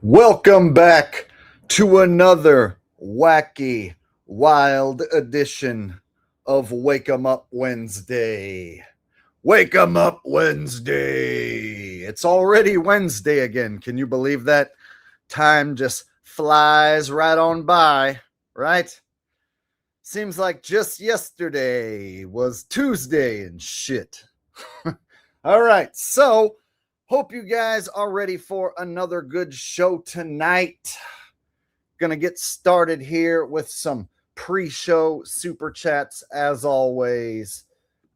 Welcome back to another wacky, wild edition of Wake 'em Up Wednesday. Wake 'em Up Wednesday. It's already Wednesday again. Can you believe that? Time just flies right on by, right? Seems like just yesterday was Tuesday and shit. All right, so hope you guys are ready for another good show tonight. Gonna get started here with some pre-show super chats as always.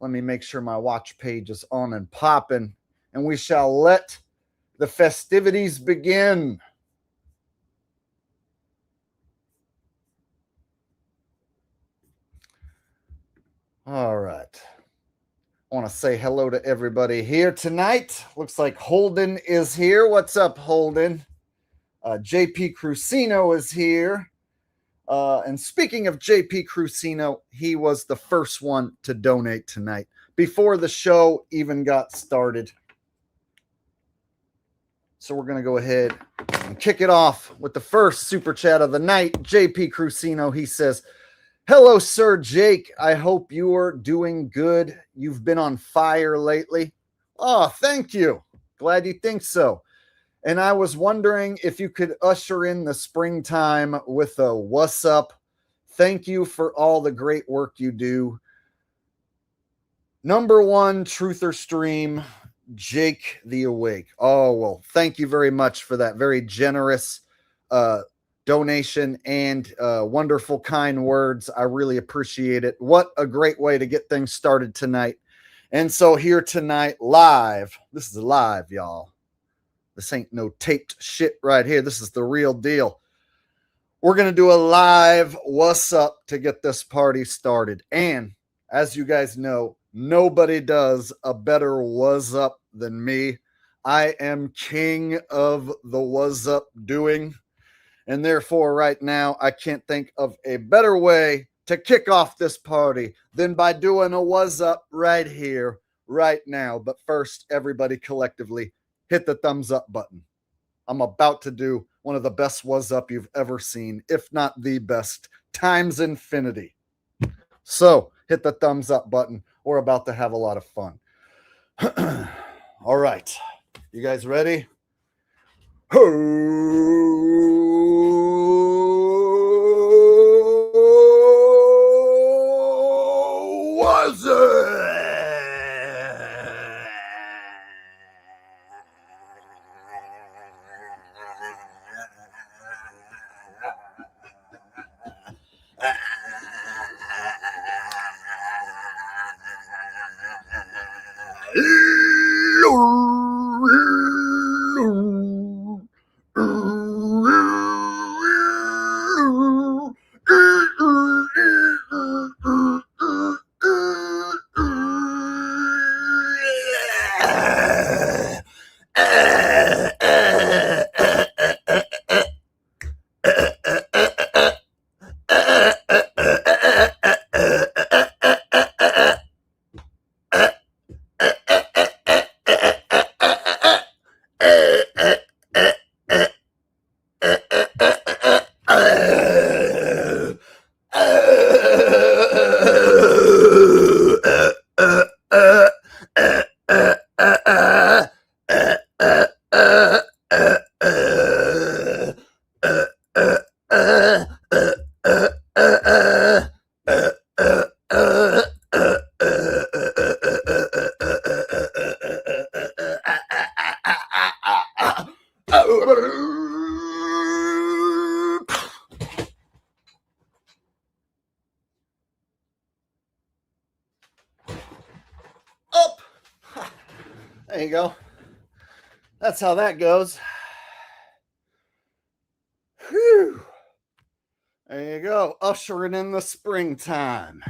Let me make sure my watch page is on and popping, and we shall let the festivities begin. All right. I want to say hello to everybody here tonight. Looks like Holden is here. What's up, Holden? JP Crucino is here. And speaking of JP Crucino, he was the first one to donate tonight before the show even got started. So we're going to go ahead and kick it off with the first super chat of the night. JP Crucino, he says, "Hello, Sir Jake. I hope you're doing good. You've been on fire lately." Oh, thank you. Glad you think so. And I was wondering if you could usher in the springtime with a "What's up?" Thank you for all the great work you do. Number one truther stream, Jake the Awake. Oh, well, thank you very much for that very generous donation and wonderful, kind words. I really appreciate it. What a great way to get things started tonight. And so here tonight, live. This is live, y'all. This ain't no taped shit right here. This is the real deal. We're going to do a live What's Up to get this party started. And as you guys know, nobody does a better What's Up than me. I am king of the What's Up doing. And therefore, right now, I can't think of a better way to kick off this party than by doing a What's Up right here, right now. But first, everybody collectively, hit the thumbs up button. I'm about to do one of the best What's Up you've ever seen, if not the best, times infinity. So hit the thumbs up button. We're about to have a lot of fun. All right. You guys ready? What's it? Up. There you go. That's how that goes. Whew. There you go. Ushering in the springtime.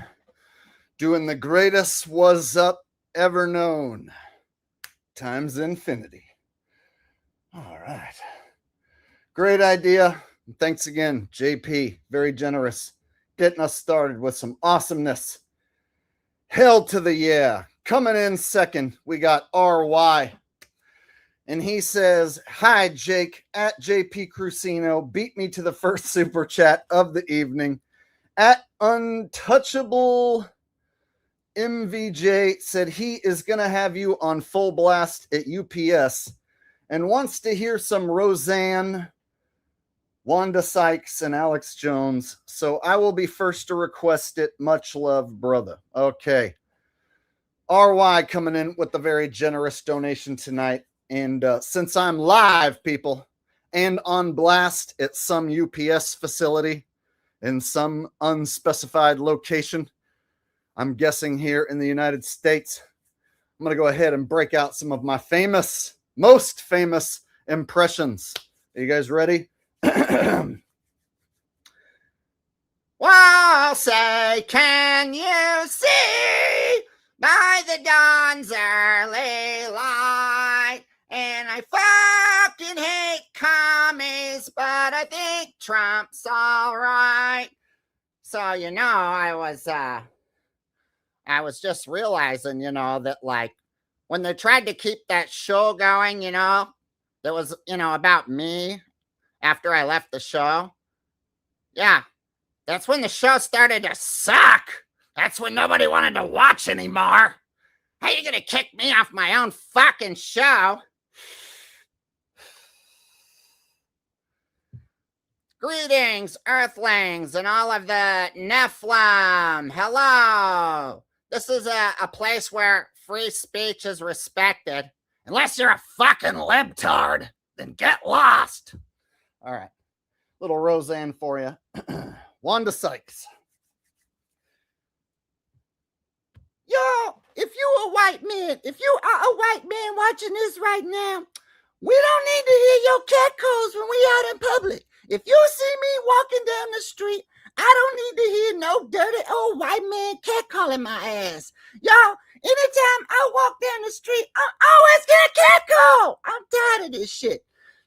Doing the greatest What's Up ever known. Times infinity. All right. Great idea. Thanks again, JP. Very generous. Getting us started with some awesomeness. Hell to the yeah. Coming in second, we got RY. And he says, "Hi, Jake, at JP Crucino, beat me to the first super chat of the evening. At Untouchable MVJ said he is going to have you on full blast at UPS and wants to hear some Roseanne, Wanda Sykes, and Alex Jones. So I will be first to request it. Much love, brother." Okay. RY coming in with a very generous donation tonight. And since I'm live, people, and on blast at some UPS facility in some unspecified location, I'm guessing here in the United States, I'm going to go ahead and break out some of my most famous impressions. Are you guys ready? Well, say, can you see by the dawn's early light? And I fucking hate commies, but I think Trump's all right. So, you know, I was just realizing, that like when they tried to keep that show going, that was, about me after I left the show. Yeah, that's when the show started to suck. That's when nobody wanted to watch anymore. How are you going to kick me off my own fucking show? Greetings, Earthlings, and all of the Nephilim. Hello. This is a place where free speech is respected. Unless you're a fucking libtard, then get lost. All right. Little Roseanne for you. Wanda Sykes. Yo, if you are a white man watching this right now, we don't need to hear your catcalls when we out in public. If you see me walking down the street, I don't need to hear no dirty old white man catcalling my ass. Y'all, anytime I walk down the street, I always get a catcall. I'm tired of this shit.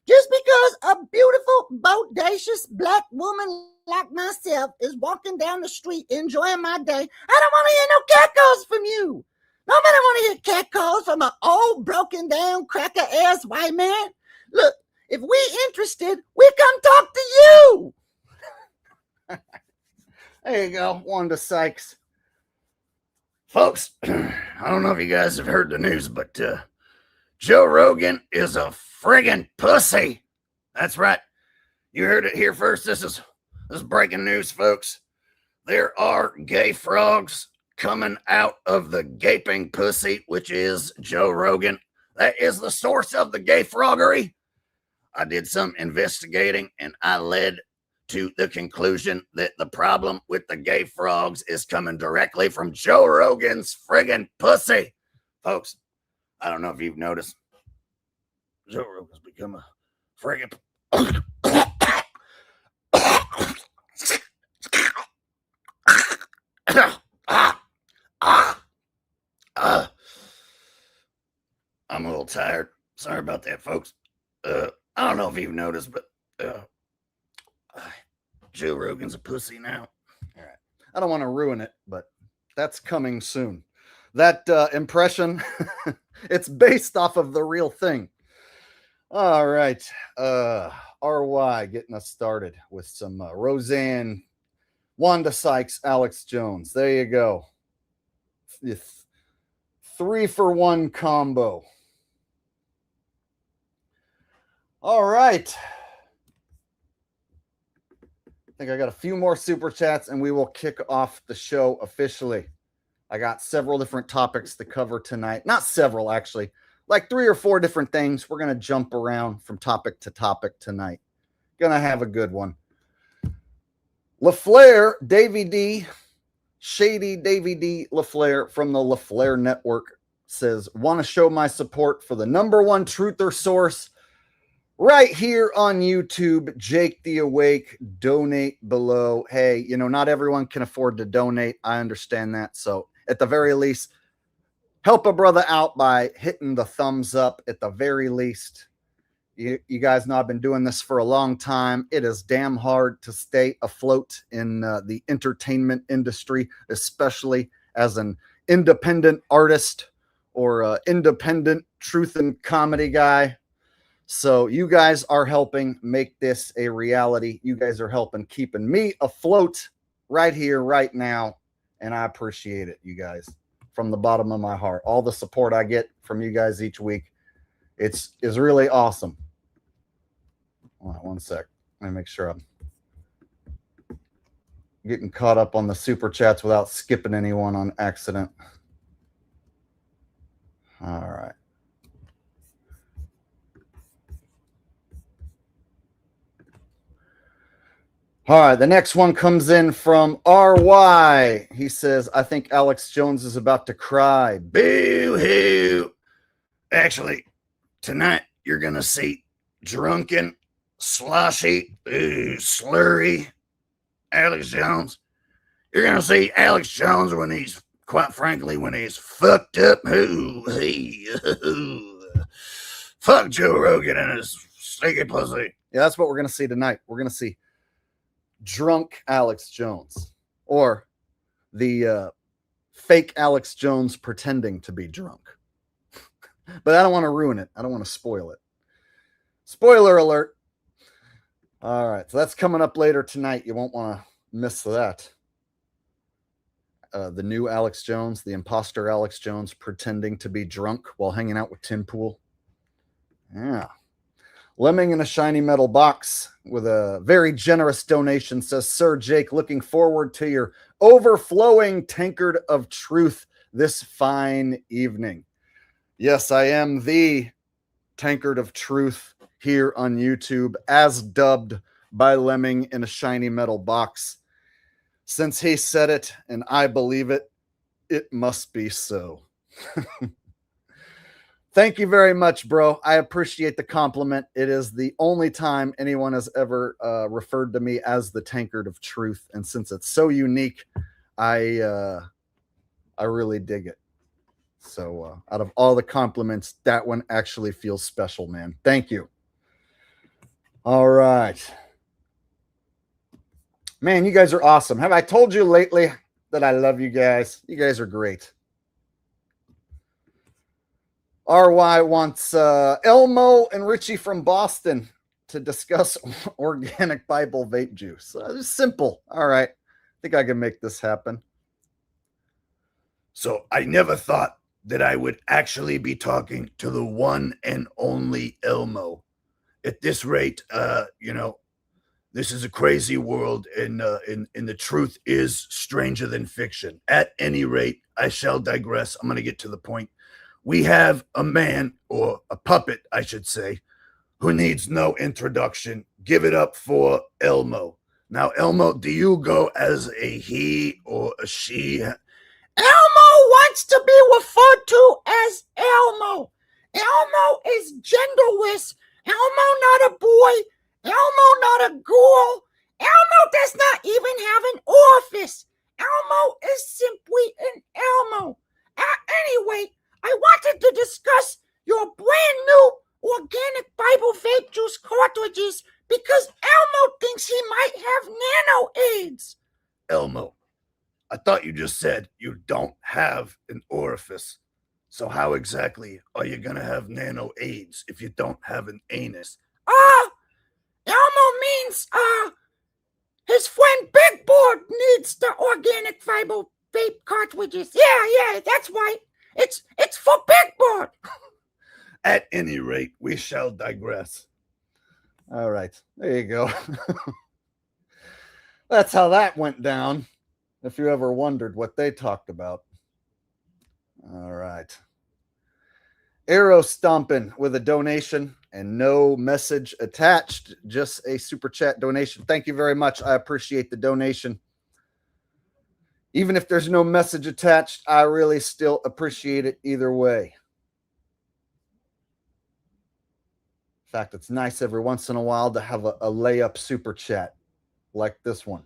Just because a beautiful, bodacious black woman like myself is walking down the street enjoying my day, I don't want to hear no catcalls from you. Nobody want to hear catcalls from an old, broken down, cracker ass white man. Look, if we interested, we come talk to you. There you go, Wanda Sykes. Folks, I don't know if you guys have heard the news, but Joe Rogan is a friggin' pussy. That's right. You heard it here first. This is breaking news, folks. There are gay frogs coming out of the gaping pussy, which is Joe Rogan. That is the source of the gay froggery. I did some investigating, and I led to the conclusion that the problem with the gay frogs is coming directly from Joe Rogan's friggin' pussy. Folks, I don't know if you've noticed, Joe Rogan's become a friggin' I'm a little tired. Sorry about that, folks. I don't know if you've noticed, but Joe Rogan's a pussy now. All right. I don't want to ruin it, but that's coming soon. That impression, it's based off of the real thing. All right. RY getting us started with some Roseanne, Wanda Sykes, Alex Jones. There you go. 3-for-1 combo. All right. I think I got a few more super chats and we will kick off the show officially. I got several different topics to cover tonight. Not several, actually. Like 3 or 4 different things. We're going to jump around from topic to topic tonight. Going to have a good one. LaFleur, Davey D, Shady Davey D LaFleur from the LaFleur Network says, want to show my support for the #1 truther source right here on YouTube, Jake the Awake. Donate below. Hey, not everyone can afford to donate. I understand that. So at the very least, help a brother out by hitting the thumbs up at the very least. You guys know I've been doing this for a long time. It is damn hard to stay afloat in the entertainment industry, especially as an independent artist or independent truth and comedy guy. So you guys are helping make this a reality. You guys are helping keeping me afloat right here, right now. And I appreciate it, you guys, from the bottom of my heart. All the support I get from you guys each week, is really awesome. Hold on one sec. Let me make sure I'm getting caught up on the super chats without skipping anyone on accident. All right. All right, the next one comes in from RY. He says, I think Alex Jones is about to cry. Boo-hoo. Actually, tonight you're going to see drunken, sloshy, slurry Alex Jones. You're going to see Alex Jones when he's, quite frankly, when he's fucked up. Fuck Joe Rogan and his sticky pussy. Yeah, that's what we're going to see tonight. We're going to see drunk Alex Jones, or the fake Alex Jones pretending to be drunk. But I don't want to ruin it. I don't want to spoil it. Spoiler alert. All right, so that's coming up later tonight. You won't want to miss that. The new Alex Jones, the imposter Alex Jones pretending to be drunk while hanging out with Tim Pool. Yeah. Lemming in a shiny metal box with a very generous donation says, Sir Jake, looking forward to your overflowing tankard of truth this fine evening. Yes, I am the tankard of truth here on YouTube, as dubbed by Lemming in a shiny metal box. Since he said it and I believe it, it must be so. Thank you very much, bro. I appreciate the compliment. It is the only time anyone has ever referred to me as the tankard of truth. And since it's so unique, I really dig it. So out of all the compliments, that one actually feels special, man. Thank you. All right. Man, you guys are awesome. Have I told you lately that I love you guys? You guys are great. RY wants Elmo and Richie from Boston to discuss organic Bible vape juice. It's simple. All right. I think I can make this happen. So I never thought that I would actually be talking to the one and only Elmo. At this rate, this is a crazy world, and the truth is stranger than fiction. At any rate, I shall digress. I'm going to get to the point. We have a man, or a puppet, I should say, who needs no introduction. Give it up for Elmo. Now, Elmo, do you go as a he or a she? Elmo wants to be referred to as Elmo. Elmo is genderless. Elmo not a boy. Elmo not a girl. Elmo does not even have an orifice. Elmo is simply an Elmo. Anyway, I wanted to discuss your brand new organic Bible vape juice cartridges because Elmo thinks he might have nano AIDS. Elmo, I thought you just said you don't have an orifice. So how exactly are you going to have nano AIDS if you don't have an anus? Elmo means, his friend Big Board needs the organic fiber vape cartridges. Yeah, that's right. It's for Big Board. At any rate, we shall digress. All right, there you go. That's how that went down, if you ever wondered what they talked about. All right. Arrow Stompin' with a donation and no message attached, just a super chat donation. Thank you very much. I appreciate the donation. Even if there's no message attached, I really still appreciate it either way. In fact, it's nice every once in a while to have a layup super chat like this one.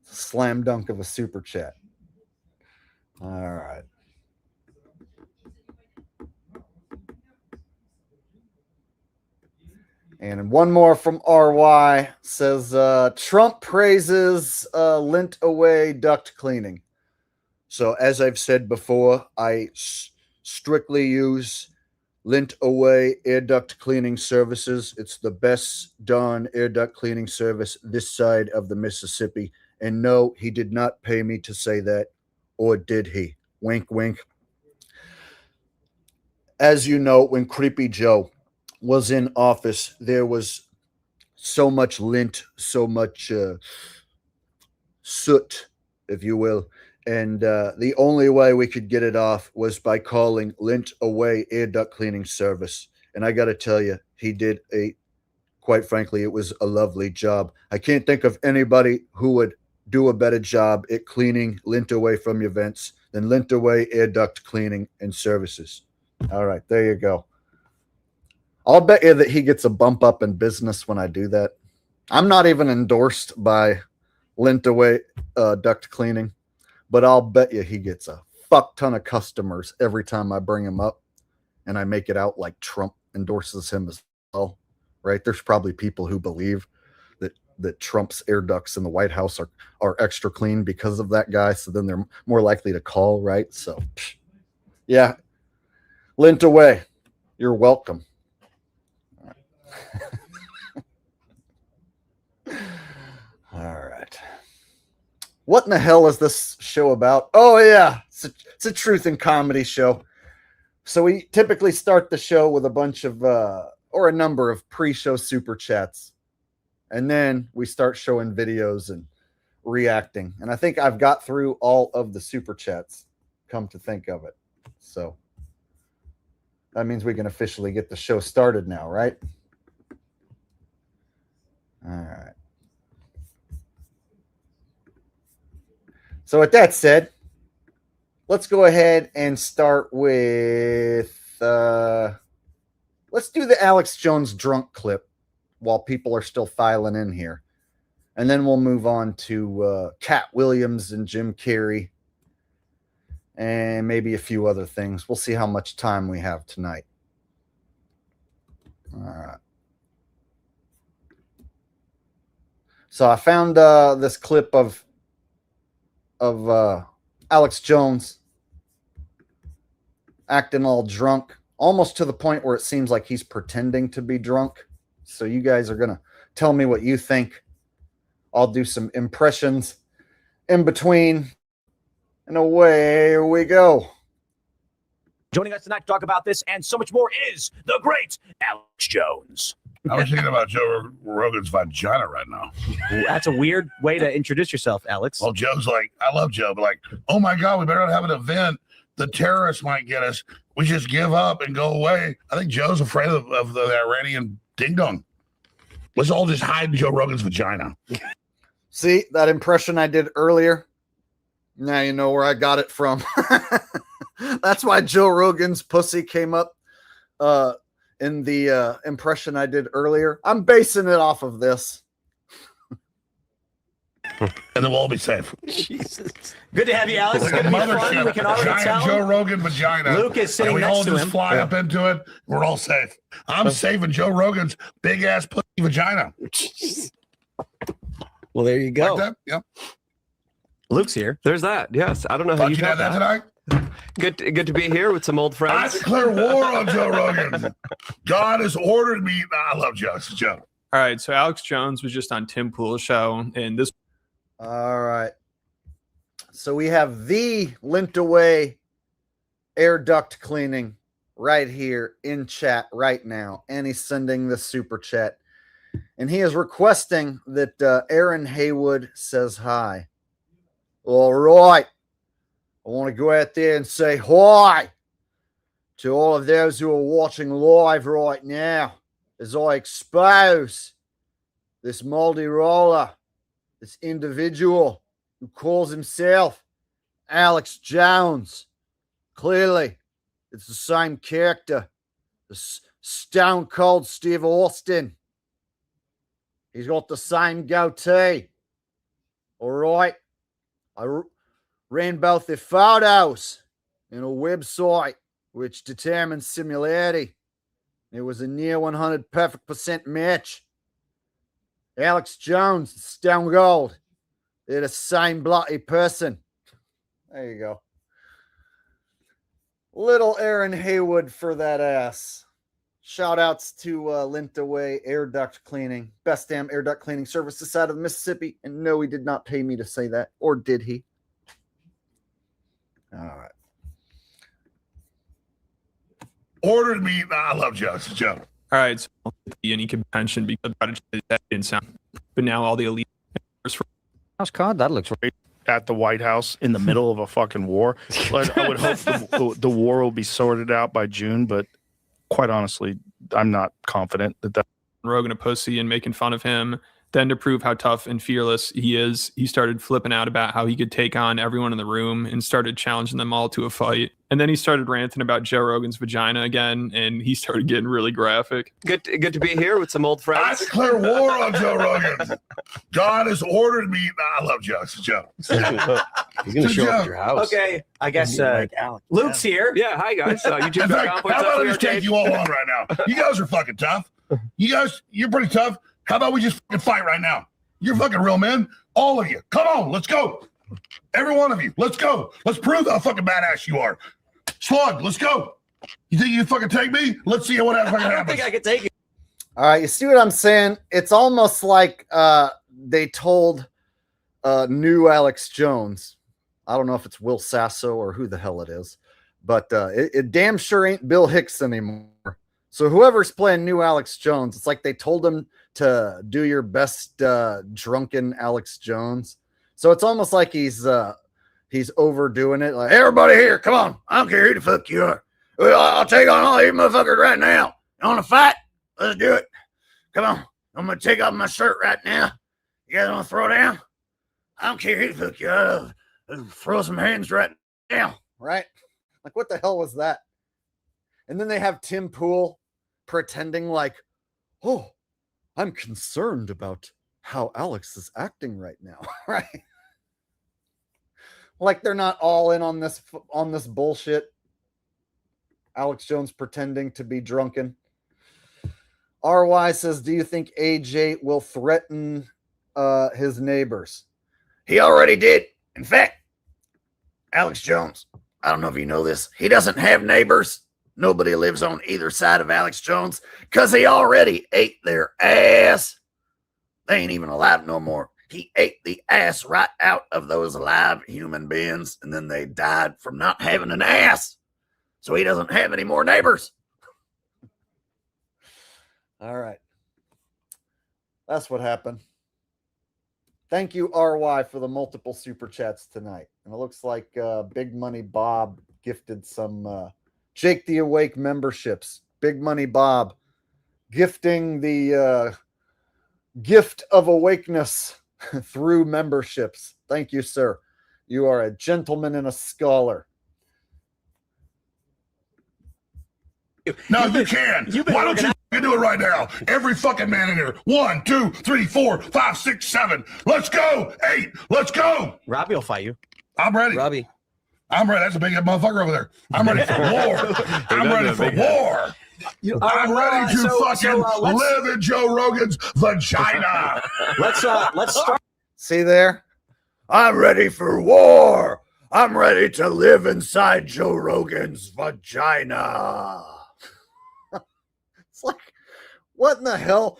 It's a slam dunk of a super chat. All right. And one more from RY says, Trump praises lint away duct cleaning. So as I've said before, I strictly use Lint Away Air Duct Cleaning Services. It's the best darn air duct cleaning service this side of the Mississippi. And no, he did not pay me to say that, or did he? Wink, wink. As you know, when Creepy Joe was in office, there was so much lint, so much soot, if you will. And the only way we could get it off was by calling Lint Away Air Duct Cleaning Service. And I got to tell you, he did quite frankly, it was a lovely job. I can't think of anybody who would do a better job at cleaning lint away from your vents than Lint Away Air Duct Cleaning and Services. All right, there you go. I'll bet you that he gets a bump up in business when I do that. I'm not even endorsed by Lint Away Duct Cleaning, but I'll bet you he gets a fuck ton of customers every time I bring him up, and I make it out like Trump endorses him as well, right? There's probably people who believe that Trump's air ducts in the White House are extra clean because of that guy, so then they're more likely to call, right? So, yeah, Lint Away, you're welcome. All right. What in the hell is this show about? Oh, yeah. It's a truth and comedy show. So we typically start the show with a bunch of, or a number of pre-show super chats. And then we start showing videos and reacting. And I think I've got through all of the super chats, come to think of it. So that means we can officially get the show started now, right? All right. So with that said, let's go ahead and start with, let's do the Alex Jones drunk clip while people are still filing in here. And then we'll move on to Cat Williams and Jim Carrey and maybe a few other things. We'll see how much time we have tonight. All right. So I found this clip of Alex Jones acting all drunk, almost to the point where it seems like he's pretending to be drunk. So you guys are going to tell me what you think. I'll do some impressions in between, and away we go. Joining us tonight to talk about this and so much more is the great Alex Jones. I was thinking about Joe Rogan's vagina right now. That's a weird way to introduce yourself, Alex. Well, Joe's like, I love Joe, but like, oh my God, we better not have an event. The terrorists might get us. We just give up and go away. I think Joe's afraid of the Iranian ding dong. Let's all just hide Joe Rogan's vagina. See that impression I did earlier? Now you know where I got it from. That's why Joe Rogan's pussy came up in the impression I did earlier. I'm basing it off of this. And then we'll all be safe. Jesus. Good to have you, Alex. It's Like going a to be fun. We can already giant tell. Joe Rogan vagina. Luke is sitting and we next all to just him. fly up into it. We're all safe. I'm safe in Joe Rogan's big ass pussy vagina. Well, there you go. Like that? Yep. Luke's here. There's that. Yes. I don't know how Thought you you'd have got that tonight? Good to be here with some old I friends. declare war on Joe Rogan. God has ordered me. I love Joe. It's Joe. All right, so Alex Jones was just on Tim Pool's show, and this. All right. So we have the Lint Away air duct cleaning right here in chat right now. And he's sending the super chat. And he is requesting that Aaron Haywood says hi. All right. I want to go out there and say hi to all of those who are watching live right now as I expose this moldy roller, this individual who calls himself Alex Jones. Clearly, it's the same character, the Stone Cold Steve Austin. He's got the same goatee. All right. I ran both their photos in a website which determines similarity. It was a near 100 perfect percent match. Alex Jones, Stone Cold. They're the same bloody person. There you go. Little Aaron Haywood for that ass. Shout outs to Lintaway Air Duct Cleaning. Best damn air duct cleaning service this side of the Mississippi. And no, he did not pay me to say that. Or did he? All right. Ordered me. Nah, I love Joe. It's Joe. All right, so any contention because that didn't sound, but now all the elite. House card, that looks right. At the White House in the middle of a fucking war. But I would hope the war will be sorted out by June, but quite honestly, I'm not confident that Rogan a pussy and making fun of him. Then to prove how tough and fearless he is, he started flipping out about how he could take on everyone in the room and started challenging them all to a fight. And then he started ranting about Joe Rogan's vagina again, and he started getting really graphic. Good to be here with some old I friends. declare war on Joe Rogan. God has ordered me. Nah, I love Joe. It's Joe. He's gonna show up at your house. Okay, I guess Like Alex. Luke's here. Yeah, hi guys. You In just fact, how about I just take you all on right now? You guys are fucking tough. You're pretty tough. How about we just fucking fight right now? You're fucking real men. All of you. Come on, let's go. Every one of you. Let's go. Let's prove how fucking badass you are. Slug, let's go. You think you can fucking take me? Let's see what fucking I don't happens. think I can take it. All right, you see what I'm saying? It's almost like they told new Alex Jones. I don't know if it's Will Sasso or who the hell it is, but it damn sure ain't Bill Hicks anymore. So whoever's playing new Alex Jones, it's like they told him to do your best drunken Alex Jones. So it's almost like he's overdoing it. Like, everybody here, come on. I don't care who the fuck you are. I'll take on all you motherfuckers right now. You want to fight? Let's do it. Come on. I'm going to take off my shirt right now. You guys want to throw down? I don't care who the fuck you are. Throw some hands right now. Right? Like, what the hell was that? And then they have Tim Pool pretending like, oh, I'm concerned about how Alex is acting right now. Right? Like they're not all in on this bullshit. Alex Jones pretending to be drunken. RY says, do you think AJ will threaten his neighbors? He already did. In fact, Alex Jones, I don't know if you know this, he doesn't have neighbors. Nobody lives on either side of Alex Jones because he already ate their ass. They ain't even alive no more. He ate the ass right out of those alive human beings, and then they died from not having an ass. So he doesn't have any more neighbors. All right. That's what happened. Thank you, RY, for the multiple super chats tonight. And it looks like Big Money Bob gifted some Jake the Awake memberships. Big Money Bob gifting the gift of awakeness through memberships. Thank you, sir. You are a gentleman and a scholar. No, you can. Why don't you do it right now? Every fucking man in here. 1, 2, 3, 4, 5, 6, 7. Let's go. 8. Let's go. Robbie will fight you. I'm ready. Robbie. I'm ready. That's a big motherfucker over there. I'm ready for war. I'm ready for war. I'm ready to live in Joe Rogan's vagina. Let's start. See there? I'm ready for war. I'm ready to live inside Joe Rogan's vagina. It's like, what in the hell?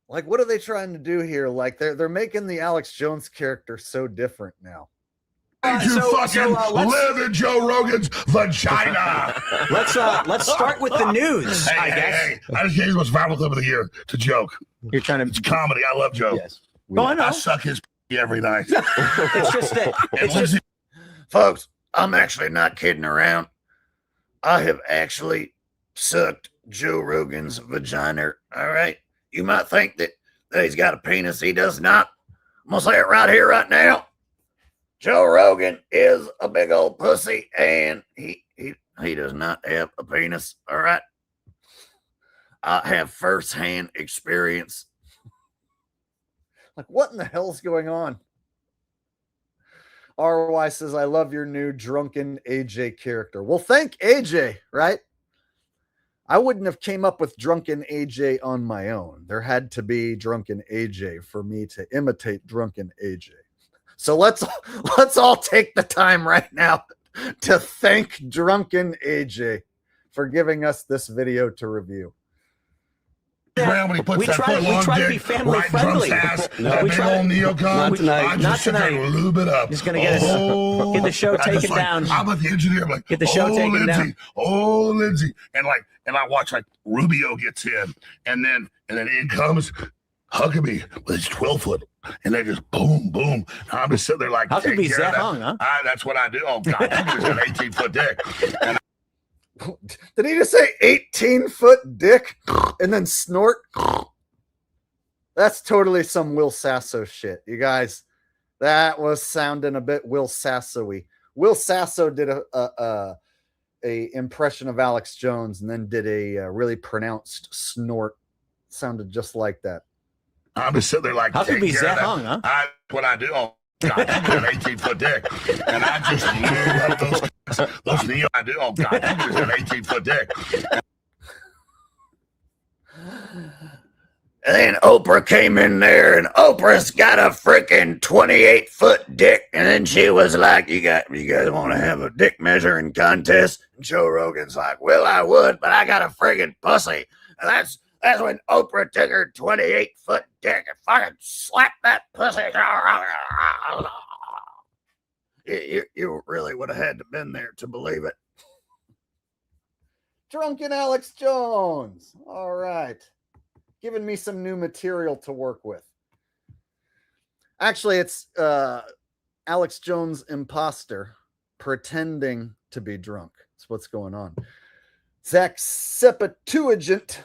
Like, what are they trying to do here? Like, they're making the Alex Jones character so different now. Live in Joe Rogan's vagina. Let's start with the news. I guess. Hey, I just gave you what's viral clip of the year to joke. You're trying to. It's comedy. I love Joe. Yes. Oh, I know. I suck his every night. It's just that. It's just. Folks, I'm actually not kidding around. I have actually sucked Joe Rogan's vagina. All right. You might think that he's got a penis. He does not. I'm going to say it right here, right now. Joe Rogan is a big old pussy, and he does not have a penis. All right. I have firsthand experience. Like, what in the hell's going on? RY says, I love your new drunken AJ character. Well, thank AJ, right? I wouldn't have came up with drunken AJ on my own. There had to be drunken AJ for me to imitate drunken AJ. So let's all take the time right now to thank drunken AJ for giving us this video to review. Graham, when he puts We that try- foot we long try to dick be family right in Trump's friendly. ass, No, that we big try- old neocon, Not tonight. I Not just sit there tonight. and lube it up. Just gonna get the show And I just taken down. I'm like the engineer. I'm like, Get the show taken Lindsay, down. oh, Lindsay. And I watch like Rubio gets in, and then in comes Huckabee with his 12-foot, and they just boom, boom. And I'm just sitting there like, Huckabee's take care that of that. hung, huh? That's what I do. Oh God, Huckabee's got an 18-foot dick. And Did he just say 18-foot dick and then snort? That's totally some Will Sasso shit. You guys, that was sounding a bit Will Sasso-y. Will Sasso did a impression of Alex Jones and then did a really pronounced snort. Sounded just like that. I'm just sitting there like, How could take be care of that that. hung, huh? That's what I do. Oh God, Huckabee's got an 18-foot dick. And I just lube up those neo. I do. Oh God, Huckabee's got an 18-foot dick. And then Oprah came in there, and Oprah's got a freaking 28-foot dick. And then she was like, you guys want to have a dick measuring contest? And Joe Rogan's like, well, I would, but I got a friggin' pussy. And that's when Oprah took her 28-foot dick and fucking slapped that pussy. You really would have had to been there to believe it. Drunken Alex Jones. All right. Giving me some new material to work with. Actually, it's Alex Jones imposter pretending to be drunk. That's what's going on. Zach Septuagint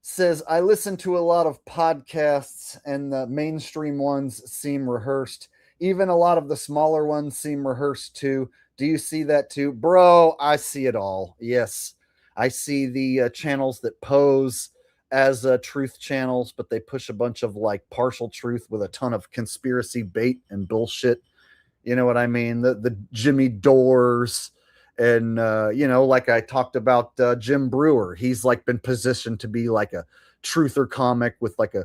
says, I listen to a lot of podcasts and the mainstream ones seem rehearsed. Even a lot of the smaller ones seem rehearsed too. Do you see that too? Bro, I see it all. Yes. I see the channels that pose as truth channels, but they push a bunch of like partial truth with a ton of conspiracy bait and bullshit. You know what I mean? The Jimmy Dores and, like I talked about Jim Brewer. He's like been positioned to be like a truther comic with like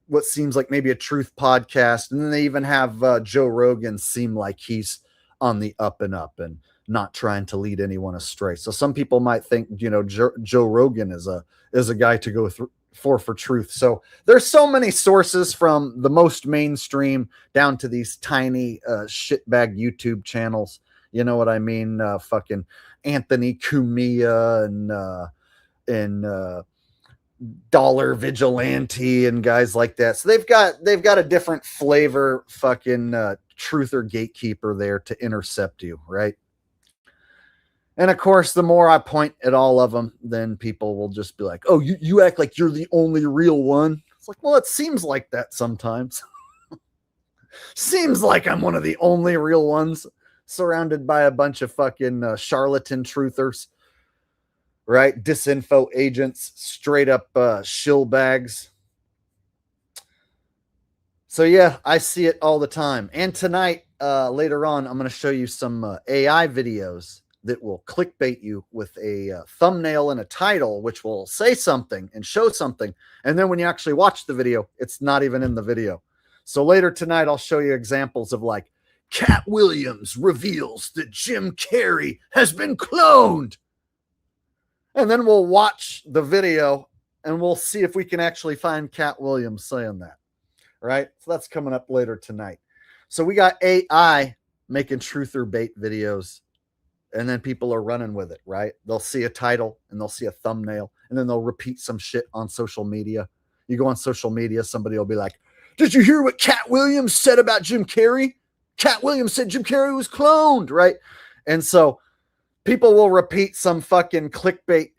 what seems like maybe a truth podcast. And then they even have Joe Rogan seem like he's on the up and up and not trying to lead anyone astray. So some people might think, Joe Rogan is a guy to go for truth. So there's so many sources from the most mainstream down to these tiny shitbag YouTube channels. You know what I mean? Fucking Anthony Cumia and Dollar Vigilante and guys like that. So they've got a different flavor fucking truther gatekeeper there to intercept you, right? And of course, the more I point at all of them, then people will just be like, oh, you act like you're the only real one. It's like, well, it seems like that sometimes. Seems like I'm one of the only real ones, surrounded by a bunch of fucking charlatan truthers, right? Disinfo agents, straight up shill bags. So yeah, I see it all the time. And tonight, later on, I'm going to show you some AI videos that will clickbait you with a thumbnail and a title, which will say something and show something. And then when you actually watch the video, it's not even in the video. So later tonight, I'll show you examples of like, Cat Williams reveals that Jim Carrey has been cloned. And then we'll watch the video and we'll see if we can actually find Cat Williams saying that. Right? So that's coming up later tonight. So we got AI making truther bait videos. And then people are running with it, right? They'll see a title and they'll see a thumbnail and then they'll repeat some shit on social media. You go on social media, somebody will be like, did you hear what Cat Williams said about Jim Carrey? Cat Williams said Jim Carrey was cloned, right? And so people will repeat some fucking clickbait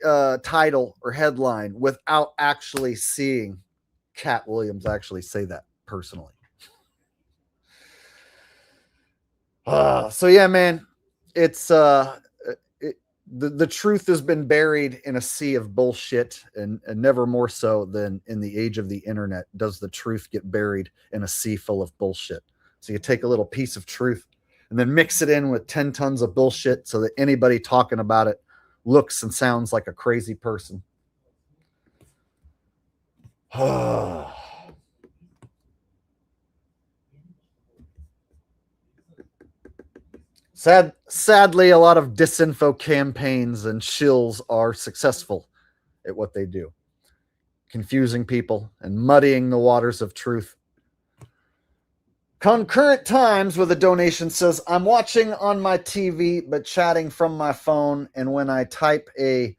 title or headline without actually seeing Cat Williams actually say that personally. So yeah, man. It's the truth has been buried in a sea of bullshit, and never more so than in the age of the internet does the truth get buried in a sea full of bullshit. So you take a little piece of truth and then mix it in with 10 tons of bullshit so that anybody talking about it looks and sounds like a crazy person. Sadly, a lot of disinfo campaigns and shills are successful at what they do, confusing people and muddying the waters of truth. Concurrent Times with a donation says, I'm watching on my TV but chatting from my phone, and when I type a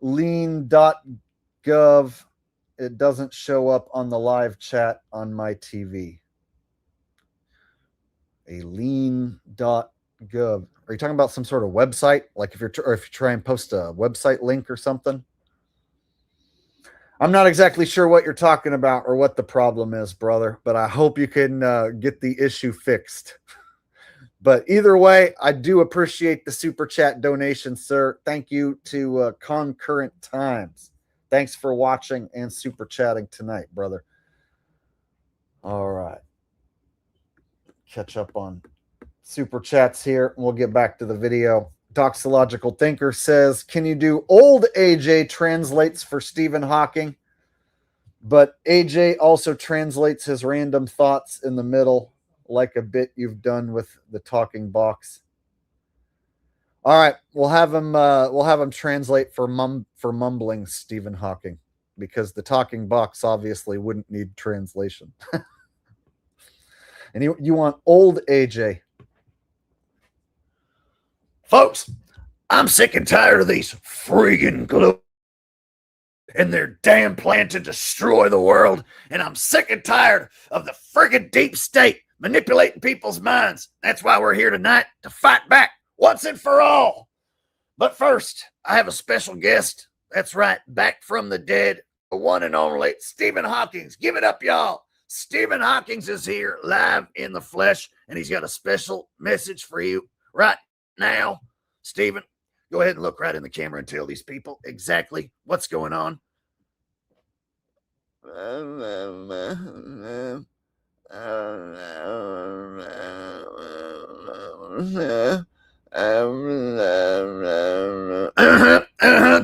lean.gov, it doesn't show up on the live chat on my TV. A lean.gov. Are you talking about some sort of website? Like if you try and post a website link or something? I'm not exactly sure what you're talking about or what the problem is, brother, but I hope you can get the issue fixed. But either way, I do appreciate the super chat donation, sir. Thank you to Concurrent Times. Thanks for watching and super chatting tonight, brother. All right. Catch up on super chats here, and we'll get back to the video. Doxological Thinker says, can you do old AJ translates for Stephen Hawking? But AJ also translates his random thoughts in the middle, like a bit you've done with the talking box. All right, we'll have him translate for mumbling Stephen Hawking, because the talking box obviously wouldn't need translation. And you want old AJ. Folks, I'm sick and tired of these friggin' glue and their damn plan to destroy the world. And I'm sick and tired of the friggin' deep state manipulating people's minds. That's why we're here tonight, to fight back once and for all. But first, I have a special guest. That's right, back from the dead, the one and only Stephen Hawking. Give it up, y'all. Stephen Hawking is here live in the flesh, and he's got a special message for you right now. Stephen, go ahead and look right in the camera and tell these people exactly what's going on.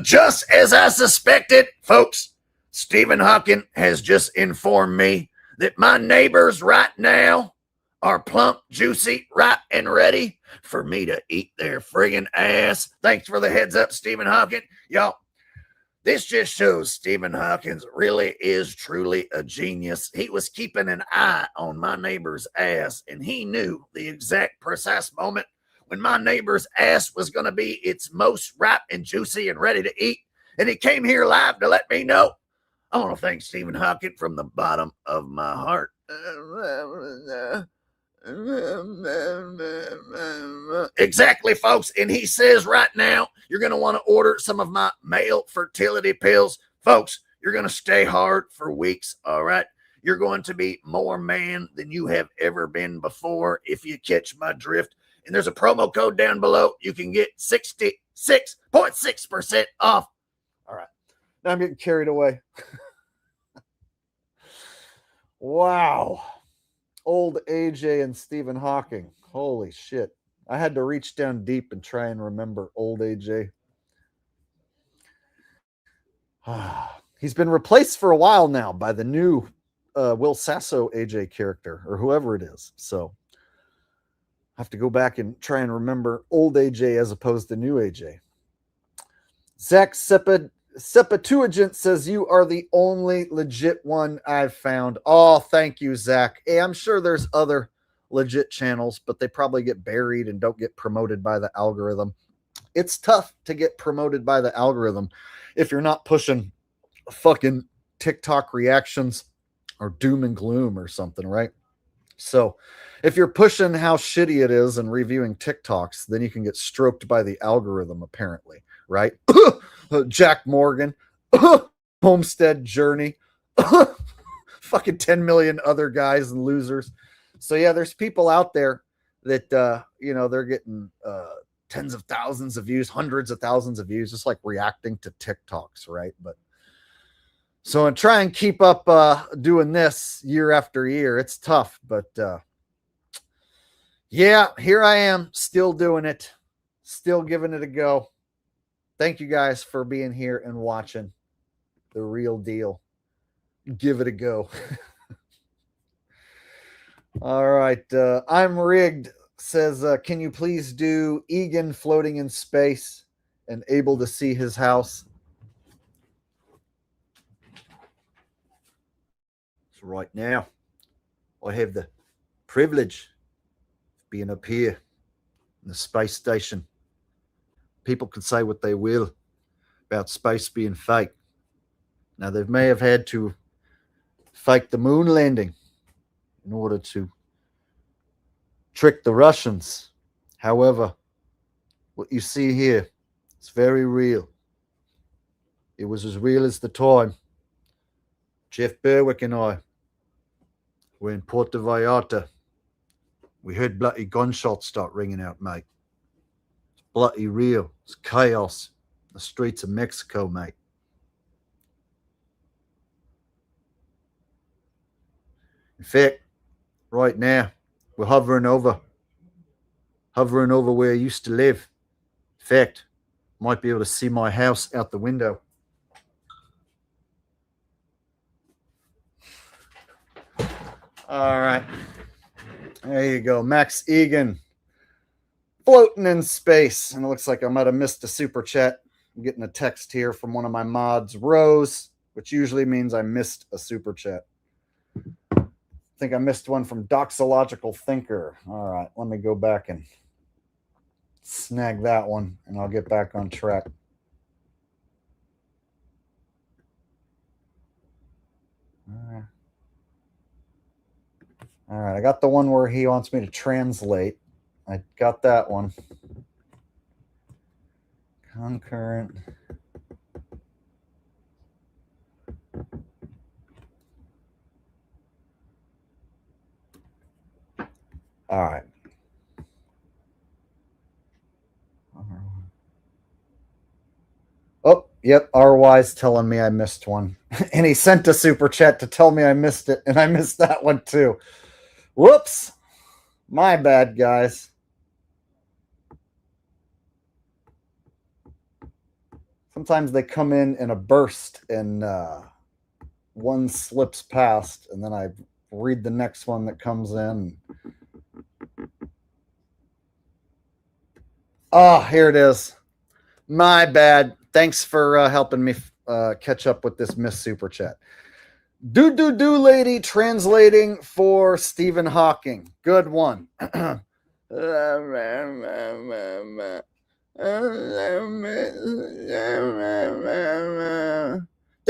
Just as I suspected, folks, Stephen Hawking has just informed me that my neighbors right now are plump, juicy, ripe, and ready for me to eat their friggin' ass. Thanks for the heads up, Stephen Hawking. Y'all, this just shows Stephen Hawking really is truly a genius. He was keeping an eye on my neighbor's ass, and he knew the exact precise moment when my neighbor's ass was going to be its most ripe and juicy and ready to eat. And he came here live to let me know. I want to thank Stephen Hawking from the bottom of my heart. Exactly, folks. And he says right now, you're going to want to order some of my male fertility pills. Folks, you're going to stay hard for weeks, all right? You're going to be more man than you have ever been before, if you catch my drift. And there's a promo code down below. You can get 66.6% off. All right. Now I'm getting carried away. Wow. Old AJ and Stephen Hawking. Holy shit. I had to reach down deep and try and remember old AJ. He's been replaced for a while now by the new Will Sasso AJ character, or whoever it is. So I have to go back and try and remember old AJ as opposed to new AJ. Zach Septuagint says, you are the only legit one I've found. Oh, thank you, Zach. Hey, I'm sure there's other legit channels, but they probably get buried and don't get promoted by the algorithm. It's tough to get promoted by the algorithm if you're not pushing fucking TikTok reactions or doom and gloom or something, right? So if you're pushing how shitty it is and reviewing TikToks, then you can get stroked by the algorithm, apparently, right? Jack Morgan, Homestead Journey, fucking 10 million other guys and losers. So yeah, there's people out there that, they're getting tens of thousands of views, hundreds of thousands of views, just like reacting to TikToks, right? But so I try and keep up doing this year after year. It's tough, but yeah, here I am still doing it, still giving it a go. Thank you guys for being here and watching the real deal. Give it a go. All right. I'm rigged. says, can you please do Egan floating in space and able to see his house? So right now, I have the privilege of being up here in the space station. People can say what they will about space being fake. Now, they may have had to fake the moon landing in order to trick the Russians. However, what you see here is very real. It was as real as the time Jeff Berwick and I were in Puerto Vallarta. We heard bloody gunshots start ringing out, mate. It's bloody real. It's chaos in the streets of Mexico, mate. In fact, right now, we're hovering over where I used to live. In fact, might be able to see my house out the window. All right. There you go. Max Egan floating in space. And it looks like I might have missed a super chat. I'm getting a text here from one of my mods, Rose, which usually means I missed a super chat. I think I missed one from Doxological Thinker. All right. Let me go back and snag that one, and I'll get back on track. All right, I got the one where he wants me to translate. I got that one. Concurrent. All right. Oh, yep. RY's telling me I missed one. And he sent a super chat to tell me I missed it, and I missed that one too. Whoops. My bad, guys. Sometimes they come in a burst, and one slips past, and then I read the next one that comes in. Oh, here it is. My bad. Thanks for helping me catch up with this Miss Super Chat. Do lady translating for Stephen Hawking. Good one. The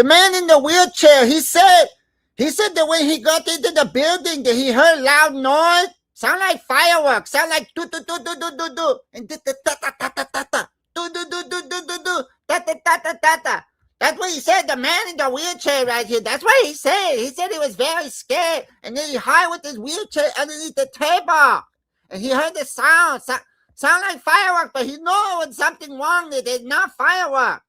man in the wheelchair, he said that when he got into the building that he heard loud noise. Sound like fireworks. Sound like do do do do do do do and da da da da da da da do do do do do do do da da da da da da. That's what he said. The man in the wheelchair right here. That's what he said. He said he was very scared, and then he hid with his wheelchair underneath the table, and he heard the sound. Sound like fireworks, but he knew when something wrong. That it's not fireworks.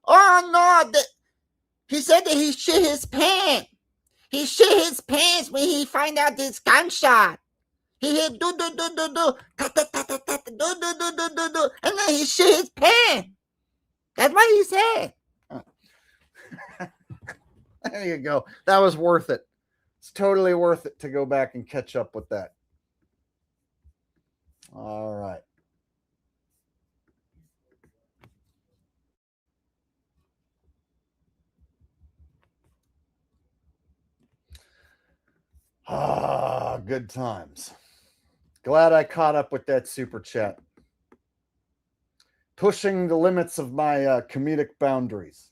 Oh no! He said that he shit his pants. He shit his pants when he find out this gunshot. He hit do do do do do ta ta ta ta ta do do do do do do, and then he shit his pants. That's what he said. There you go. That was worth it. It's totally worth it to go back and catch up with that. All right. Ah, good times. Glad I caught up with that super chat. Pushing the limits of my comedic boundaries.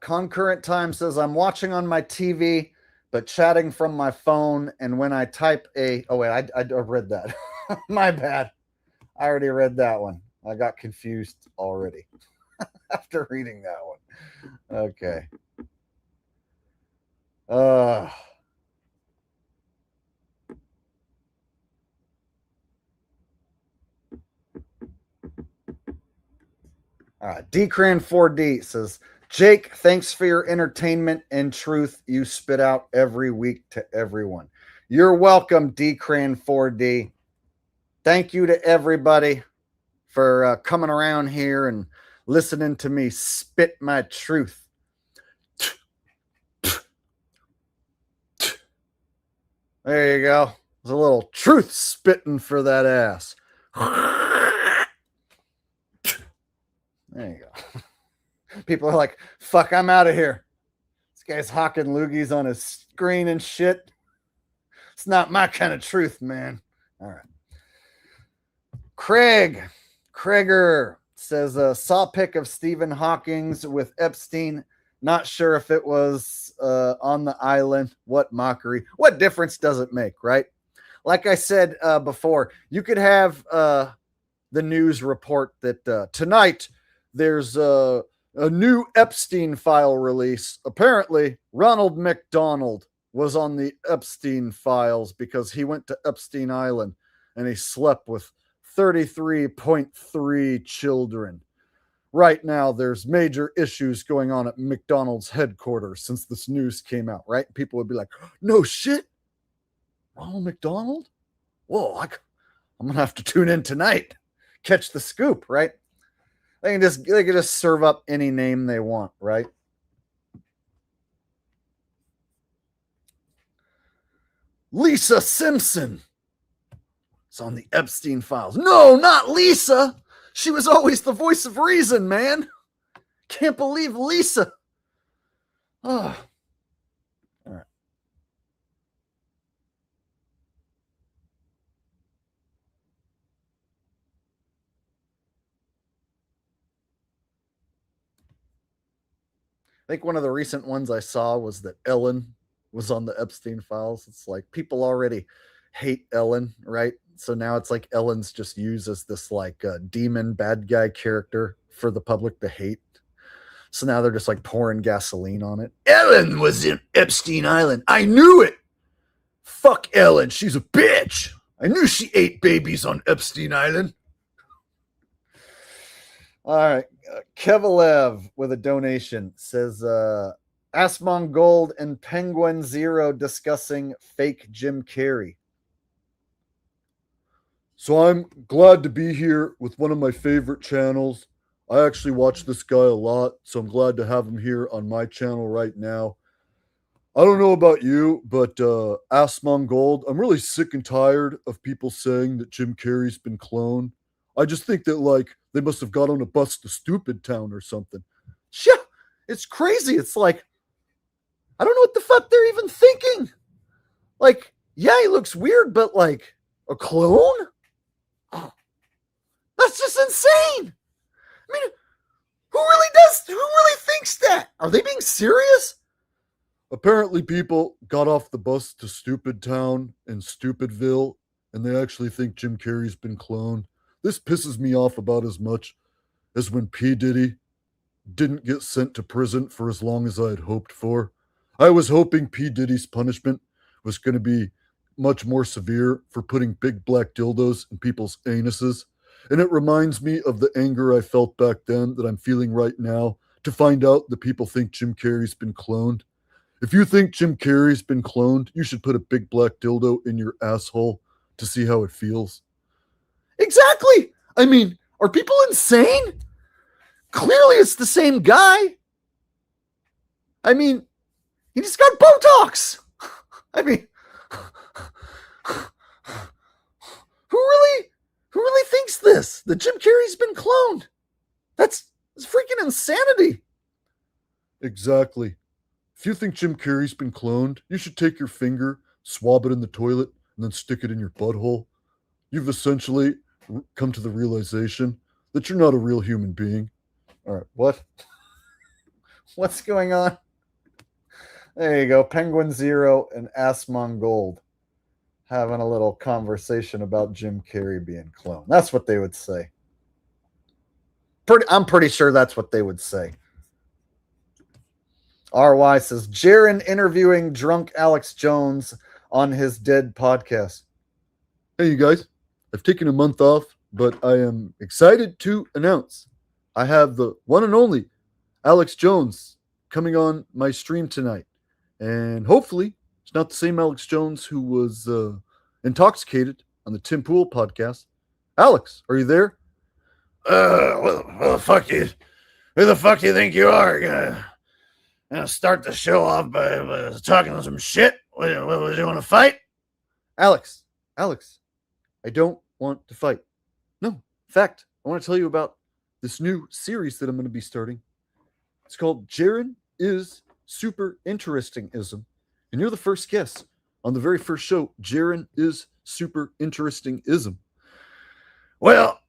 Concurrent Time says, I'm watching on my TV, but chatting from my phone. And when I type oh wait, I read that. My bad. I already read that one. I got confused already after reading that one. Okay. All right. Decran 4D says, Jake, thanks for your entertainment and truth you spit out every week to everyone. You're welcome, DCran4D. Thank you to everybody for coming around here and listening to me spit my truth. There you go. There's a little truth spitting for that ass. There you go. People are like, fuck, I'm out of here. This guy's hawking loogies on his screen and shit. It's not my kind of truth, man. All right. Krager says, saw pic of Stephen Hawking's with Epstein. Not sure if it was on the island. What mockery. What difference does it make, right? Like I said before, you could have the news report that tonight there's a new Epstein file release. Apparently, Ronald McDonald was on the Epstein files because he went to Epstein Island and he slept with 33.3 children. Right now, there's major issues going on at McDonald's headquarters since this news came out, right? People would be like, no shit, Ronald McDonald? Whoa, I'm going to have to tune in tonight. Catch the scoop, right? They can just serve up any name they want, right? Lisa Simpson is on the Epstein files. No, not Lisa. She was always the voice of reason, man. Can't believe Lisa. Oh. All right. I think one of the recent ones I saw was that Ellen was on the Epstein files. It's like people already hate Ellen, right? So now it's like Ellen's just used as this like demon bad guy character for the public to hate. So now they're just like pouring gasoline on it. Ellen was in Epstein Island. I knew it. Fuck Ellen. She's a bitch. I knew she ate babies on Epstein Island. All right. Kevalev with a donation says, Asmon Gold and Penguin Zero discussing fake Jim Carrey. So I'm glad to be here with one of my favorite channels. I actually watch this guy a lot, so I'm glad to have him here on my channel right now. I don't know about you, but Asmon Gold, I'm really sick and tired of people saying that Jim Carrey's been cloned. I just think that, like, they must have got on a bus to Stupid Town or something. Yeah, it's crazy. It's like, I don't know what the fuck they're even thinking. Like, yeah, he looks weird, but like, a clone? Oh, that's just insane. I mean, who really thinks that? Are they being serious? Apparently people got off the bus to Stupid Town in Stupidville, and they actually think Jim Carrey's been cloned. This pisses me off about as much as when P. Diddy didn't get sent to prison for as long as I had hoped for. I was hoping P. Diddy's punishment was going to be much more severe for putting big black dildos in people's anuses. And it reminds me of the anger I felt back then that I'm feeling right now to find out that people think Jim Carrey's been cloned. If you think Jim Carrey's been cloned, you should put a big black dildo in your asshole to see how it feels. Exactly. I mean, are people insane? Clearly it's the same guy. I mean, he just got Botox. I mean, who really thinks this? That Jim Carrey's been cloned? That's freaking insanity. Exactly. If you think Jim Carrey's been cloned, you should take your finger, swab it in the toilet, and then stick it in your butthole. You've essentially come to the realization that you're not a real human being. All right, what? What's going on? There you go. Penguin Zero and Asmon Gold having a little conversation about Jim Carrey being cloned. That's what they would say. I'm pretty sure that's what they would say. RY says, Jaron interviewing drunk Alex Jones on his dead podcast. Hey, you guys. I've taken a month off, but I am excited to announce I have the one and only Alex Jones coming on my stream tonight. And hopefully It's not the same Alex Jones who was intoxicated on the Tim Pool podcast. Alex, are you there? Well, fuck you. Who the fuck do you think you are? Gonna start the show off by talking some shit? What do you want to fight? Alex, I don't want to fight. No, in fact, I want to tell you about this new series that I'm going to be starting. It's called Jaren is Super Interesting-ism. And you're the first guest on the very first show, Jaren is Super Interesting-ism. Well,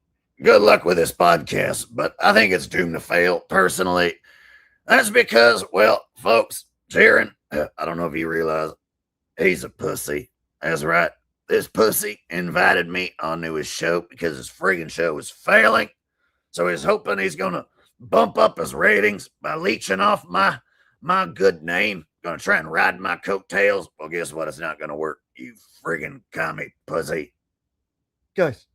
good luck with this podcast, but I think it's doomed to fail, personally. That's because, well, folks, Jaren, I don't know if you realize, he's a pussy. That's right. This pussy invited me onto his show because his friggin' show is failing. So he's hoping he's going to bump up his ratings by leeching off my good name. Going to try and ride my coattails. Well, guess what? It's not going to work, you friggin' commie pussy. Guys,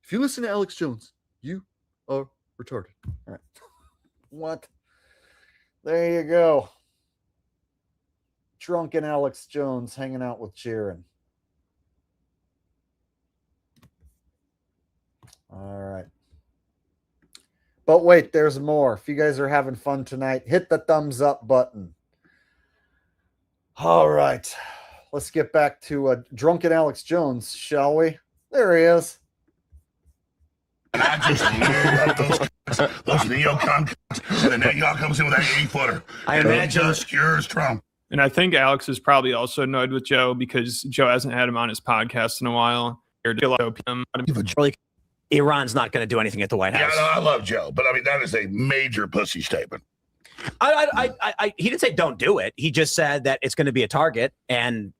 if you listen to Alex Jones, you are retarded. All right. What? There you go. Drunken Alex Jones hanging out with Jaren. All right. But wait, there's more. If you guys are having fun tonight, hit the thumbs up button. All right. Let's get back to Drunken Alex Jones, shall we? There he is. And I just love those neocon cunts. And then y'all comes in with that 80-footer. I imagine just cures Trump. And I think Alex is probably also annoyed with Joe because Joe hasn't had him on his podcast in a while. Iran's not going to do anything at the White House. Yeah, no, I love Joe, but I mean, that is a major pussy statement. He didn't say don't do it. He just said that it's going to be a target, and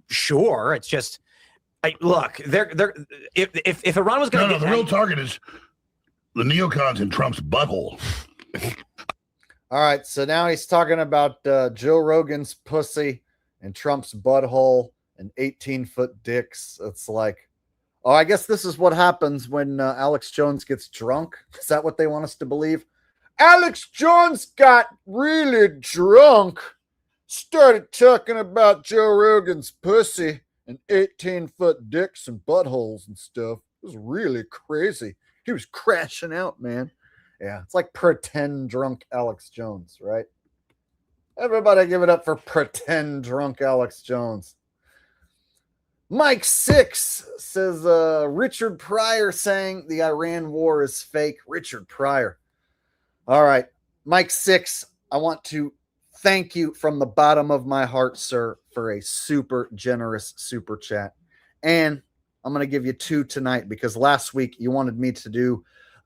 sure, it's just look. If Iran was going to the real target is the neocons in Trump's butthole. All right, so now he's talking about Joe Rogan's pussy and Trump's butthole and 18-foot dicks. It's like, oh, I guess this is what happens when Alex Jones gets drunk. Is that what they want us to believe? Alex Jones got really drunk, started talking about Joe Rogan's pussy and 18-foot dicks and buttholes and stuff. It was really crazy. He was crashing out, man. Yeah, it's like pretend drunk Alex Jones, right? Everybody give it up for pretend drunk Alex Jones. Mike 6 says Richard Pryor saying the Iran war is fake. Richard Pryor. All right, Mike 6, I want to thank you from the bottom of my heart, sir, for a super generous super chat. And I'm going to give you 2 tonight because last week you wanted me to do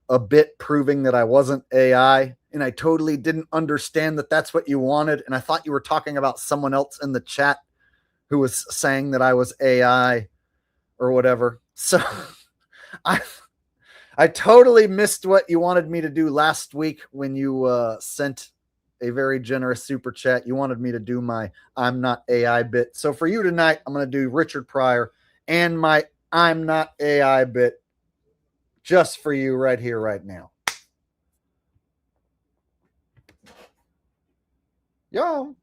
a bit proving that I wasn't AI, and I totally didn't understand that that's what you wanted, and I thought you were talking about someone else in the chat who was saying that I was AI or whatever. So I totally missed what you wanted me to do last week when you sent a very generous super chat. You wanted me to do my I'm not AI bit. So for you tonight, I'm going to do Richard Pryor and my I'm not AI bit just for you right here, right now. Yo,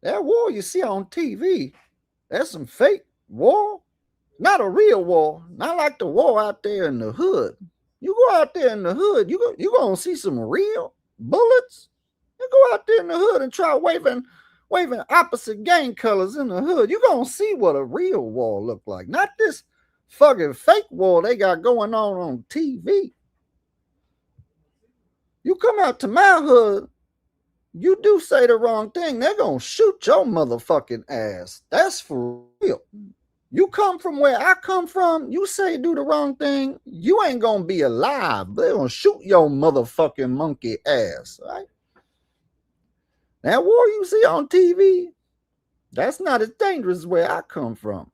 that war you see on TV, that's some fake war. Not a real war. Not like the war out there in the hood. You go out there in the hood, you gonna see some real bullets. You go out there in the hood and try waving opposite gang colors in the hood. You gonna see what a real war look like. Not this fucking fake war they got going on TV. You come out to my hood, you do say the wrong thing, they're gonna shoot your motherfucking ass. That's for real. You come from where I come from, you say do the wrong thing, you ain't gonna be alive. They're gonna shoot your motherfucking monkey ass, right? That war you see on TV, that's not as dangerous as where I come from.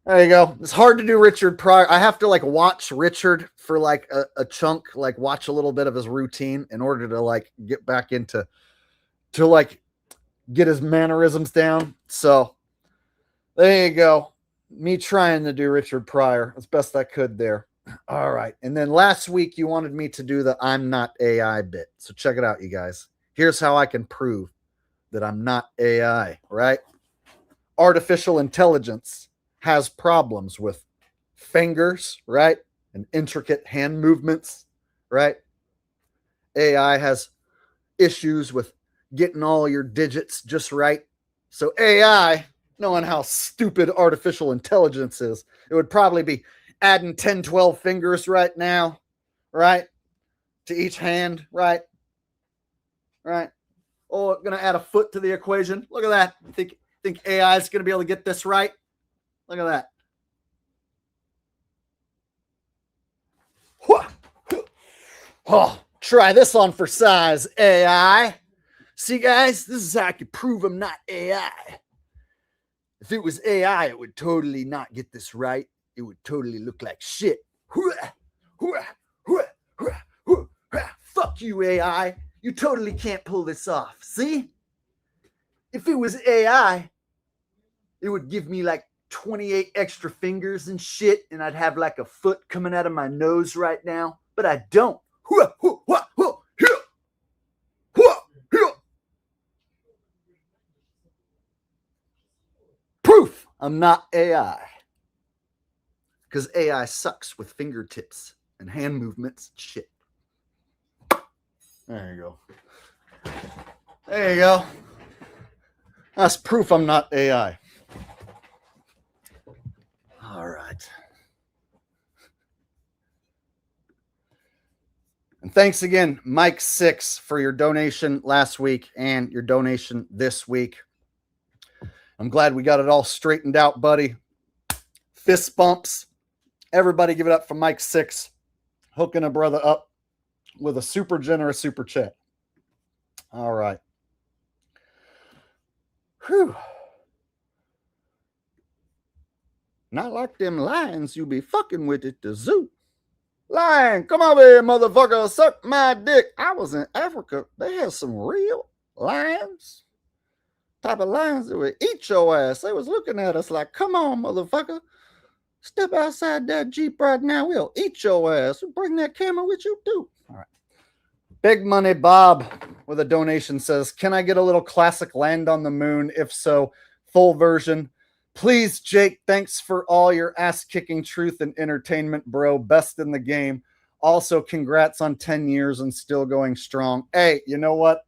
There you go. It's hard to do Richard Pryor. I have to like watch Richard for like a chunk, like watch a little bit of his routine in order to like get back into like get his mannerisms down. So there you go. Me trying to do Richard Pryor as best I could there. All right. And then last week you wanted me to do the I'm not AI bit. So check it out, you guys. Here's how I can prove that I'm not AI, right? Artificial intelligence has problems with fingers, right? And intricate hand movements, right? AI has issues with getting all your digits just right. So AI, knowing how stupid artificial intelligence is, it would probably be adding 10, 12 fingers right now, right? To each hand, right? Right. Oh, going to add a foot to the equation. Look at that. Think AI is going to be able to get this right? Look at that. Oh, try this on for size, AI. See, guys, this is how I can prove I'm not AI. If it was AI, it would totally not get this right. It would totally look like shit. Fuck you, AI. You totally can't pull this off. See? If it was AI, it would give me like 28 extra fingers and shit, and I'd have like a foot coming out of my nose right now, but I don't. Proof I'm not AI. Because AI sucks with fingertips and hand movements and shit. There you go. There you go. That's proof I'm not AI. All right. And thanks again, Mike 6, for your donation last week and your donation this week. I'm glad we got it all straightened out, buddy. Fist bumps. Everybody give it up for Mike 6, hooking a brother up with a super generous super chat. All right. Whew. Not like them lions you be fucking with at the zoo. Lion, come over here, motherfucker. Suck my dick. I was in Africa. They had some real lions. Type of lions that would eat your ass. They was looking at us like, come on, motherfucker. Step outside that Jeep right now. We'll eat your ass. We'll bring that camera with you, too. All right. Big Money Bob with a donation says, can I get a little classic Land on the Moon? If so, full version. Please, Jake, thanks for all your ass-kicking truth and entertainment, bro. Best in the game. Also, congrats on 10 years and still going strong. Hey, you know what?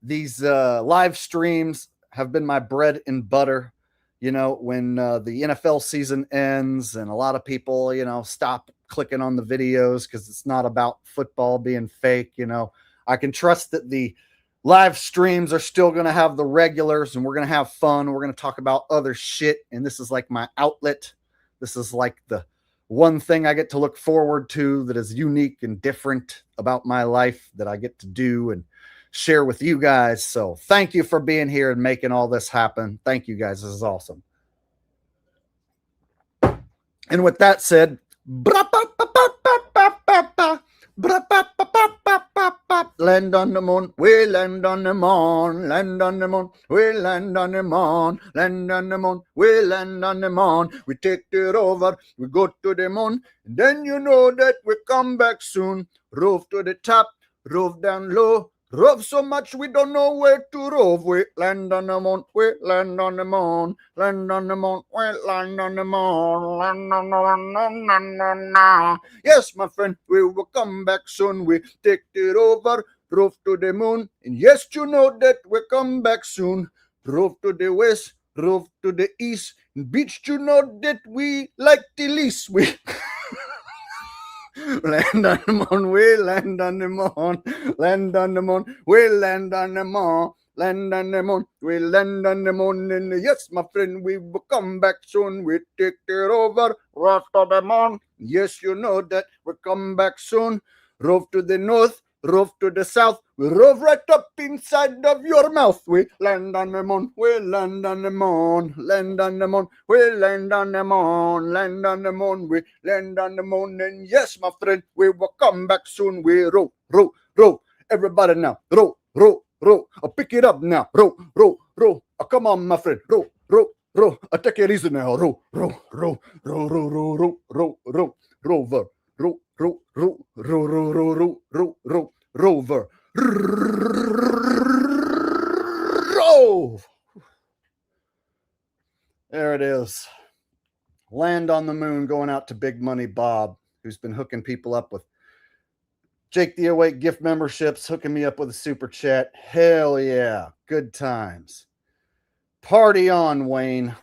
These live streams have been my bread and butter. You know, when the NFL season ends and a lot of people, you know, stop clicking on the videos because it's not about football being fake, you know, I can trust that the live streams are still going to have the regulars and we're going to have fun. We're going to talk about other shit. And this is like my outlet. This is like the one thing I get to look forward to that is unique and different about my life that I get to do and share with you guys. So thank you for being here and making all this happen. Thank you guys. This is awesome. And with that said, land on the moon, we land on the moon, land on the moon, we land on the moon, land on the moon, we land on the moon, we take it over, we go to the moon, and then you know that we come back soon, roof to the top, roof down low, rove so much we don't know where to rove. We land on the moon, we land on the moon, land on the moon, we land on the moon, land on the moon. Yes, my friend, we will come back soon. We take it over, rove to the moon. And yes, you know that we come back soon. Rove to the west, rove to the east. And beach, you know that we like the least. We land on the moon, we land on the moon, land on the moon, we land on the moon, land on the moon, we land on the moon, and yes, my friend, we will come back soon, we take it over, roof to the moon, yes, you know that, we come back soon, roof to the north, roof to the south, we rove right up inside of your mouth. We land on the moon, we land on the moon, land on the moon, we land on the moon, land on the moon, we land on the moon. And yes, my friend, we will come back soon. We row, row, row. Everybody now, row, row, row. I'll pick it up now. Row, row, row. Oh, come on, my friend. Row, row, row. I'll take it easy now. Row, row, row, row, row, row, row, row, row, rover. Row, row, row, row, row, row, row, row, row, rover. Oh, there it is. Land on the Moon going out to Big Money Bob, who's been hooking people up with Jake the Awake gift memberships, hooking me up with a super chat. Hell yeah. Good times. Party on, Wayne.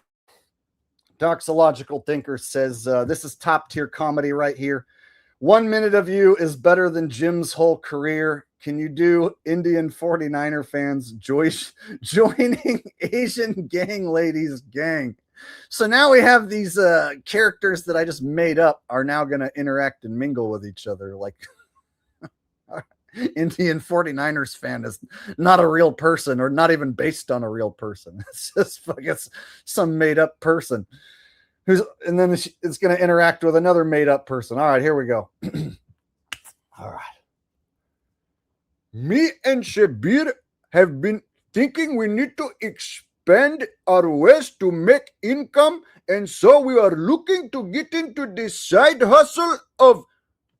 Doxological Thinker says, this is top tier comedy right here. 1 minute of you is better than Jim's whole career. Can you do Indian 49er fans joining Asian gang ladies gang? So now we have these characters that I just made up are now going to interact and mingle with each other. Like Indian 49ers fan is not a real person or not even based on a real person. It's just fucking some made up person and then it's going to interact with another made up person. All right, here we go. All right. Me and Shabir have been thinking we need to expand our ways to make income, and so we are looking to get into the side hustle of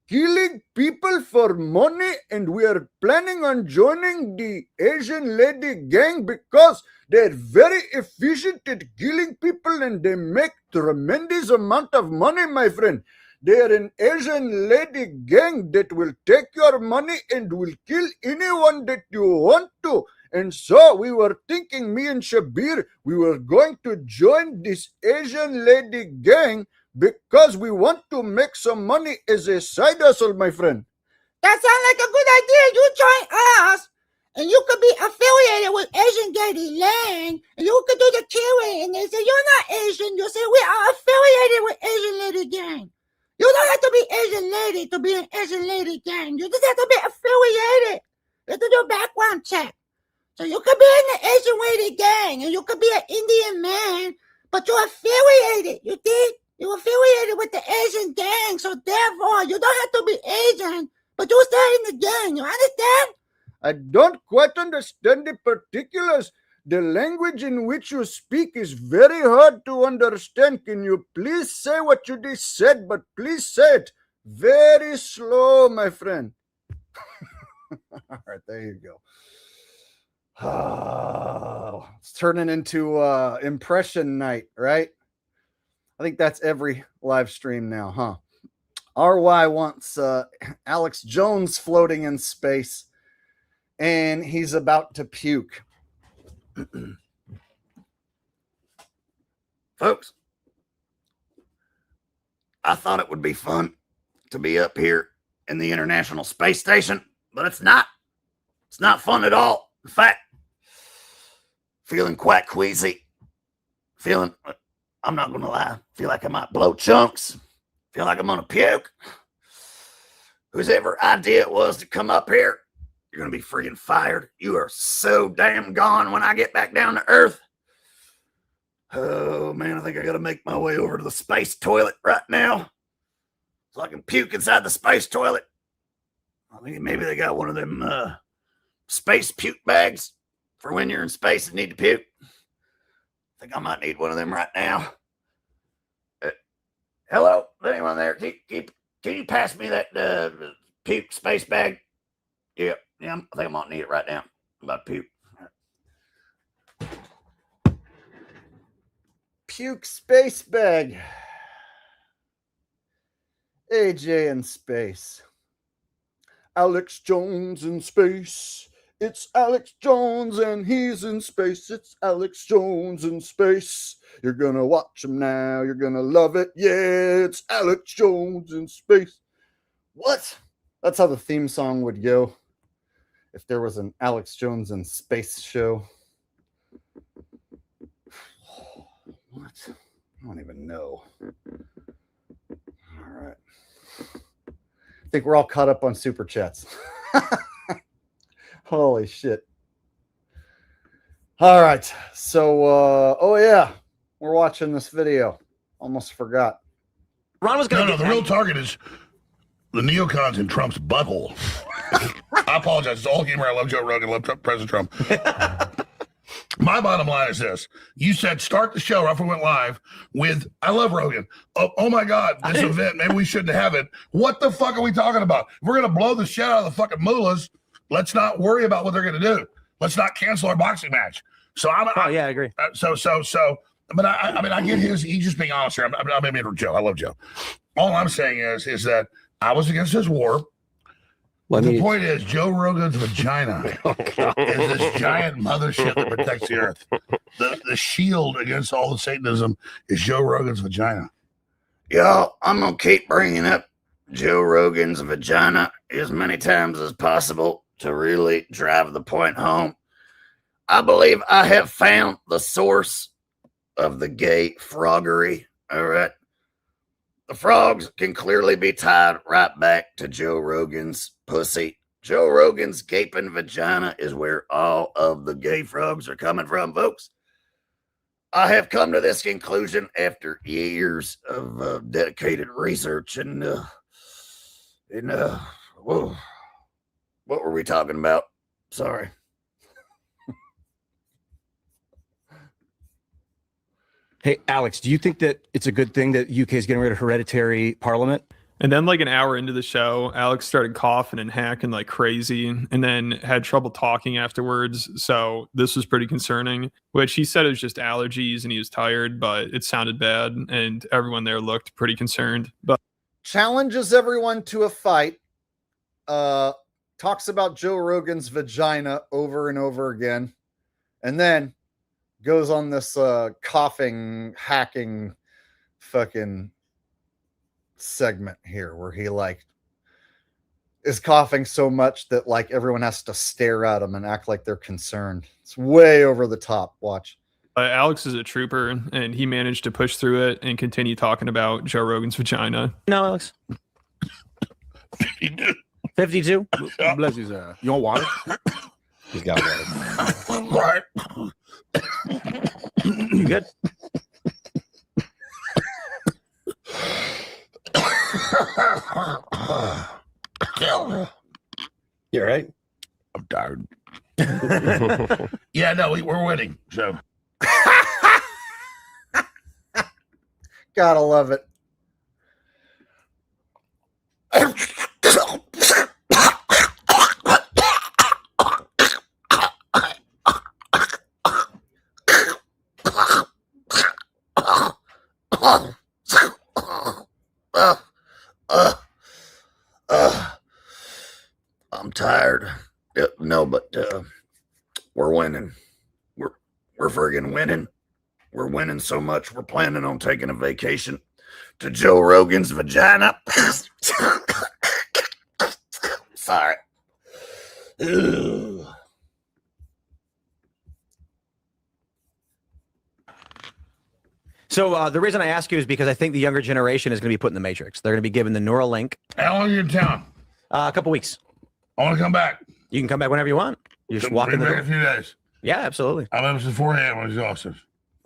killing people for money, and we are planning on joining the Asian lady gang because they're very efficient at killing people and they make tremendous amount of money, my friend. They are an Asian lady gang that will take your money and will kill anyone that you want to. And so we were thinking, me and Shabir, we were going to join this Asian lady gang because we want to make some money as a side hustle, my friend. That sounds like a good idea. You join us, and you could be affiliated with Asian Lady Lang, and you could do the Kiwi, and they say, you're not Asian. You say, we are affiliated with Asian Lady Gang. You don't have to be Asian lady to be an Asian lady gang. You just have to be affiliated. You have to do a background check. So you could be in the Asian lady gang, and you could be an Indian man, but you're affiliated. You did. You're affiliated with the Asian gang, so therefore you don't have to be Asian, but you stay in the gang. You understand? I don't quite understand the particulars. The language in which you speak is very hard to understand. Can you please say what you just said, but please say it very slow, my friend. All right, there you go. Oh, it's turning into impression night, right? I think that's every live stream now, huh? RY wants Alex Jones floating in space, and he's about to puke. Folks, I thought it would be fun to be up here in the International Space Station, but it's not. It's not fun at all. In fact, feeling quite queasy. Feeling, I'm not going to lie, feel like I might blow chunks. Feel like I'm going to puke. Whosever idea it was to come up here, you're going to be freaking fired. You are so damn gone when I get back down to Earth. Oh, man, I think I got to make my way over to the space toilet right now so I can puke inside the space toilet. I think maybe they got one of them space puke bags for when you're in space and need to puke. I think I might need one of them right now. Hello? Is anyone there? Can you pass me that puke space bag? Yeah, I think I might need it right now. I'm about to puke. Puke space bag. AJ in space. Alex Jones in space. It's Alex Jones and he's in space. It's Alex Jones in space. You're gonna watch him now. You're gonna love it. Yeah, it's Alex Jones in space. What? That's how the theme song would go if there was an Alex Jones in space show. What? I don't even know. All right. I think we're all caught up on super chats. Holy shit. All right. So, oh yeah, we're watching this video. Almost forgot. Ron was going to the real target is the neocons in Trump's butthole. I apologize. It's all humor. I love Joe Rogan. I love President Trump. My bottom line is this. You said start the show right before we went live with, I love Rogan. Oh my God, this event, maybe we shouldn't have it. What the fuck are we talking about? If we're going to blow the shit out of the fucking mullahs, let's not worry about what they're going to do. Let's not cancel our boxing match. So yeah, I agree. But I mean, I get he's just being honest here. I'm being Joe. I love Joe. All I'm saying is that I was against this war. But the point is, Joe Rogan's vagina is this giant mothership that protects the earth. The shield against all the Satanism is Joe Rogan's vagina. Y'all, I'm going to keep bringing up Joe Rogan's vagina as many times as possible to really drive the point home. I believe I have found the source of the gay froggery. All right. The frogs can clearly be tied right back to Joe Rogan's pussy. Joe Rogan's gaping vagina is where all of the gay frogs are coming from, folks. I have come to this conclusion after years of dedicated research and whoa, what were we talking about? Sorry. Hey, Alex, do you think that it's a good thing that UK is getting rid of hereditary parliament? And then like an hour into the show, Alex started coughing and hacking like crazy and then had trouble talking afterwards. So this was pretty concerning, which he said it was just allergies and he was tired, but it sounded bad. And everyone there looked pretty concerned. But challenges everyone to a fight, talks about Joe Rogan's vagina over and over again, and then goes on this coughing, hacking fucking segment here where he like is coughing so much that like everyone has to stare at him and act like they're concerned. It's way over the top. Watch. Alex is a trooper and he managed to push through it and continue talking about Joe Rogan's vagina. No, Alex. 52. Bless you, sir. You want water? He's got water. Right. You good? You're right. I'm tired. Yeah, no, we're winning. So Gotta love it. I'm tired. No, but we're winning. We're friggin' winning. We're winning so much. We're planning on taking a vacation to Joe Rogan's vagina. Sorry. Ugh. So the reason I ask you is because I think the younger generation is going to be put in the Matrix. They're going to be given the Neuralink. how long are you in town? A couple weeks. I want to come back. You can come back whenever you want. You just walk in the Bring door. back a few days. Yeah, absolutely. I'm up since 4 a.m. I'm exhausted.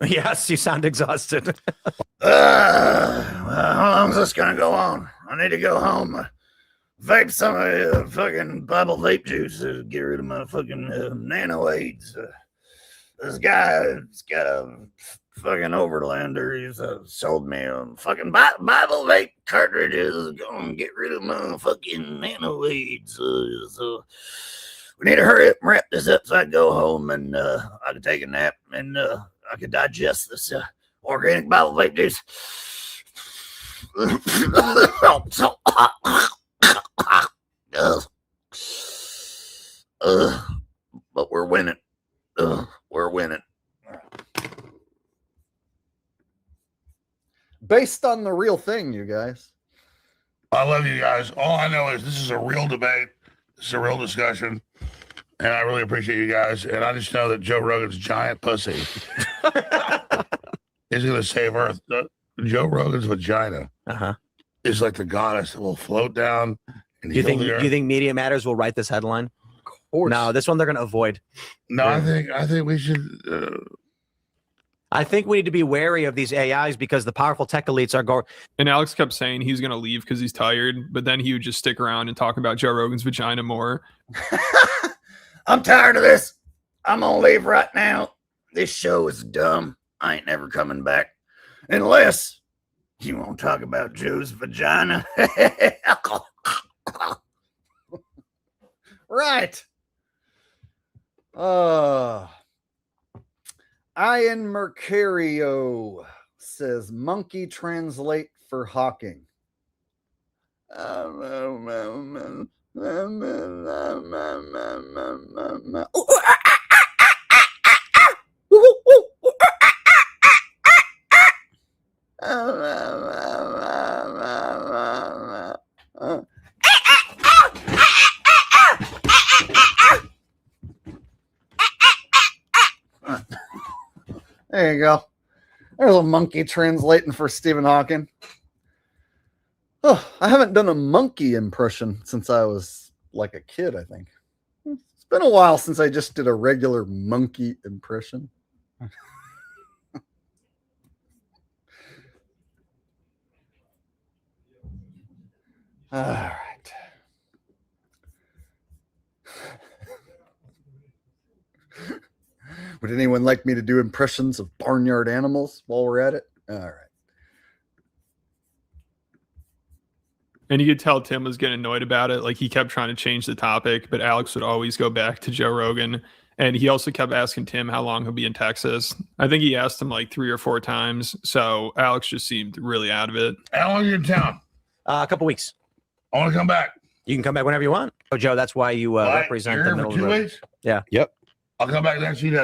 Yes, you sound exhausted. Well, how long is this gonna go on? I need to go home. Vape some of the fucking Bible vape juice to get rid of my fucking nano AIDS. This guy's got a fucking overlander. He's sold me a fucking Bible vape cartridges. Gonna get rid of my fucking nano AIDS. So we need to hurry up and wrap this up so I can go home and I can take a nap and I can digest this organic Bible vape juice. But we're winning. We're winning. Based on the real thing, you guys. I love you guys. All I know is this is a real debate. This is a real discussion. And I really appreciate you guys. And I just know that Joe Rogan's giant pussy is going to save Earth. Joe Rogan's vagina is like the goddess that will float down. And Do you heal the earth. think Media Matters will write this headline? Of course. No, this one they're going to avoid. No, I think we should. I think we need to be wary of these AIs because the powerful tech elites are going. And Alex kept saying he's going to leave because he's tired, but then he would just stick around and talk about Joe Rogan's vagina more. I'm tired of this. I'm gonna leave right now. This show is dumb. I ain't never coming back. Unless you want to talk about Joe's vagina. Right. Ian Mercario says monkey translate for Hawking. There you go. There's a monkey translating for Stephen Hawking. Oh, I haven't done a monkey impression since I was like a kid, I think. It's been a while since I just did a regular monkey impression. All right. Would anyone like me to do impressions of barnyard animals while we're at it? All right. And you could tell Tim was getting annoyed about it. Like he kept trying to change the topic, but Alex would always go back to Joe Rogan. And he also kept asking Tim how long he'll be in Texas. I think he asked him like 3 or 4 times. So Alex just seemed really out of it. How long are you in town? A couple weeks. I want to come back. You can come back whenever you want. Oh, Joe, that's why you represent You're the here middle for of the 2 road. weeks? Yeah. Yep. I'll come back next week.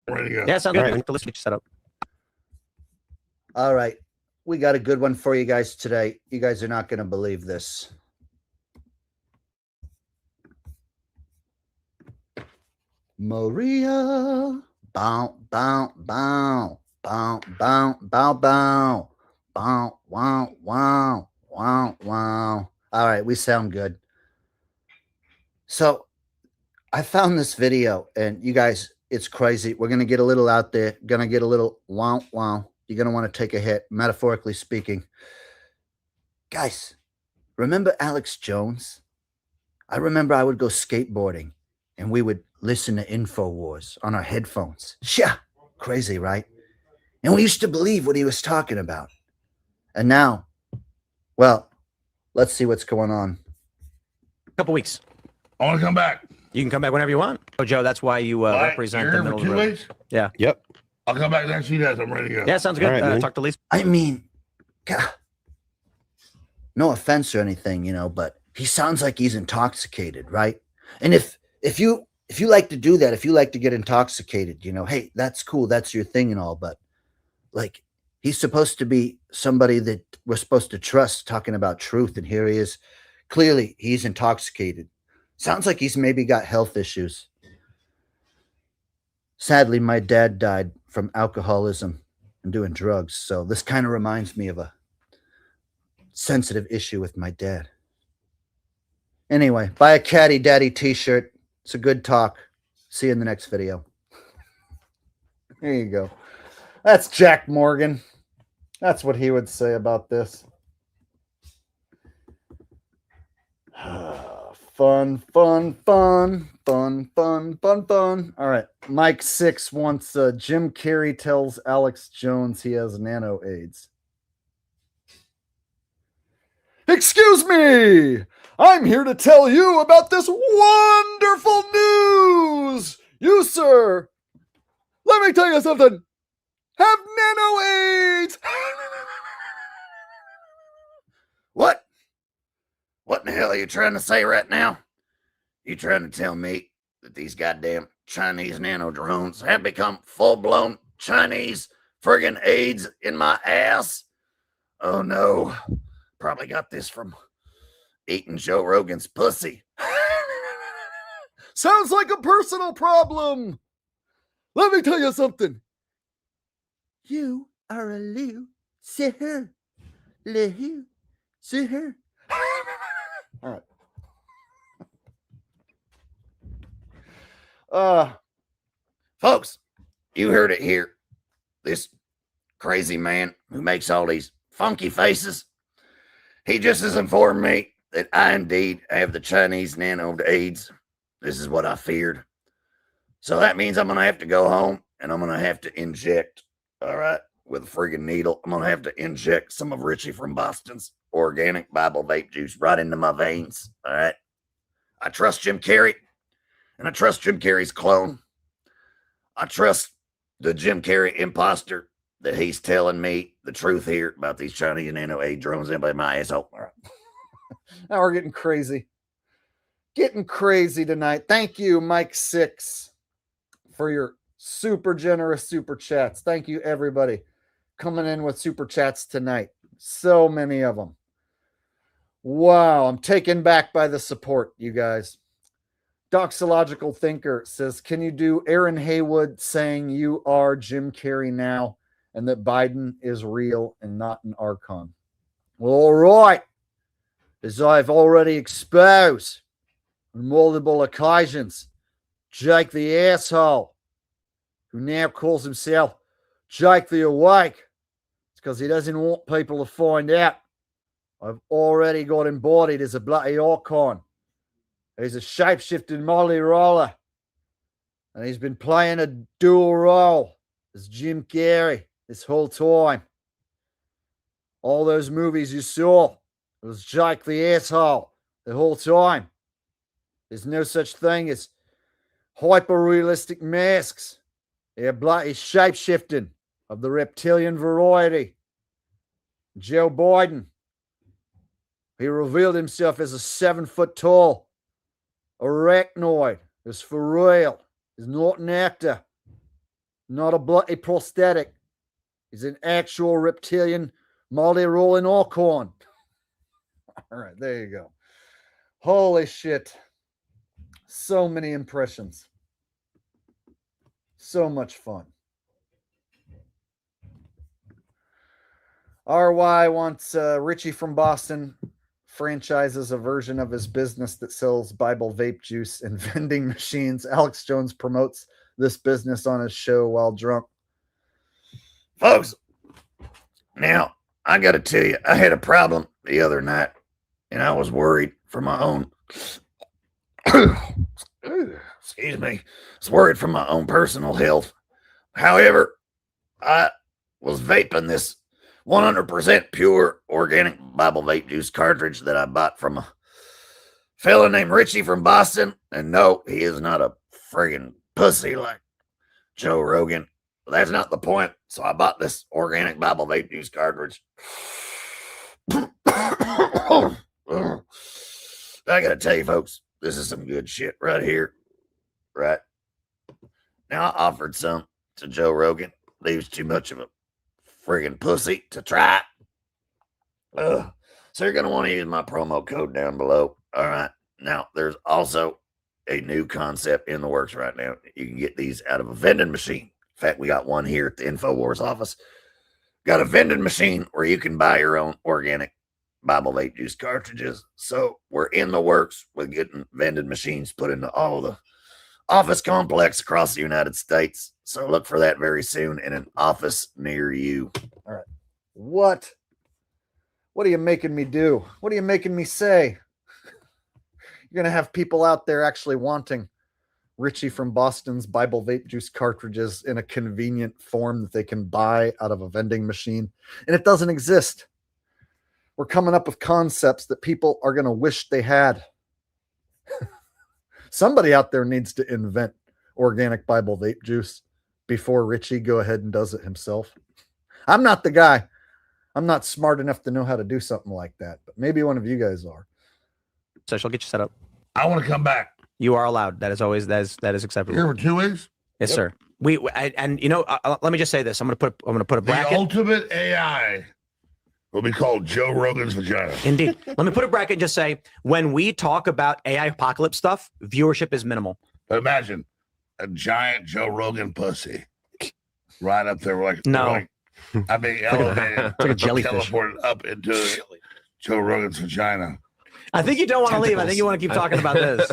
Ready to go. Yeah, sounds good. Let's get you set up. All right. We got a good one for you guys today. You guys are not going to believe this. Maria. Bow, bow, bow. Bow, bow, bow, bow. Bow, wow, wow. Wow, wow. All right. We sound good. So I found this video, and you guys, it's crazy. We're going to get a little out there. Going to get a little wow, wow. You're going to want to take a hit, metaphorically speaking. Guys, remember Alex Jones? I remember I would go skateboarding, and we would listen to InfoWars on our headphones. Yeah, crazy, right? And we used to believe what he was talking about. And now, well, let's see what's going on. A couple weeks. I want to come back. You can come back whenever you want. Oh, Joe, that's why you represent You're the here middle for of the 2 road. weeks? Yeah. Yep. I'll come back next week. I'm ready to go. Yeah, sounds good. All right, man. Talk to Lisa. I mean, God, no offense or anything, but he sounds like he's intoxicated, right? And if you like to do that, if you like to get intoxicated, hey, that's cool, that's your thing and all, but like he's supposed to be somebody that we're supposed to trust talking about truth, and here he is. Clearly, he's intoxicated. Sounds like he's maybe got health issues. Sadly, my dad died from alcoholism and doing drugs, so this kind of reminds me of a sensitive issue with my dad. Anyway, buy a Caddy Daddy t-shirt. It's a good talk. See you in the next video. There you go. That's Jack Morgan. That's what he would say about this. Fun, fun, fun, fun, fun, fun, fun. All right. Mike 6 wants Jim Carrey tells Alex Jones he has nano AIDS. Excuse me. I'm here to tell you about this wonderful news. You, sir, let me tell you something. Have nano AIDS. What? What in the hell are you trying to say right now? You trying to tell me that these goddamn Chinese nano drones have become full-blown Chinese friggin' AIDS in my ass? Oh no. Probably got this from eating Joe Rogan's pussy. Sounds like a personal problem. Let me tell you something. You are a loser. Loser. All right. Folks, you heard it here. This crazy man who makes all these funky faces, he just has informed me that I indeed have the Chinese nano AIDS. This is what I feared. So that means I'm going to have to go home and I'm going to have to inject, all right, with a friggin' needle. I'm going to have to inject some of Richie from Boston's organic Bible vape juice right into my veins, all right? I trust Jim Carrey, and I trust Jim Carrey's clone. I trust the Jim Carrey imposter that he's telling me the truth here about these Chinese nano-8 drones in by my asshole. All right. Now we're getting crazy. Getting crazy tonight. Thank you, Mike6, for your super generous super chats. Thank you, everybody, coming in with super chats tonight. So many of them. Wow, I'm taken back by the support, you guys. Doxological Thinker says, can you do Aaron Haywood saying you are Jim Carrey now and that Biden is real and not an Archon? Well, all right. As I've already exposed on multiple occasions, Jake the asshole, who now calls himself Jake the Awake, it's because he doesn't want people to find out. I've already got embodied as a bloody Archon. He's a shape-shifting molly roller. And he's been playing a dual role as Jim Carrey this whole time. All those movies you saw, it was Jake the asshole the whole time. There's no such thing as hyper-realistic masks. They're bloody shape-shifting of the reptilian variety. Joe Biden, he revealed himself as a 7-foot-tall arachnoid. It's for real. He's not an actor, not a bloody prosthetic. He's an actual reptilian multi-rolling Archon. All right, there you go. Holy shit. So many impressions. So much fun. RY wants Richie from Boston franchises a version of his business that sells Bible vape juice and vending machines. Alex Jones promotes this business on his show while drunk. Folks, now, I got to tell you, I had a problem the other night, and I was worried for my own... excuse me. I was worried for my own personal health. However, I was vaping this 100% pure organic Bible vape juice cartridge that I bought from a fella named Richie from Boston. And no, he is not a friggin' pussy like Joe Rogan. But that's not the point. So I bought this organic Bible vape juice cartridge. I gotta tell you, folks, this is some good shit right here. Right. Now, I offered some to Joe Rogan. He was too much of a friggin' pussy to try. So you're going to want to use my promo code down below. All right. Now, there's also a new concept in the works right now. You can get these out of a vending machine. In fact, we got one here at the InfoWars office. Got a vending machine where you can buy your own organic Bible vape juice cartridges. So we're in the works with getting vending machines put into all the office complex across the United States. So look for that very soon in an office near you. All right. What are you making me do? What are you making me say? You're going to have people out there actually wanting Richie from Boston's Bible vape juice cartridges in a convenient form that they can buy out of a vending machine. And it doesn't exist. We're coming up with concepts that people are going to wish they had. Somebody out there needs to invent organic Bible vape juice before Richie go ahead and does it himself. I'm not the guy. I'm not smart enough to know how to do something like that, but maybe one of you guys are. So she'll get you set up. I want to come back. You are allowed. That is always that is acceptable. Here for 2 weeks. Yes, sir. And you know, let me just say this. I'm gonna put a bracket. The ultimate AI will be called Joe Rogan's vagina. Indeed. Let me put a bracket and just say, when we talk about AI apocalypse stuff, viewership is minimal. But imagine a giant Joe Rogan pussy right up there. Like, no. Like, I mean, elevated, like a jellyfish. teleported up into Joe Rogan's vagina. I think you don't want to leave. I think you want to keep talking about this.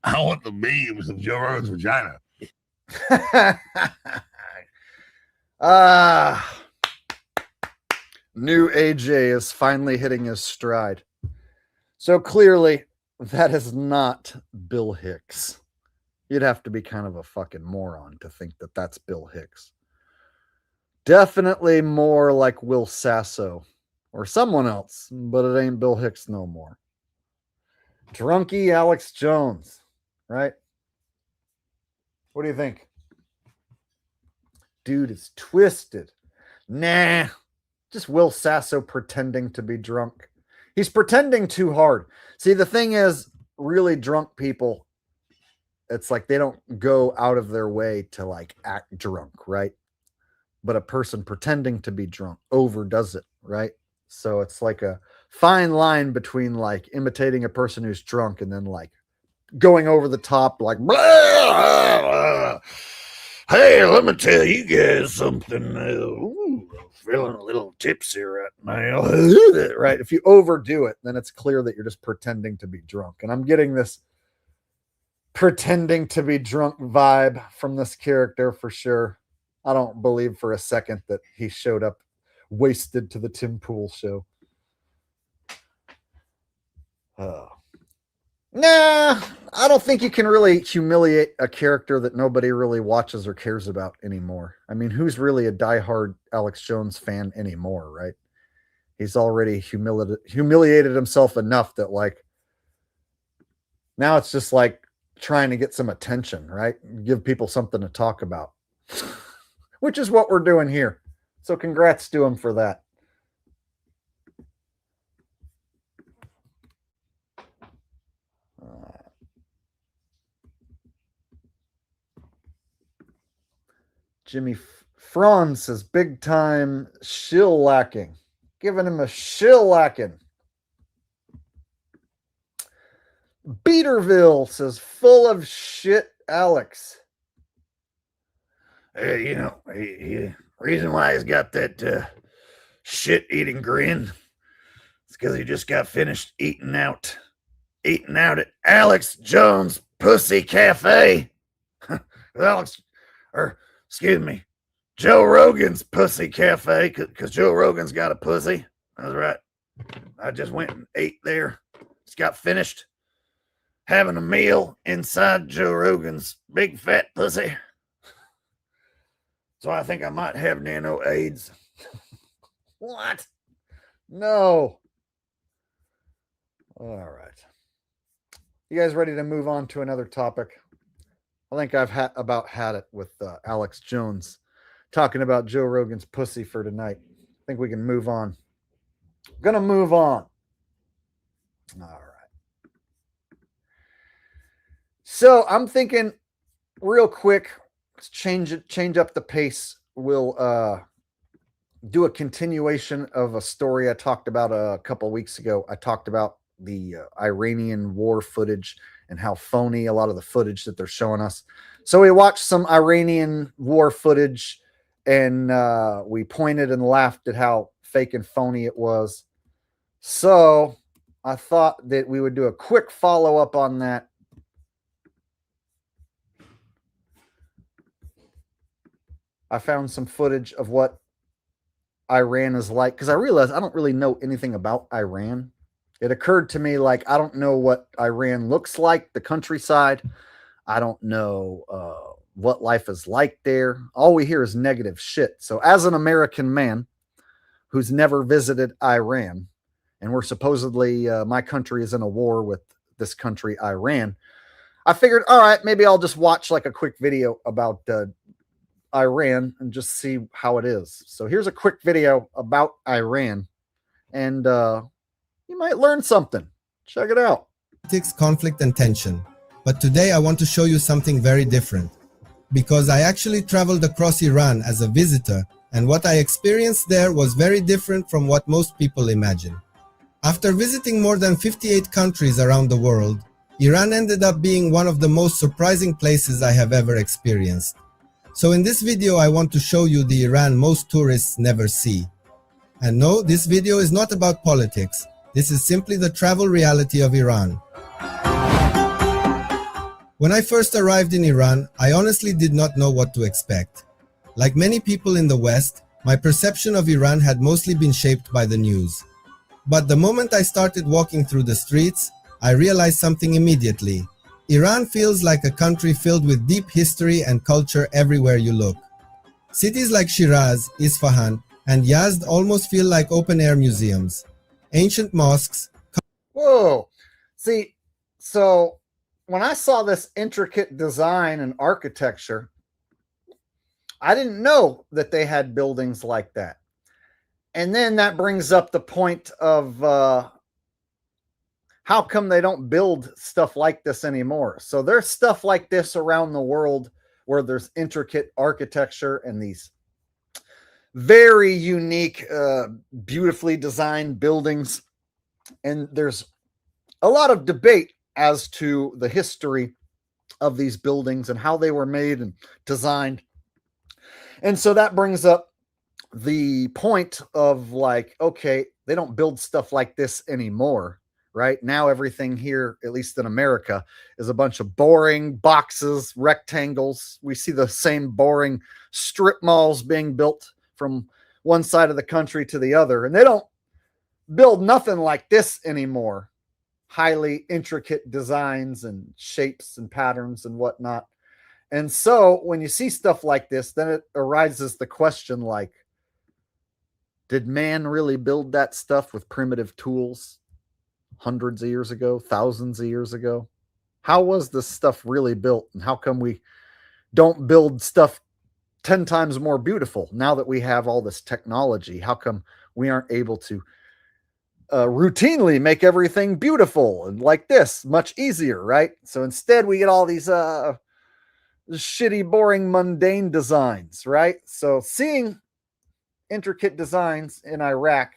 I want the memes of Joe Rogan's vagina. New AJ is finally hitting his stride. So clearly, that is not Bill Hicks. You'd have to be kind of a fucking moron to think that that's Bill Hicks. Definitely more like Will Sasso or someone else, but it ain't Bill Hicks no more. Drunky Alex Jones, right? What do you think? dude is twisted. Nah, just Will Sasso pretending to be drunk. He's pretending too hard. See, the thing is, really drunk people, it's like they don't go out of their way to like act drunk, right? But a person pretending to be drunk overdoes it, right? So it's like a fine line between like imitating a person who's drunk and then like going over the top, like, blah, blah, blah. Hey, let me tell you guys something. Ooh, I'm feeling a little tipsy right now. Right? If you overdo it, then it's clear that you're just pretending to be drunk. And I'm getting this pretending to be drunk vibe from this character for sure. I don't believe for a second that he showed up wasted to the Tim Pool show. Nah, I don't think you can really humiliate a character that nobody really watches or cares about anymore. I mean, who's really a diehard Alex Jones fan anymore, right? He's already humiliated himself enough that, like, now it's just like trying to get some attention, right? Give people something to talk about, which is what we're doing here. So congrats to him for that. Jimmy Franz says big time shill lacking. Giving him a shill lacking. Beaterville says full of shit Alex. You know, reason why he's got that shit eating grin is because he just got finished eating out at Alex Jones Pussy Cafe. Excuse me, Joe Rogan's Pussy Cafe, because Joe Rogan's got a pussy. That's right. I just went and ate there. Just got finished having a meal inside Joe Rogan's big fat pussy. So I think I might have nano AIDS. What? No. All right. You guys ready to move on to another topic? I think I've had it with Alex Jones talking about Joe Rogan's pussy for tonight. I think we can move on. Gonna move on. All right. So I'm thinking real quick, let's change up the pace. We'll do a continuation of a story I talked about a couple weeks ago. I talked about the Iranian war footage and how phony a lot of the footage that they're showing us. So we watched some Iranian war footage and we pointed and laughed at how fake and phony it was. So I thought that we would do a quick follow-up on that. I found some footage of what Iran is like, because I realized I don't really know anything about Iran. It occurred to me, like, I don't know what Iran looks like, the countryside. I don't know what life is like there. All we hear is negative shit. So as an American man who's never visited Iran, and we're supposedly, my country is in a war with this country, Iran, I figured, all right, maybe I'll just watch like a quick video about Iran and just see how it is. So here's a quick video about Iran, and you might learn something. Check it out. Politics, conflict, and tension. But today I want to show you something very different, because I actually traveled across Iran as a visitor, and what I experienced there was very different from what most people imagine. After visiting more than 58 countries around the world, Iran ended up being one of the most surprising places I have ever experienced. So in this video I want to show you the Iran most tourists never see. And no, this video is not about politics. This is simply the travel reality of Iran. When I first arrived in Iran, I honestly did not know what to expect. Like many people in the West, my perception of Iran had mostly been shaped by the news. But the moment I started walking through the streets, I realized something immediately. Iran feels like a country filled with deep history and culture everywhere you look. Cities like Shiraz, Isfahan, and Yazd almost feel like open-air museums. Ancient mosques. Whoa. See, so when I saw this intricate design and architecture, I didn't know that they had buildings like that. And then that brings up the point of how come they don't build stuff like this anymore? So there's stuff like this around the world where there's intricate architecture and these very unique, beautifully designed buildings. And there's a lot of debate as to the history of these buildings and how they were made and designed. And so that brings up the point of like, okay, they don't build stuff like this anymore, right? Now everything here, at least in America, is a bunch of boring boxes, rectangles. We see the same boring strip malls being built from one side of the country to the other, and they don't build nothing like this anymore. Highly intricate designs and shapes and patterns and whatnot. And so when you see stuff like this, then it arises the question like, did man really build that stuff with primitive tools hundreds of years ago, thousands of years ago? How was this stuff really built? And how come we don't build stuff 10 times more beautiful now that we have all this technology? How come we aren't able to routinely make everything beautiful and like this much easier, right? So instead we get all these shitty, boring, mundane designs, right? So seeing intricate designs in Iraq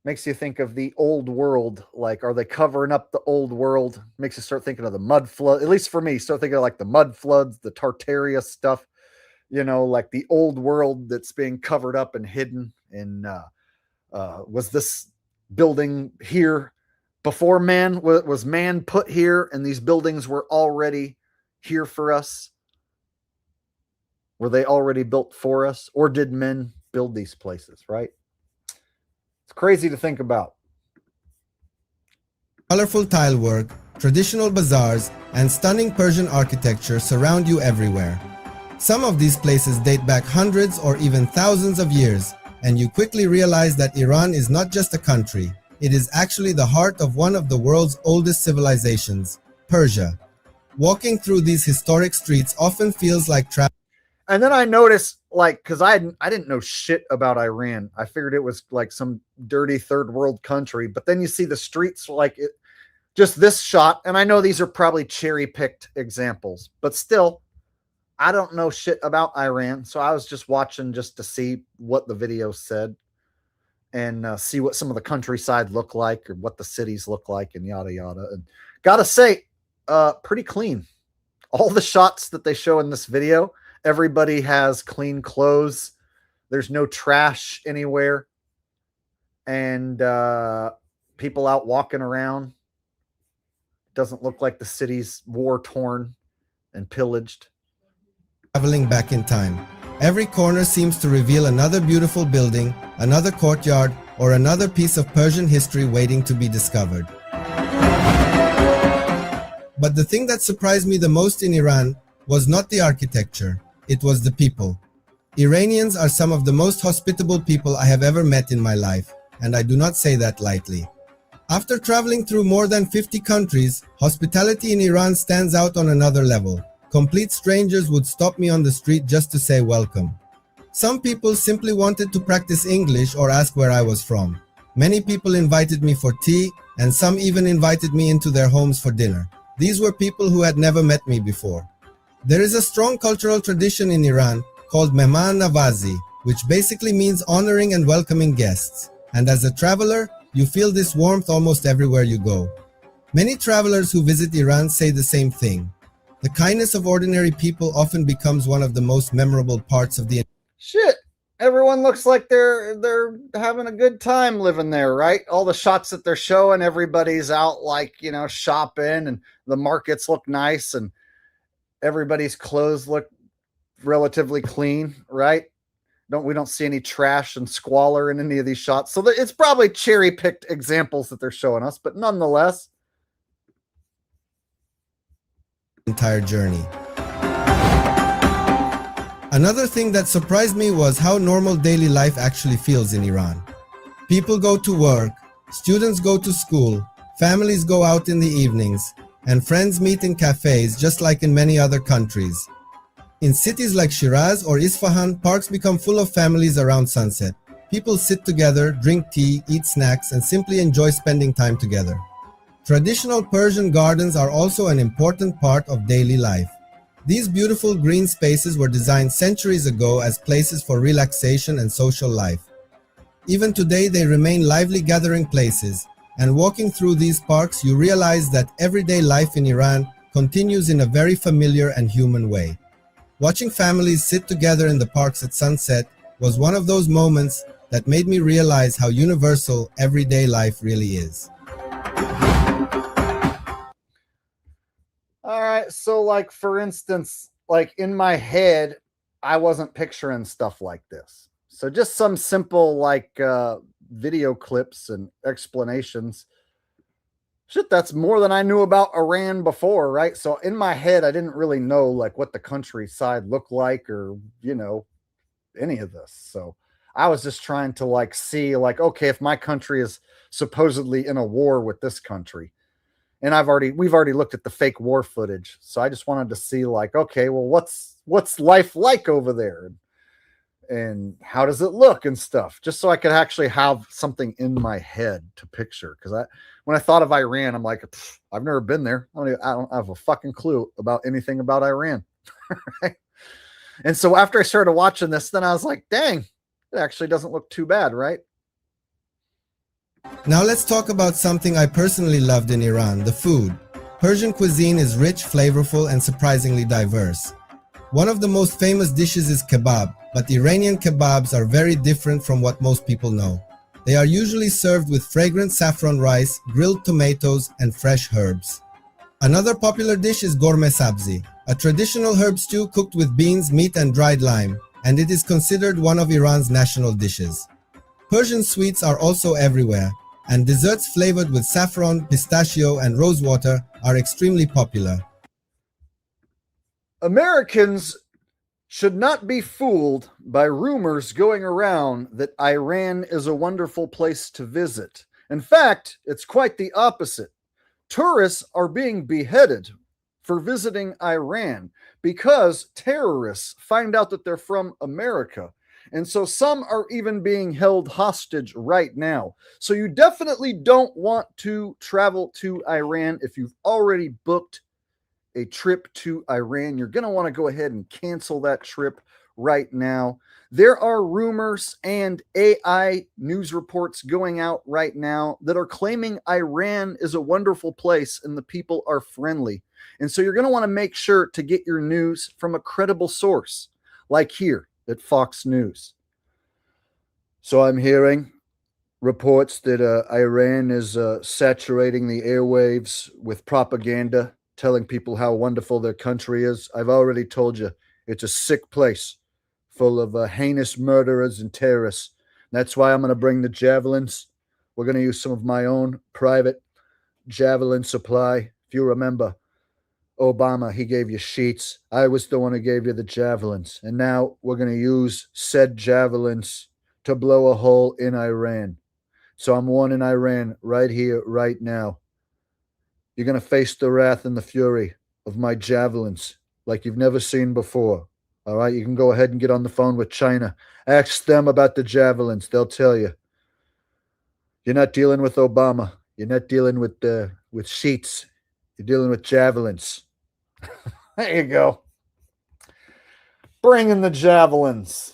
makes you think of the old world. Like, are they covering up the old world? Makes you start thinking of the mud flood. At least for me, start thinking of like the mud floods, the Tartaria stuff, you know, like the old world that's being covered up and hidden. And was this building here before man? Was man put here and these buildings were already here for us? Were they already built for us? Or did men build these places, right? It's crazy to think about. Colorful tile work, traditional bazaars, and stunning Persian architecture surround you everywhere. Some of these places date back hundreds or even thousands of years, and you quickly realize that Iran is not just a country. It is actually the heart of one of the world's oldest civilizations, Persia. Walking through these historic streets often feels like traveling. And then I noticed, like, because I didn't know shit about Iran. I figured it was like some dirty third world country. But then you see the streets like it, just this shot. And I know these are probably cherry picked examples, but still, I don't know shit about Iran. So I was just watching just to see what the video said and see what some of the countryside look like or what the cities look like and yada, yada. And gotta say, pretty clean. All the shots that they show in this video, everybody has clean clothes. There's no trash anywhere. And people out walking around. Doesn't look like the city's war-torn and pillaged. Traveling back in time. Every corner seems to reveal another beautiful building, another courtyard, or another piece of Persian history waiting to be discovered. But the thing that surprised me the most in Iran was not the architecture, it was the people. Iranians are some of the most hospitable people I have ever met in my life, and I do not say that lightly. After traveling through more than 50 countries, hospitality in Iran stands out on another level. Complete strangers would stop me on the street just to say welcome. Some people simply wanted to practice English or ask where I was from. Many people invited me for tea, and some even invited me into their homes for dinner. These were people who had never met me before. There is a strong cultural tradition in Iran called Mehman Navazi, which basically means honoring and welcoming guests. And as a traveler, you feel this warmth almost everywhere you go. Many travelers who visit Iran say the same thing. The kindness of ordinary people often becomes one of the most memorable parts of the... Shit. Everyone looks like they're having a good time living there, right? All the shots that they're showing, everybody's out like, you know, shopping, and the markets look nice and everybody's clothes look relatively clean, right? We don't see any trash and squalor in any of these shots. So it's probably cherry-picked examples that they're showing us, but nonetheless. Entire journey. Another thing that surprised me was how normal daily life actually feels in Iran. People go to work, students go to school, families go out in the evenings, and friends meet in cafes just like in many other countries. In cities like Shiraz or Isfahan, parks become full of families around sunset. People sit together, drink tea, eat snacks, and simply enjoy spending time together. Traditional Persian gardens are also an important part of daily life. These beautiful green spaces were designed centuries ago as places for relaxation and social life. Even today, they remain lively gathering places, and walking through these parks, you realize that everyday life in Iran continues in a very familiar and human way. Watching families sit together in the parks at sunset was one of those moments that made me realize how universal everyday life really is. All right. So, like, for instance, like in my head, I wasn't picturing stuff like this. So, just some simple, like, video clips and explanations. Shit, that's more than I knew about Iran before, right? So, in my head, I didn't really know, like, what the countryside looked like or, you know, any of this. So, I was just trying to, like, see, like, okay, if my country is supposedly in a war with this country, and we've already looked at the fake war footage, so I just wanted to see, like, okay, well, what's life like over there, and how does it look and stuff, just so I could actually have something in my head to picture. Because when I thought of Iran, I'm like, I've never been there. I don't have a fucking clue about anything about Iran. Right? And so after I started watching this, then I was like, dang, it actually doesn't look too bad, right? Now let's talk about something I personally loved in Iran, the food. Persian cuisine is rich, flavorful, and surprisingly diverse. One of the most famous dishes is kebab, but Iranian kebabs are very different from what most people know. They are usually served with fragrant saffron rice, grilled tomatoes, and fresh herbs. Another popular dish is gorme sabzi, a traditional herb stew cooked with beans, meat, and dried lime, and it is considered one of Iran's national dishes. Persian sweets are also everywhere, and desserts flavored with saffron, pistachio, and rosewater are extremely popular. Americans should not be fooled by rumors going around that Iran is a wonderful place to visit. In fact, it's quite the opposite. Tourists are being beheaded for visiting Iran because terrorists find out that they're from America. And so some are even being held hostage right now. So you definitely don't want to travel to Iran. If you've already booked a trip to Iran, you're going to want to go ahead and cancel that trip right now. There are rumors and AI news reports going out right now that are claiming Iran is a wonderful place and the people are friendly. And so you're going to want to make sure to get your news from a credible source, like here at Fox News. So I'm hearing reports that Iran is saturating the airwaves with propaganda, telling people how wonderful their country is. I've already told you, it's a sick place full of heinous murderers and terrorists. That's why I'm going to bring the javelins. We're going to use some of my own private javelin supply. If you remember, Obama, he gave you sheets. I was the one who gave you the javelins. And now we're going to use said javelins to blow a hole in Iran. So I'm warning Iran right here, right now. You're going to face the wrath and the fury of my javelins like you've never seen before. All right, you can go ahead and get on the phone with China. Ask them about the javelins. They'll tell you. You're not dealing with Obama. You're not dealing with sheets. You're dealing with javelins. There you go. Bring in the javelins.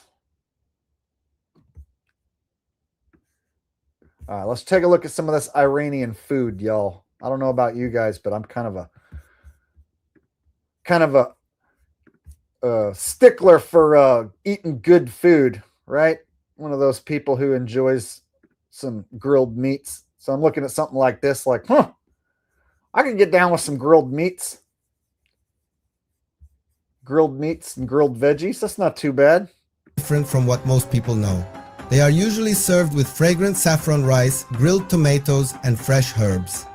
All right, let's take a look at some of this Iranian food, y'all. I don't know about you guys, but I'm kind of a stickler for eating good food, right? One of those people who enjoys some grilled meats. So I'm looking at something like this, like, I can get down with some grilled meats. Grilled meats and grilled veggies. That's not too bad. Different from what most people know. They are usually served with fragrant saffron rice, grilled tomatoes, and fresh herbs.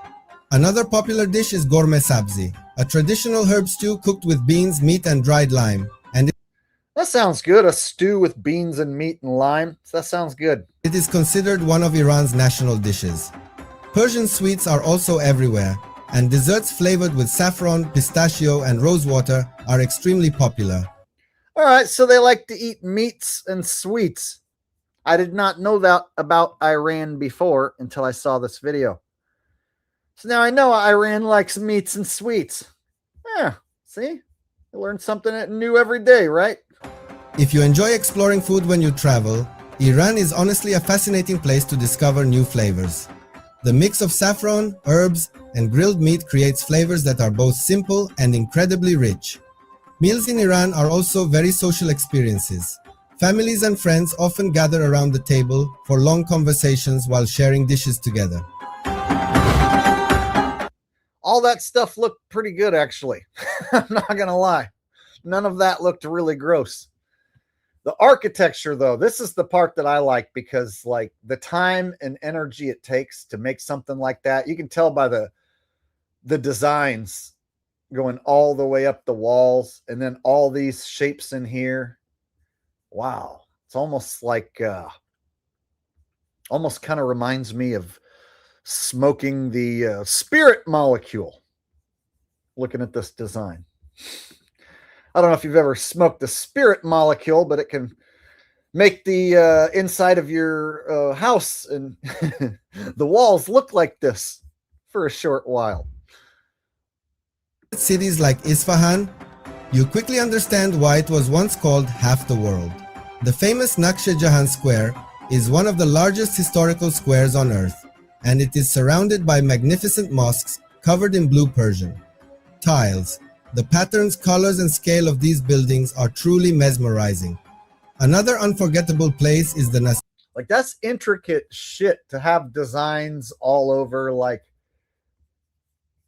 Another popular dish is gorme sabzi, a traditional herb stew cooked with beans, meat, and dried lime. That sounds good. A stew with beans and meat and lime. That sounds good. It is considered one of Iran's national dishes. Persian sweets are also everywhere, and desserts flavored with saffron, pistachio, and rosewater are extremely popular. All right, so they like to eat meats and sweets. I did not know that about Iran before until I saw this video. So now I know Iran likes meats and sweets. Yeah, see? You learn something new every day, right? If you enjoy exploring food when you travel, Iran is honestly a fascinating place to discover new flavors. The mix of saffron, herbs, and grilled meat creates flavors that are both simple and incredibly rich. Meals in Iran are also very social experiences. Families and friends often gather around the table for long conversations while sharing dishes together. All that stuff looked pretty good, actually. I'm not going to lie. None of that looked really gross. The architecture, though, this is the part that I like because, like, the time and energy it takes to make something like that, you can tell by the designs going all the way up the walls and then all these shapes in here. Wow. It's almost like, almost kind of reminds me of smoking the spirit molecule. Looking at this design. I don't know if you've ever smoked the spirit molecule, but it can make the inside of your house and the walls look like this for a short while. Cities like Isfahan, you quickly understand why it was once called half the world. The famous Naqsh Jahan Square is one of the largest historical squares on earth, and it is surrounded by magnificent mosques covered in blue Persian. Tiles. The patterns, colors, and scale of these buildings are truly mesmerizing. Another unforgettable place is the Like, that's intricate shit to have designs all over, like,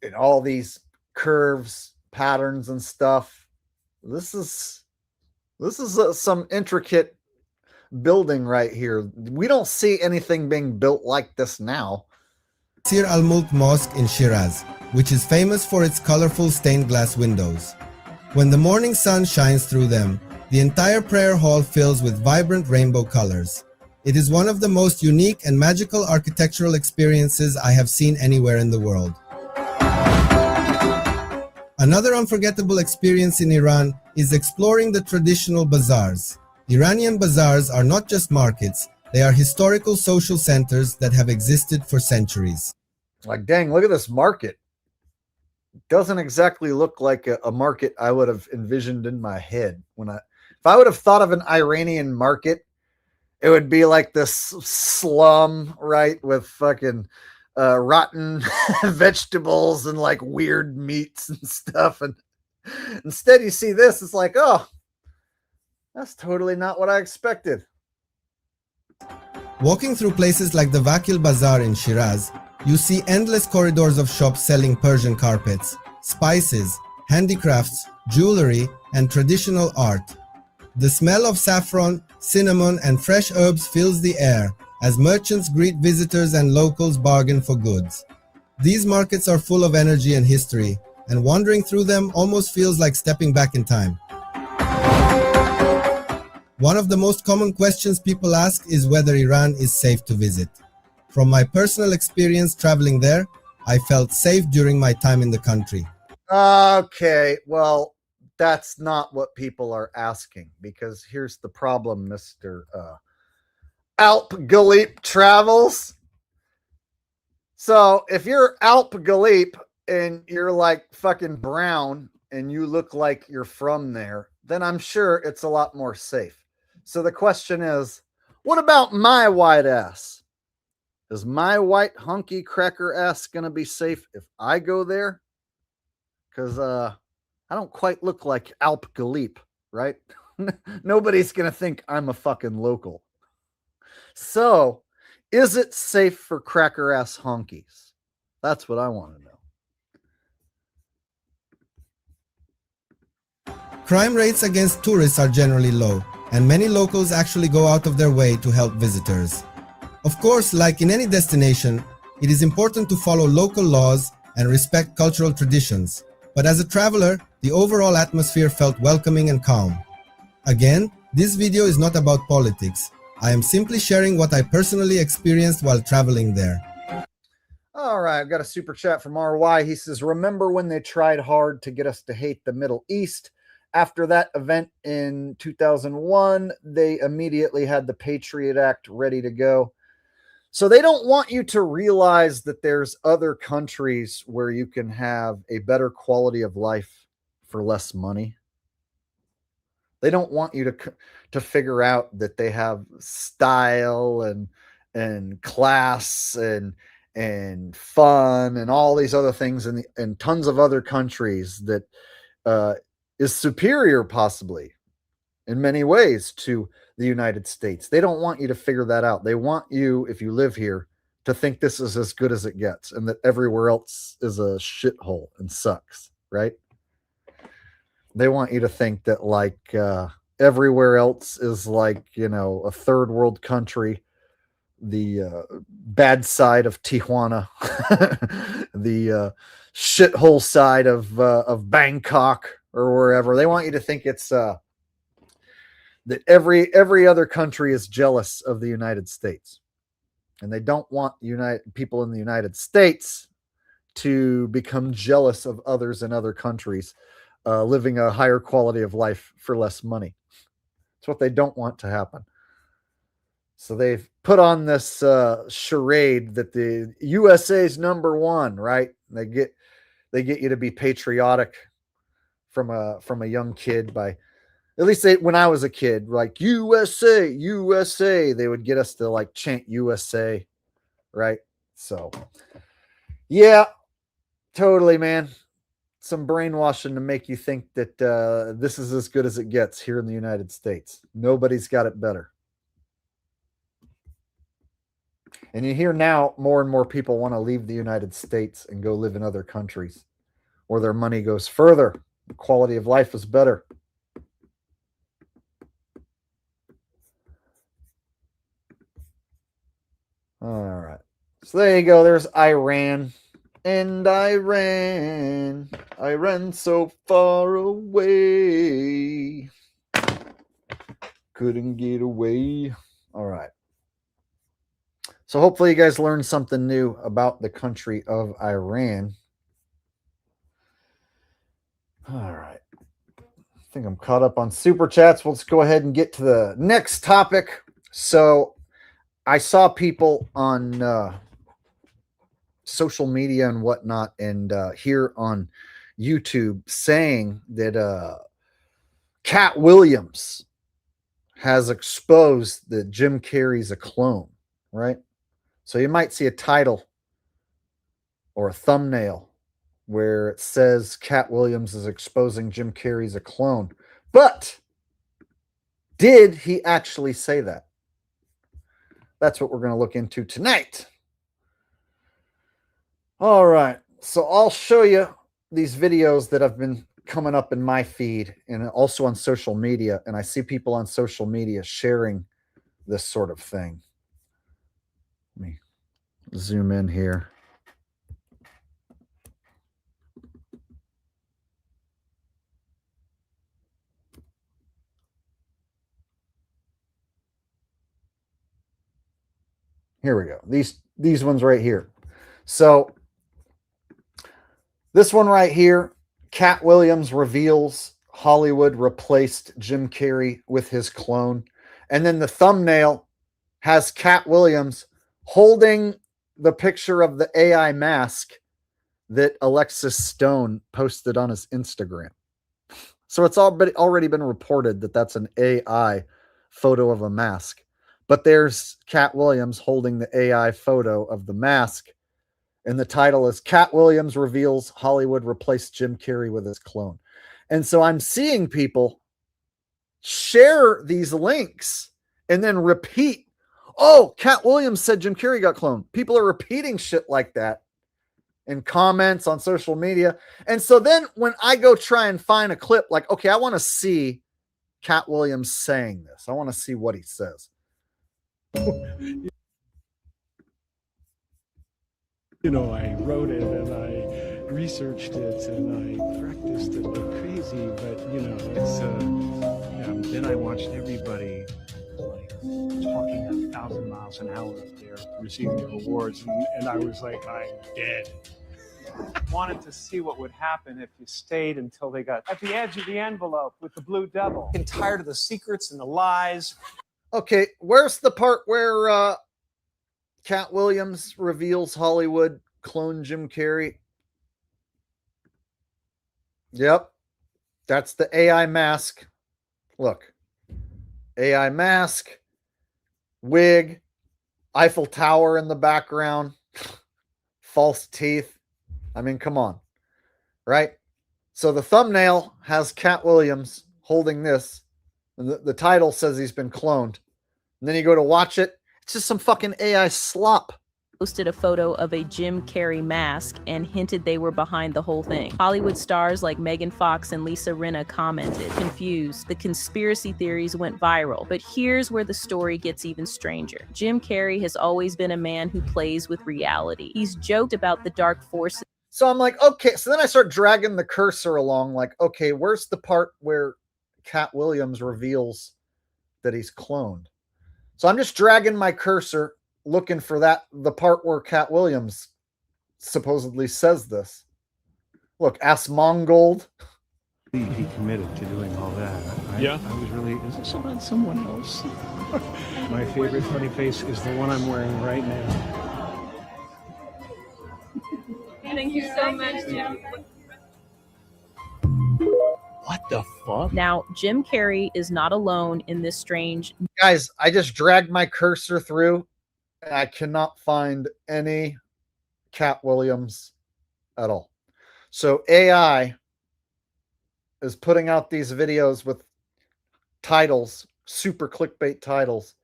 in all these curves, patterns, and stuff. This is some intricate building right here. We don't see anything being built like this now. Nasir al-Mulk Mosque in Shiraz, which is famous for its colorful stained glass windows. When the morning sun shines through them, the entire prayer hall fills with vibrant rainbow colors. It is one of the most unique and magical architectural experiences I have seen anywhere in the world. Another unforgettable experience in Iran is exploring the traditional bazaars. Iranian bazaars are not just markets, they are historical social centers that have existed for centuries. Like, dang, look at this market. Doesn't exactly look like a market I would have envisioned in my head. If I would have thought of an Iranian market, it would be like this slum, right, with fucking rotten vegetables and like weird meats and stuff. And instead you see this, it's like, oh, that's totally not what I expected. Walking through places like the Vakil Bazaar in Shiraz, you see endless corridors of shops selling Persian carpets, spices, handicrafts, jewelry, and traditional art. The smell of saffron, cinnamon, and fresh herbs fills the air as merchants greet visitors and locals bargain for goods. These markets are full of energy and history, and wandering through them almost feels like stepping back in time. One of the most common questions people ask is whether Iran is safe to visit. From my personal experience traveling there, I felt safe during my time in the country. Okay, well, that's not what people are asking, because here's the problem, Mr. Alp Galip Travels. So if you're Alp Galip and you're like fucking brown and you look like you're from there, then I'm sure it's a lot more safe. So the question is, what about my white ass? Is my white hunky cracker ass going to be safe if I go there? Because I don't quite look like Alp Galip, right? Nobody's going to think I'm a fucking local. So, is it safe for cracker ass honkies? That's what I want to know. Crime rates against tourists are generally low, and many locals actually go out of their way to help visitors. Of course, like in any destination, it is important to follow local laws and respect cultural traditions. But as a traveler, the overall atmosphere felt welcoming and calm. Again, this video is not about politics. I am simply sharing what I personally experienced while traveling there. All right, I've got a super chat from RY. He says, remember when they tried hard to get us to hate the Middle East after that event in 2001, they immediately had the Patriot Act ready to go. So they don't want you to realize that there's other countries where you can have a better quality of life for less money. They don't want you to figure out that they have style and class and fun and all these other things in tons of other countries that is superior possibly in many ways to the United States. They don't want you to figure that out. They want you, if you live here, to think this is as good as it gets and that everywhere else is a shithole and sucks, right? They want you to think that like everywhere else is like, you know, a third world country, the bad side of Tijuana, the shithole side of Bangkok or wherever. They want you to think it's that every other country is jealous of the United States, and they don't want people in the United States to become jealous of others in other countries living a higher quality of life for less money. It's what they don't want to happen. So they've put on this charade that the USA is number one, right? They get you to be patriotic from a young kid by, at least when I was a kid, like USA, USA, they would get us to like chant USA, right? So yeah, totally, man. Some brainwashing to make you think that this is as good as it gets here in the United States. Nobody's got it better. And you hear now more and more people want to leave the United States and go live in other countries where their money goes further. The quality of life is better. All right. So there you go. There's Iran. And I ran so far away. Couldn't get away. All right. So hopefully you guys learned something new about the country of Iran. All right. I think I'm caught up on super chats. Let's go ahead and get to the next topic. So I saw people on social media and whatnot, and here on YouTube saying that Cat Williams has exposed that Jim Carrey's a clone, right? So you might see a title or a thumbnail where it says Cat Williams is exposing Jim Carrey's a clone. But did he actually say that? That's what we're going to look into tonight. All right. So I'll show you these videos that have been coming up in my feed and also on social media. And I see people on social media sharing this sort of thing. Let me zoom in here. Here we go. These ones right here. So this one right here, Cat Williams reveals Hollywood replaced Jim Carrey with his clone. And then the thumbnail has Cat Williams holding the picture of the AI mask that Alexis Stone posted on his Instagram. So it's already been reported that that's an AI photo of a mask. But there's Cat Williams holding the AI photo of the mask. And the title is Cat Williams reveals Hollywood replaced Jim Carrey with his clone. And so I'm seeing people share these links and then repeat, oh, Cat Williams said Jim Carrey got cloned. People are repeating shit like that in comments on social media. And so then when I go try and find a clip, like, okay, I want to see Cat Williams saying this. I want to see what he says. You know, I wrote it and I researched it and I practiced it like crazy, but you know, it's yeah. Then I watched everybody like talking 1,000 miles an hour up there, receiving their awards, and I was like, I'm dead. wanted to see what would happen if you stayed until they got at the edge of the envelope with the blue devil. I'm tired of the secrets and the lies. Okay, where's the part where Cat Williams reveals Hollywood clone Jim Carrey? Yep. That's the AI mask. Look. AI mask, wig, Eiffel Tower in the background, false teeth. I mean, come on. Right? So the thumbnail has Cat Williams holding this. And the title says he's been cloned. And then you go to watch it. It's just some fucking AI slop. Posted a photo of a Jim Carrey mask and hinted they were behind the whole thing. Hollywood stars like Megan Fox and Lisa Rinna commented, confused. The conspiracy theories went viral. But here's where the story gets even stranger. Jim Carrey has always been a man who plays with reality. He's joked about the dark forces. So I'm like, okay. So then I start dragging the cursor along, like, okay, where's the part where Cat Williams reveals that he's cloned? So I'm just dragging my cursor, looking for the part where Cat Williams supposedly says this. Look, Ask Mongold. He committed to doing all that. I was really, is this about someone else? My favorite funny face is the one I'm wearing right now. Thank you so much, Jim. What the fuck? Now, Jim Carrey is not alone in this strange. Guys, I just dragged my cursor through and I cannot find any Cat Williams at all. So AI is putting out these videos with titles, super clickbait titles.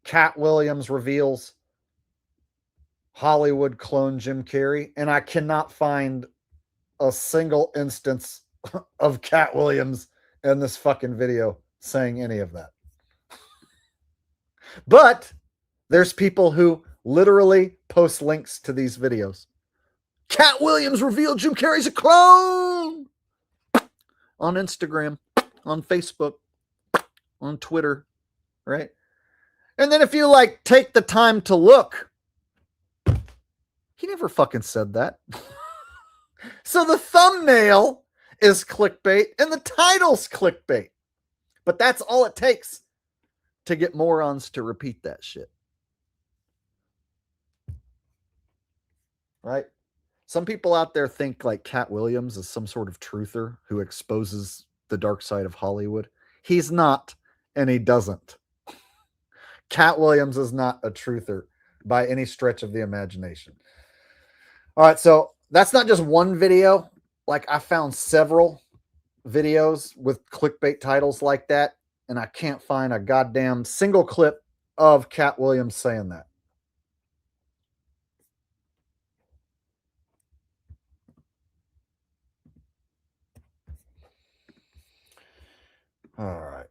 Cat Williams reveals Hollywood clone Jim Carrey, and I cannot find a single instance of Cat Williams in this fucking video saying any of that. But there's people who literally post links to these videos. Cat Williams revealed Jim Carrey's a clone on Instagram, on Facebook, on Twitter, right? And then if you like take the time to look, he never fucking said that. So the thumbnail is clickbait and the title's clickbait. But that's all it takes to get morons to repeat that shit. Right? Some people out there think like Cat Williams is some sort of truther who exposes the dark side of Hollywood. He's not, and he doesn't. Cat Williams is not a truther by any stretch of the imagination. All right, so that's not just one video. Like, I found several videos with clickbait titles like that, and I can't find a goddamn single clip of Cat Williams saying that. All right.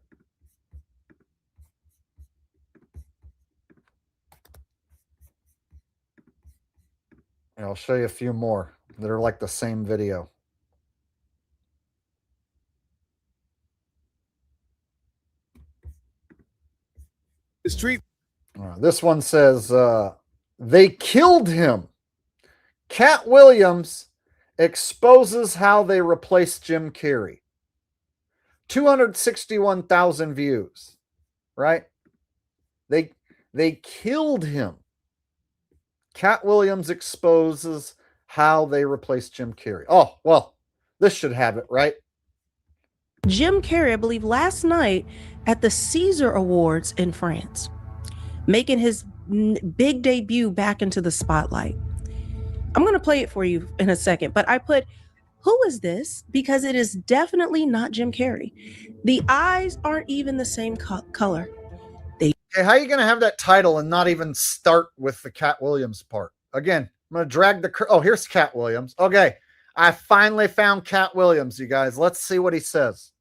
And I'll show you a few more that are like the same video. The street. This one says, they killed him. Cat Williams exposes how they replaced Jim Carrey. 261,000 views, right? They killed him. Cat Williams exposes how they replaced Jim Carrey. Oh, well, this should have it, right? Jim Carrey, I believe last night at the Caesar Awards in France, making his big debut back into the spotlight. I'm going to play it for you in a second, but I put, who is this? Because it is definitely not Jim Carrey. The eyes aren't even the same color. Okay, how are you going to have that title and not even start with the Cat Williams part? Again, I'm going to drag the... Oh, here's Cat Williams. Okay, I finally found Cat Williams, you guys. Let's see what he says.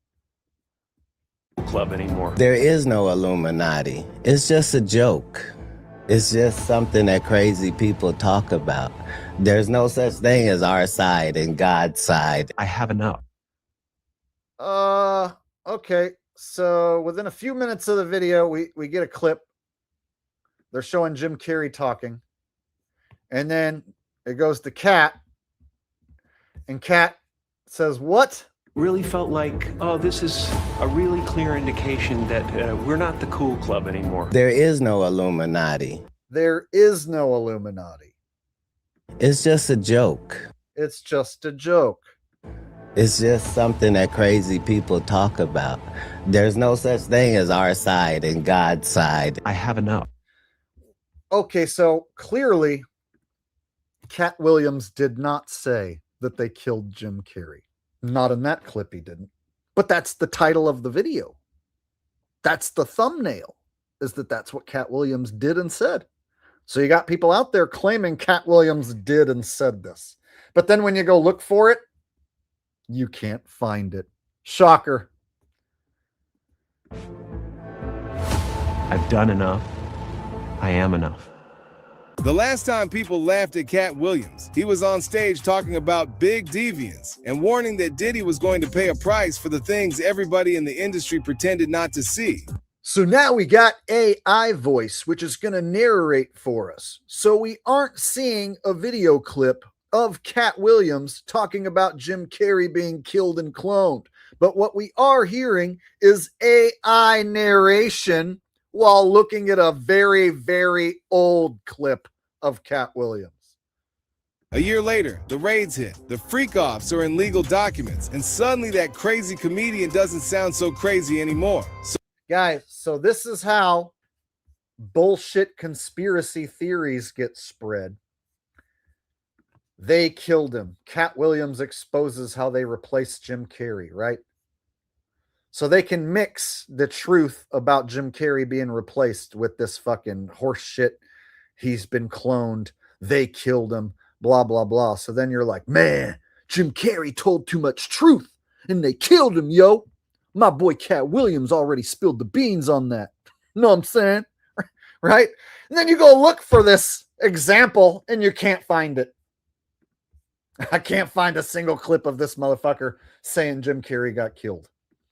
Club anymore. There is no Illuminati. It's just a joke. It's just something that crazy people talk about. There's no such thing as our side and God's side. I have enough. Okay. So within a few minutes of the video, we get a clip. They're showing Jim Carrey talking. And then it goes to Cat. And Cat says, what? Really felt like, oh, this is a really clear indication that we're not the cool club anymore. There is no Illuminati. There is no Illuminati. It's just a joke. It's just a joke. It's just something that crazy people talk about. There's no such thing as our side and God's side. I have enough. Okay, so clearly, Cat Williams did not say that they killed Jim Carrey. Not in that clip, he didn't. But that's the title of the video. That's the thumbnail, is that that's what Cat Williams did and said. So you got people out there claiming Cat Williams did and said this. But then when you go look for it, you can't find it. Shocker. I've done enough. I am enough. The last time people laughed at Cat Williams, he was on stage talking about big deviance and warning that Diddy was going to pay a price for the things everybody in the industry pretended not to see. So now we got AI voice, which is going to narrate for us. So we aren't seeing a video clip of Cat Williams talking about Jim Carrey being killed and cloned. But what we are hearing is AI narration while looking at a very, very old clip of Cat Williams. A year later, the raids hit, the freak-offs are in legal documents, and suddenly that crazy comedian doesn't sound so crazy anymore. Guys, so this is how bullshit conspiracy theories get spread. They killed him. Cat Williams exposes how they replaced Jim Carrey, right? So they can mix the truth about Jim Carrey being replaced with this fucking horse shit. He's been cloned. They killed him. Blah, blah, blah. So then you're like, man, Jim Carrey told too much truth and they killed him, yo. My boy Cat Williams already spilled the beans on that. Know what I'm saying? Right? And then you go look for this example and you can't find it. I can't find a single clip of this motherfucker saying Jim Carrey got killed.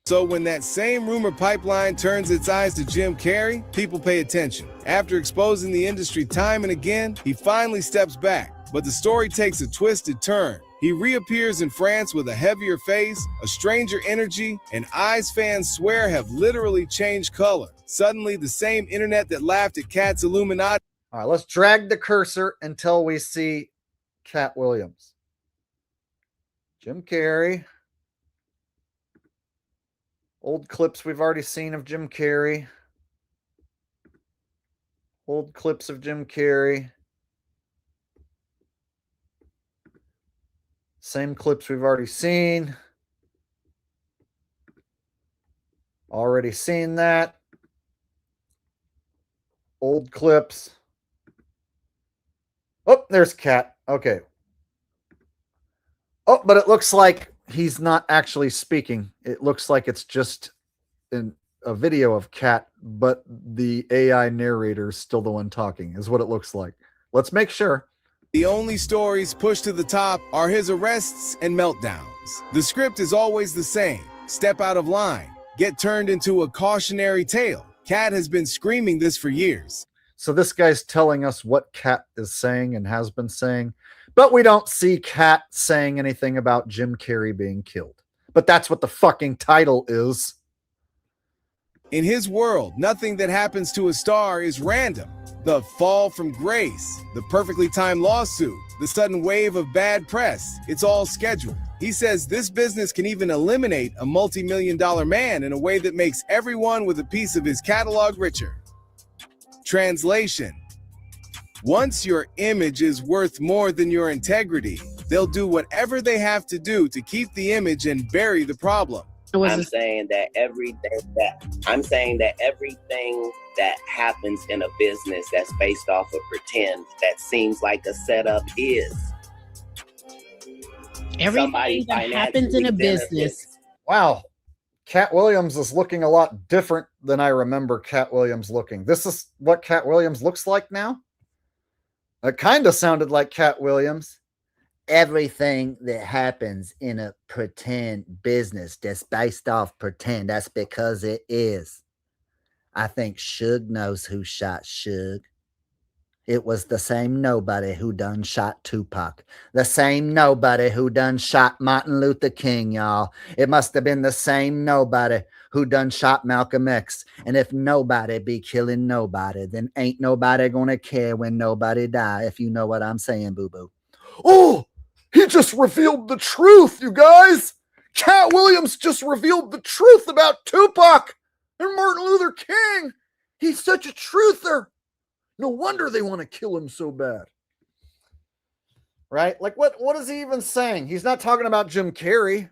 So when that same rumor pipeline turns its eyes to Jim Carrey, people pay attention. After exposing the industry time and again, he finally steps back. But the story takes a twisted turn. He reappears in France with a heavier face, a stranger energy, and eyes fans swear have literally changed color. Suddenly, the same internet that laughed at Cat's Illuminati. All right, let's drag the cursor until we see Cat Williams. Jim Carrey. Old clips we've already seen of Jim Carrey. Old clips of Jim Carrey. Same clips we've already seen. Already seen that. Old clips. Oh, there's Cat. Okay. Oh, but it looks like he's not actually speaking. It looks like it's just a video of Cat, but the AI narrator is still the one talking, is what it looks like. Let's make sure. The only stories pushed to the top are his arrests and meltdowns. The script is always the same. Step out of line. Get turned into a cautionary tale. Cat has been screaming this for years. So this guy's telling us what Cat is saying and has been saying, but we don't see Cat saying anything about Jim Carrey being killed. But that's what the fucking title is. In his world, nothing that happens to a star is random. The fall from grace, the perfectly timed lawsuit, the sudden wave of bad press, it's all scheduled. He says this business can even eliminate a multi-million-dollar man in a way that makes everyone with a piece of his catalog richer. Translation: once your image is worth more than your integrity, they'll do whatever they have to do to keep the image and bury the problem. I'm saying that everything that happens in a business that's based off of pretend, that seems like a setup, is everything that happens in a business. Wow. Cat Williams is looking a lot different than I remember Cat Williams looking. This is what Cat Williams looks like now? It kind of sounded like Cat Williams. Everything that happens in a pretend business that's based off pretend, that's because it is. I think Suge knows who shot Suge. It was the same nobody who done shot Tupac. The same nobody who done shot Martin Luther King, y'all. It must have been the same nobody who done shot Malcolm X. And if nobody be killing nobody, then ain't nobody gonna care when nobody die, if you know what I'm saying, boo-boo. Oh, he just revealed the truth, you guys. Cat Williams just revealed the truth about Tupac and Martin Luther King. He's such a truther. No wonder they want to kill him so bad. Right? Like, what is he even saying? He's not talking about Jim Carrey.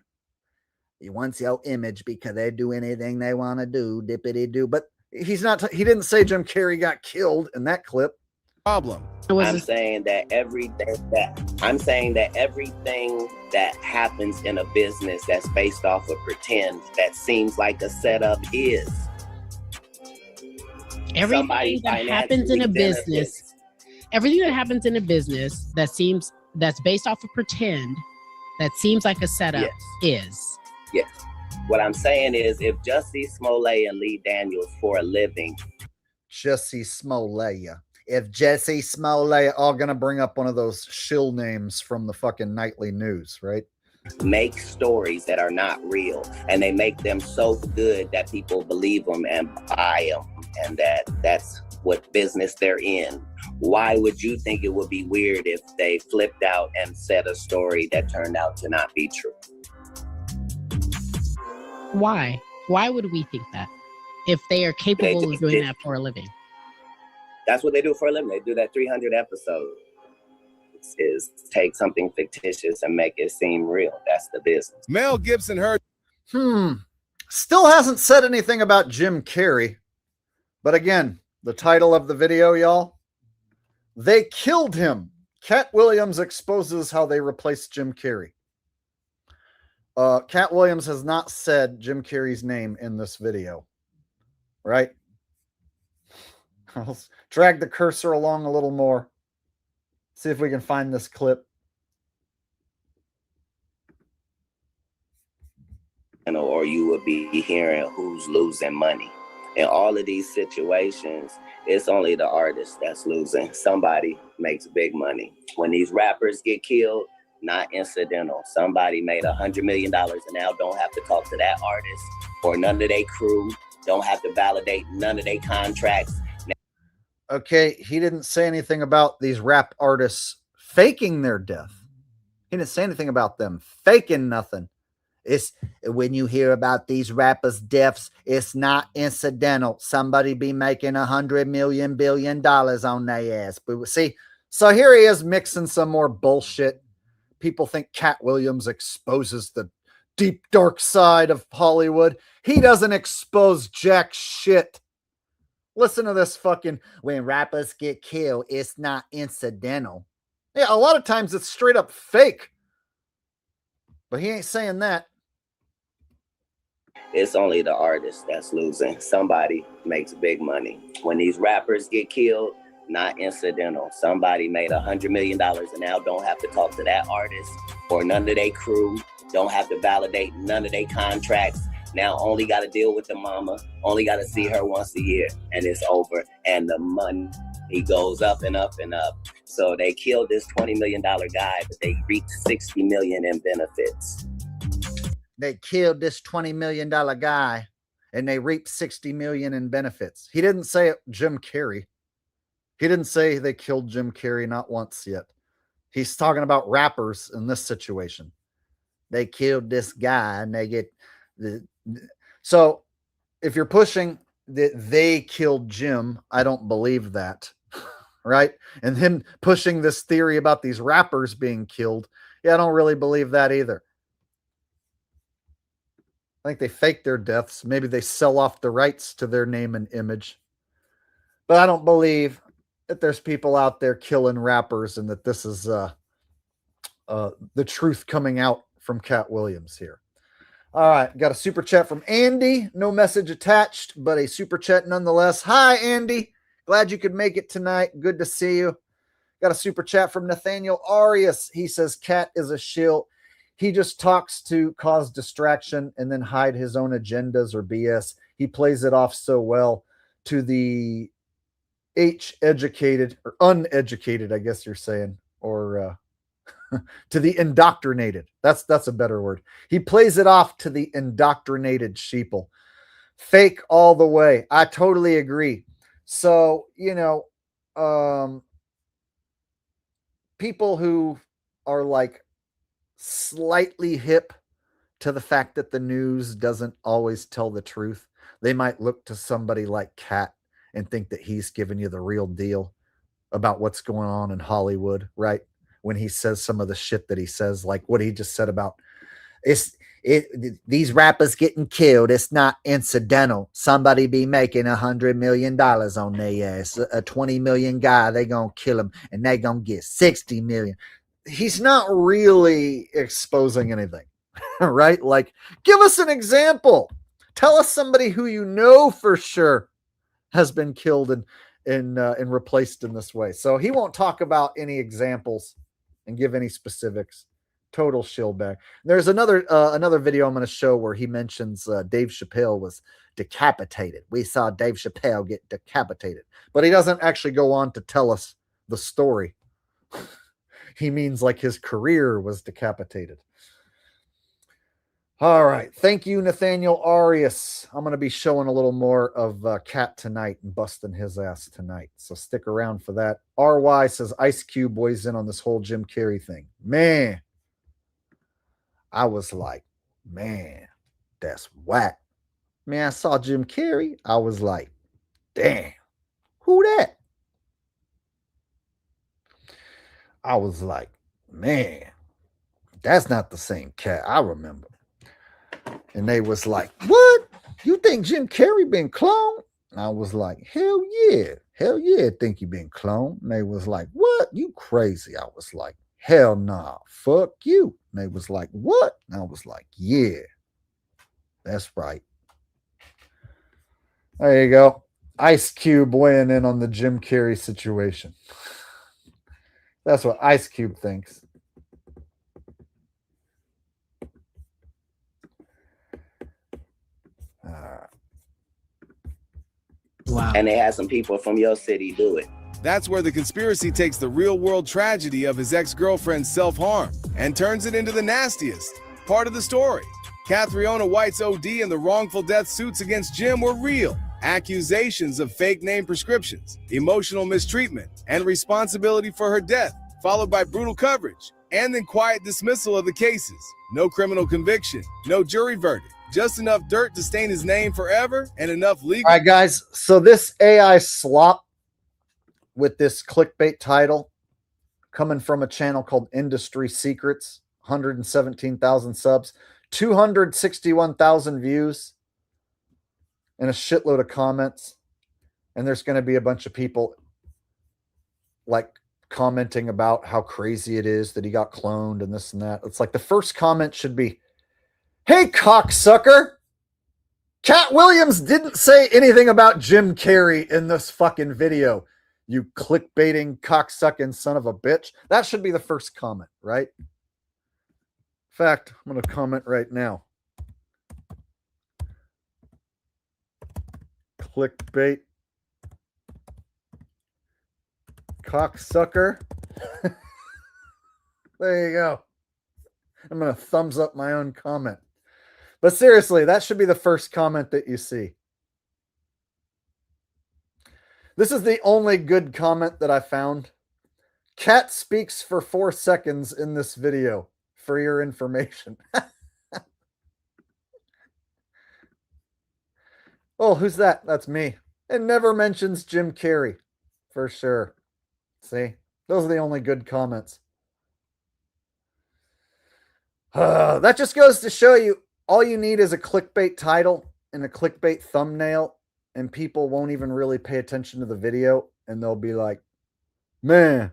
He wants your image because they do anything they want to do, dippity do. But he's not, he didn't say Jim Carrey got killed in that clip. Problem. I'm saying that everything that happens in a business that's based off of pretend, that seems like a setup, is. Everything that happens in a business, everything that happens in a business that's based off of pretend, that seems like a setup, is. Yes. What I'm saying is, if Jussie Smollett and Lee Daniels for a living, Jussie Smollett. If Jussie Smollett, all gonna bring up one of those shill names from the fucking nightly news, right? make stories that are not real, and they make them so good that people believe them and buy them, and that's what business they're in. Why would you think it would be weird if they flipped out and said a story that turned out to not be true? Why? Why would we think that if they are capable of doing that for a living? That's what they do for a living. They do that 300 episodes. Is take something fictitious and make it seem real. That's the business. Mel Gibson heard. Still hasn't said anything about Jim Carrey. But again, the title of the video, y'all, they killed him. Cat Williams exposes how they replaced Jim Carrey. Cat Williams has not said Jim Carrey's name in this video, right? I'll drag the cursor along a little more. See if we can find this clip. Or you would be hearing who's losing money. In all of these situations, it's only the artist that's losing. Somebody makes big money. When these rappers get killed, not incidental. Somebody made $100 million and now don't have to talk to that artist or none of their crew, don't have to validate none of their contracts. Okay, he didn't say anything about these rap artists faking their death. He didn't say anything about them faking nothing. It's when you hear about these rappers' deaths, it's not incidental. Somebody be making $100 billion on their ass. But see, so here he is mixing some more bullshit. People think Cat Williams exposes the deep, dark side of Hollywood. He doesn't expose jack shit. Listen to this fucking, when rappers get killed, it's not incidental. Yeah, a lot of times it's straight up fake. But he ain't saying that. It's only the artist that's losing. Somebody makes big money. When these rappers get killed, not incidental. Somebody made $100 million and now don't have to talk to that artist or none of their crew, don't have to validate none of their contracts. Now only got to deal with the mama, only got to see her once a year, and it's over. And the money, he goes up and up and up. So they killed this $20 million guy, but they reaped $60 million in benefits. They killed this $20 million guy, and they reaped $60 million in benefits. He didn't say it, Jim Carrey. He didn't say they killed Jim Carrey, not once yet. He's talking about rappers in this situation. They killed this guy, and they get the. So if you're pushing that they killed Jim, I don't believe that. Right? And him pushing this theory about these rappers being killed, yeah, I don't really believe that either. I think they fake their deaths. Maybe they sell off the rights to their name and image. But I don't believe that there's people out there killing rappers and that this is the truth coming out from Cat Williams here. All right, got a super chat from Andy. No message attached, but a super chat nonetheless. Hi, Andy. Glad you could make it tonight. Good to see you. Got a super chat from Nathaniel Arias. He says, Cat is a shill. He just talks to cause distraction and then hide his own agendas or BS. He plays it off so well to the educated or uneducated, I guess you're saying, or to the indoctrinated. That's a better word. He plays it off to the indoctrinated sheeple. Fake all the way. I totally agree. So, people who are like slightly hip to the fact that the news doesn't always tell the truth, they might look to somebody like Kat and think that he's giving you the real deal about what's going on in Hollywood, right? When he says some of the shit that he says, like what he just said about these rappers getting killed. It's not incidental. Somebody be making $100 million on their ass. A 20 million guy, they gonna kill him and they gonna get 60 million. He's not really exposing anything, right? Like, give us an example. Tell us somebody who you know for sure has been killed and replaced in this way. So he won't talk about any examples and give any specifics. Total shillbag. There's another video I'm going to show where he mentions Dave Chappelle was decapitated. We saw Dave Chappelle get decapitated, but he doesn't actually go on to tell us the story. He means like his career was decapitated. All right. Thank you, Nathaniel Arias. I'm going to be showing a little more of Cat tonight and busting his ass tonight. So stick around for that. RY says Ice Cube weighs in on this whole Jim Carrey thing. Man, I was like, man, that's whack. Man, I saw Jim Carrey. I was like, damn, who that? I was like, man, that's not the same cat I remember. And they was like, what? You think Jim Carrey been cloned? And I was like, hell yeah. Hell yeah, I think he been cloned. And they was like, what? You crazy. I was like, hell nah. Fuck you. And they was like, what? And I was like, yeah. That's right. There you go. Ice Cube weighing in on the Jim Carrey situation. That's what Ice Cube thinks. Wow. And they had some people from your city do it. That's where the conspiracy takes the real-world tragedy of his ex-girlfriend's self-harm and turns it into the nastiest part of the story. Catriona White's OD and the wrongful death suits against Jim were real. Accusations of fake name prescriptions, emotional mistreatment, and responsibility for her death, followed by brutal coverage, and then quiet dismissal of the cases. No criminal conviction, no jury verdict. Just enough dirt to stain his name forever and enough legal. All right, guys. So this AI slop with this clickbait title coming from a channel called Industry Secrets, 117,000 subs, 261,000 views, and a shitload of comments. And there's going to be a bunch of people like commenting about how crazy it is that he got cloned and this and that. It's like the first comment should be, hey, cocksucker. Cat Williams didn't say anything about Jim Carrey in this fucking video. You clickbaiting, cocksucking son of a bitch. That should be the first comment, right? In fact, I'm going to comment right now. Clickbait. Cocksucker. There you go. I'm going to thumbs up my own comment. But seriously, that should be the first comment that you see. This is the only good comment that I found. Cat speaks for 4 seconds in this video for your information. Oh, who's that? That's me. It never mentions Jim Carrey for sure. See, those are the only good comments. That just goes to show you all you need is a clickbait title and a clickbait thumbnail, and people won't even really pay attention to the video, and they'll be like, man,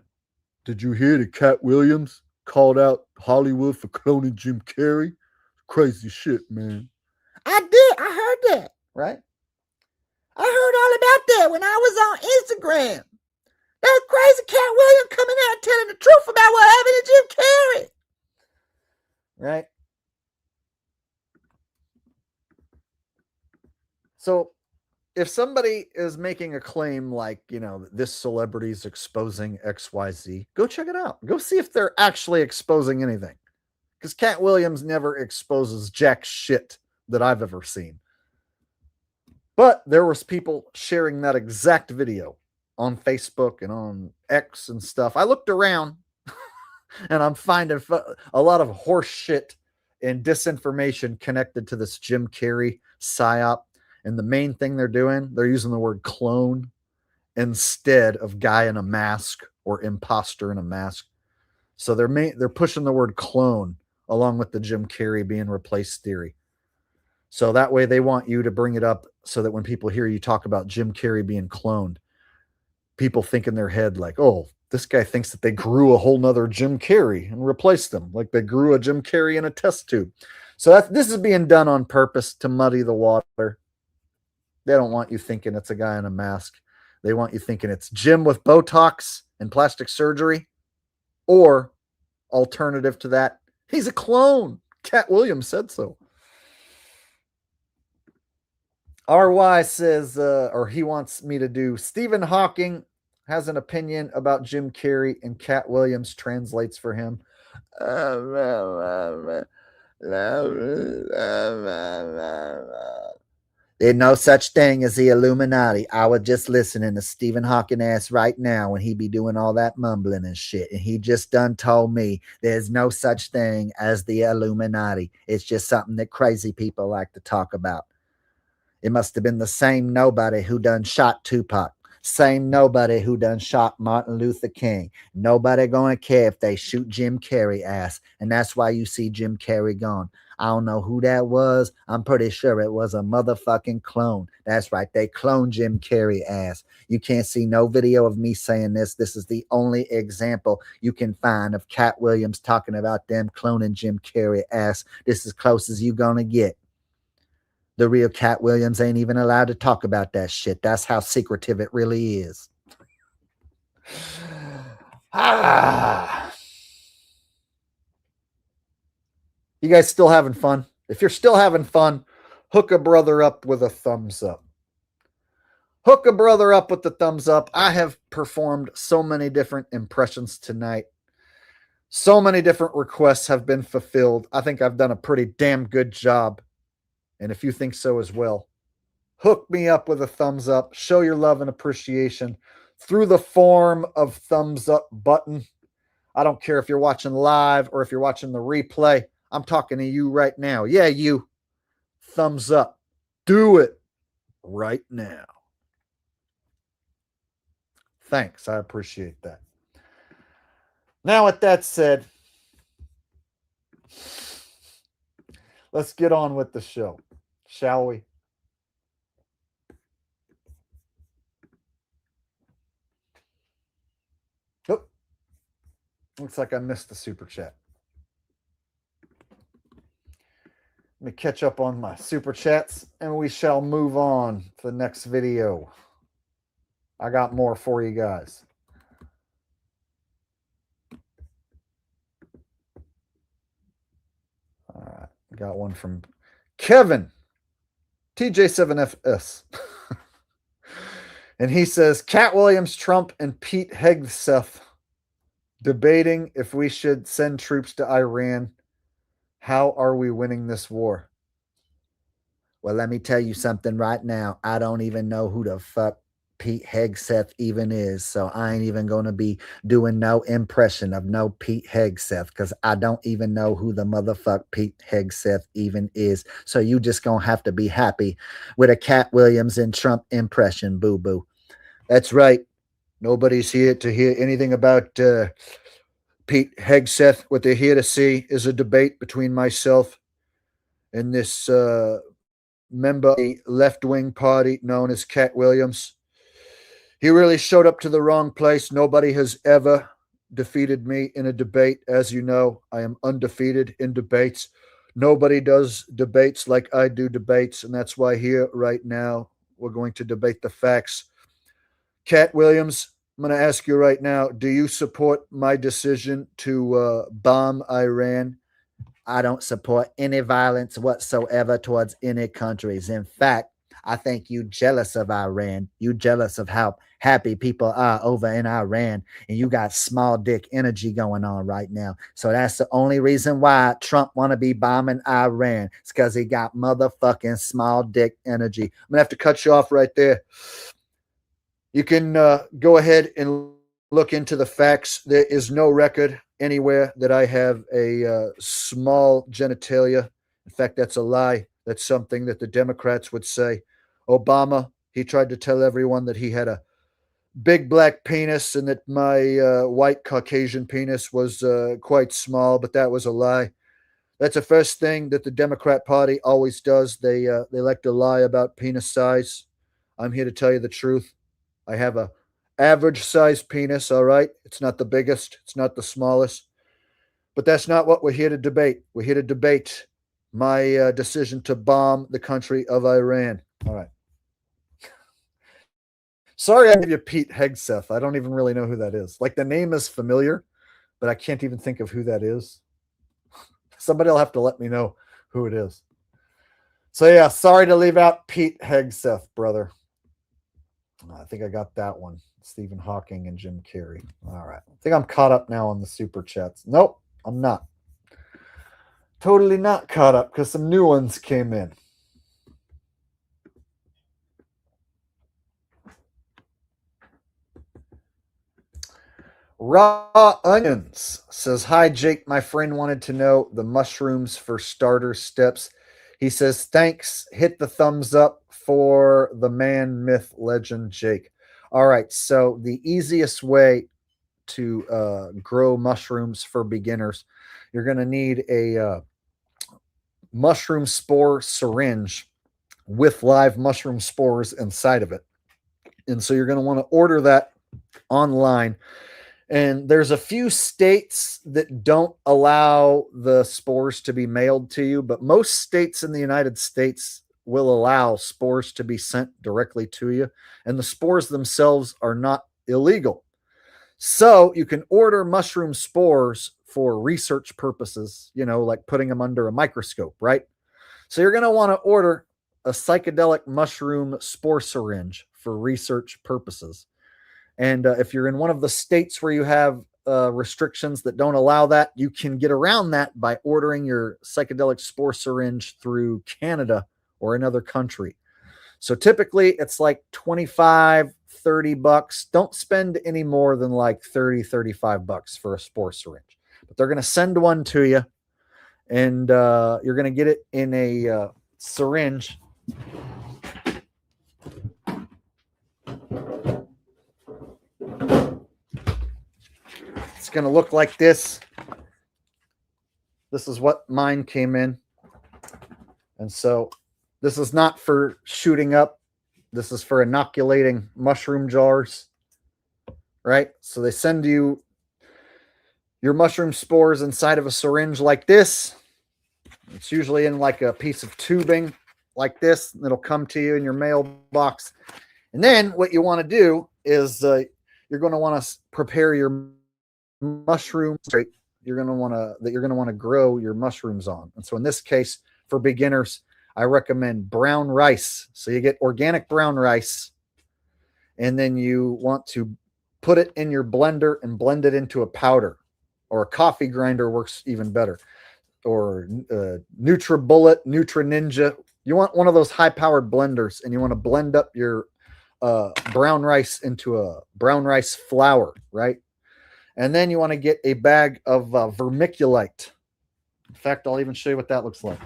did you hear that Cat Williams called out Hollywood for cloning Jim Carrey? Crazy shit, man. I did. I heard that. Right? I heard all about that when I was on Instagram. That crazy Cat Williams coming out telling the truth about what happened to Jim Carrey. Right? So if somebody is making a claim like, this celebrity is exposing XYZ, go check it out. Go see if they're actually exposing anything. Because Cat Williams never exposes jack shit that I've ever seen. But there was people sharing that exact video on Facebook and on X and stuff. I looked around and I'm finding a lot of horse shit and disinformation connected to this Jim Carrey psyop. And the main thing they're doing, they're using the word clone instead of guy in a mask or imposter in a mask. So they're pushing the word clone along with the Jim Carrey being replaced theory. So that way they want you to bring it up so that when people hear you talk about Jim Carrey being cloned, people think in their head like, oh, this guy thinks that they grew a whole nother Jim Carrey and replaced them, like they grew a Jim Carrey in a test tube. So this is being done on purpose to muddy the water. They don't want you thinking it's a guy in a mask. They want you thinking it's Jim with Botox and plastic surgery, or alternative to that, he's a clone. Cat Williams said so. RY says, or he wants me to do, Stephen Hawking has an opinion about Jim Carrey and Cat Williams translates for him. There's no such thing as the Illuminati. I was just listening to Stephen Hawking ass right now when he be doing all that mumbling and shit. And he just done told me there's no such thing as the Illuminati. It's just something that crazy people like to talk about. It must have been the same nobody who done shot Tupac. Same nobody who done shot Martin Luther King. Nobody gonna care if they shoot Jim Carrey ass. And that's why you see Jim Carrey gone. I don't know who that was. I'm pretty sure it was a motherfucking clone. That's right. They cloned Jim Carrey ass. You can't see no video of me saying this. This is the only example you can find of Cat Williams talking about them cloning Jim Carrey ass. This is as close as you gonna get. The real Cat Williams ain't even allowed to talk about that shit. That's how secretive it really is. You guys still having fun? If you're still having fun, hook a brother up with a thumbs up. Hook a brother up with the thumbs up. I have performed so many different impressions tonight. So many different requests have been fulfilled. I think I've done a pretty damn good job. And if you think so as well, hook me up with a thumbs up. Show your love and appreciation through the form of thumbs up button. I don't care if you're watching live or if you're watching the replay. I'm talking to you right now. Yeah, you. Thumbs up. Do it right now. Thanks. I appreciate that. Now, with that said, let's get on with the show. Shall we? Oh, looks like I missed the super chat. Let me catch up on my super chats and we shall move on to the next video. I got more for you guys. All right. Got one from Kevin. TJ7FS. And he says, Cat Williams, Trump, and Pete Hegseth debating if we should send troops to Iran. How are we winning this war? Well, let me tell you something right now. I don't even know who the fuck Pete Hegseth even is. So I ain't even going to be doing no impression of no Pete Hegseth because I don't even know who the motherfuck Pete Hegseth even is. So you just going to have to be happy with a Cat Williams and Trump impression, boo-boo. That's right. Nobody's here to hear anything about Pete Hegseth. What they're here to see is a debate between myself and this member of the left-wing party known as Cat Williams. He really showed up to the wrong place. Nobody has ever defeated me in a debate. As you know, I am undefeated in debates. Nobody does debates like I do debates, and that's why here right now we're going to debate the facts. Cat Williams, I'm going to ask you right now, do you support my decision to bomb Iran? I don't support any violence whatsoever towards any countries. In fact, I think you jealous of Iran. You jealous of how happy people are over in Iran, and you got small dick energy going on right now. So that's the only reason why Trump want to be bombing Iran. It's because he got motherfucking small dick energy. I'm gonna have to cut you off right there. You can go ahead and look into the facts. There is no record anywhere that I have a small genitalia. In fact, that's a lie. That's something that the Democrats would say. Obama, he tried to tell everyone that he had a big black penis and that my white Caucasian penis was quite small, but that was a lie. That's the first thing that the Democrat Party always does. They like to lie about penis size. I'm here to tell you the truth. I have a average size penis, all right? It's not the biggest, it's not the smallest. But that's not what we're here to debate. We're here to debate my decision to bomb the country of Iran. All right. Sorry I gave you Pete Hegseth. I don't even really know who that is. Like, the name is familiar, but I can't even think of who that is. Somebody will have to let me know who it is. So yeah, sorry to leave out Pete Hegseth, brother. I think I got that one. Stephen Hawking and Jim Carrey. All right. I think I'm caught up now on the super chats. Nope, I'm not. Totally not caught up because some new ones came in. Raw Onions says, hi, Jake. My friend wanted to know the mushrooms for starter steps. He says, thanks. Hit the thumbs up for the man, myth, legend, Jake. All right. So the easiest way to grow mushrooms for beginners, you're going to need a mushroom spore syringe with live mushroom spores inside of it. And so you're going to want to order that online. And there's a few states that don't allow the spores to be mailed to you, but most states in the United States will allow spores to be sent directly to you. And the spores themselves are not illegal. So you can order mushroom spores for research purposes, you know, like putting them under a microscope, right? So you're going to want to order a psychedelic mushroom spore syringe for research purposes. And if you're in one of the states where you have restrictions that don't allow that, you can get around that by ordering your psychedelic spore syringe through Canada or another country. So typically it's like 25, 30 bucks. Don't spend any more than like 30, 35 bucks for a spore syringe. But they're going to send one to you, and you're going to get it in a syringe. It's going to look like this. This is what mine came in. And so this is not for shooting up. This is for inoculating mushroom jars, right? So they send you your mushroom spores inside of a syringe like this. It's usually in like a piece of tubing like this. It'll come to you in your mailbox. And then what you want to do is you're going to want to prepare your mushrooms. You're going to want to grow your mushrooms on. And so in this case, for beginners, I recommend brown rice. So you get organic brown rice, and then you want to put it in your blender and blend it into a powder, or a coffee grinder works even better, or NutriBullet, NutriNinja. You want one of those high-powered blenders, and you want to blend up your brown rice into a brown rice flour, right? And then you want to get a bag of vermiculite. In fact, I'll even show you what that looks like.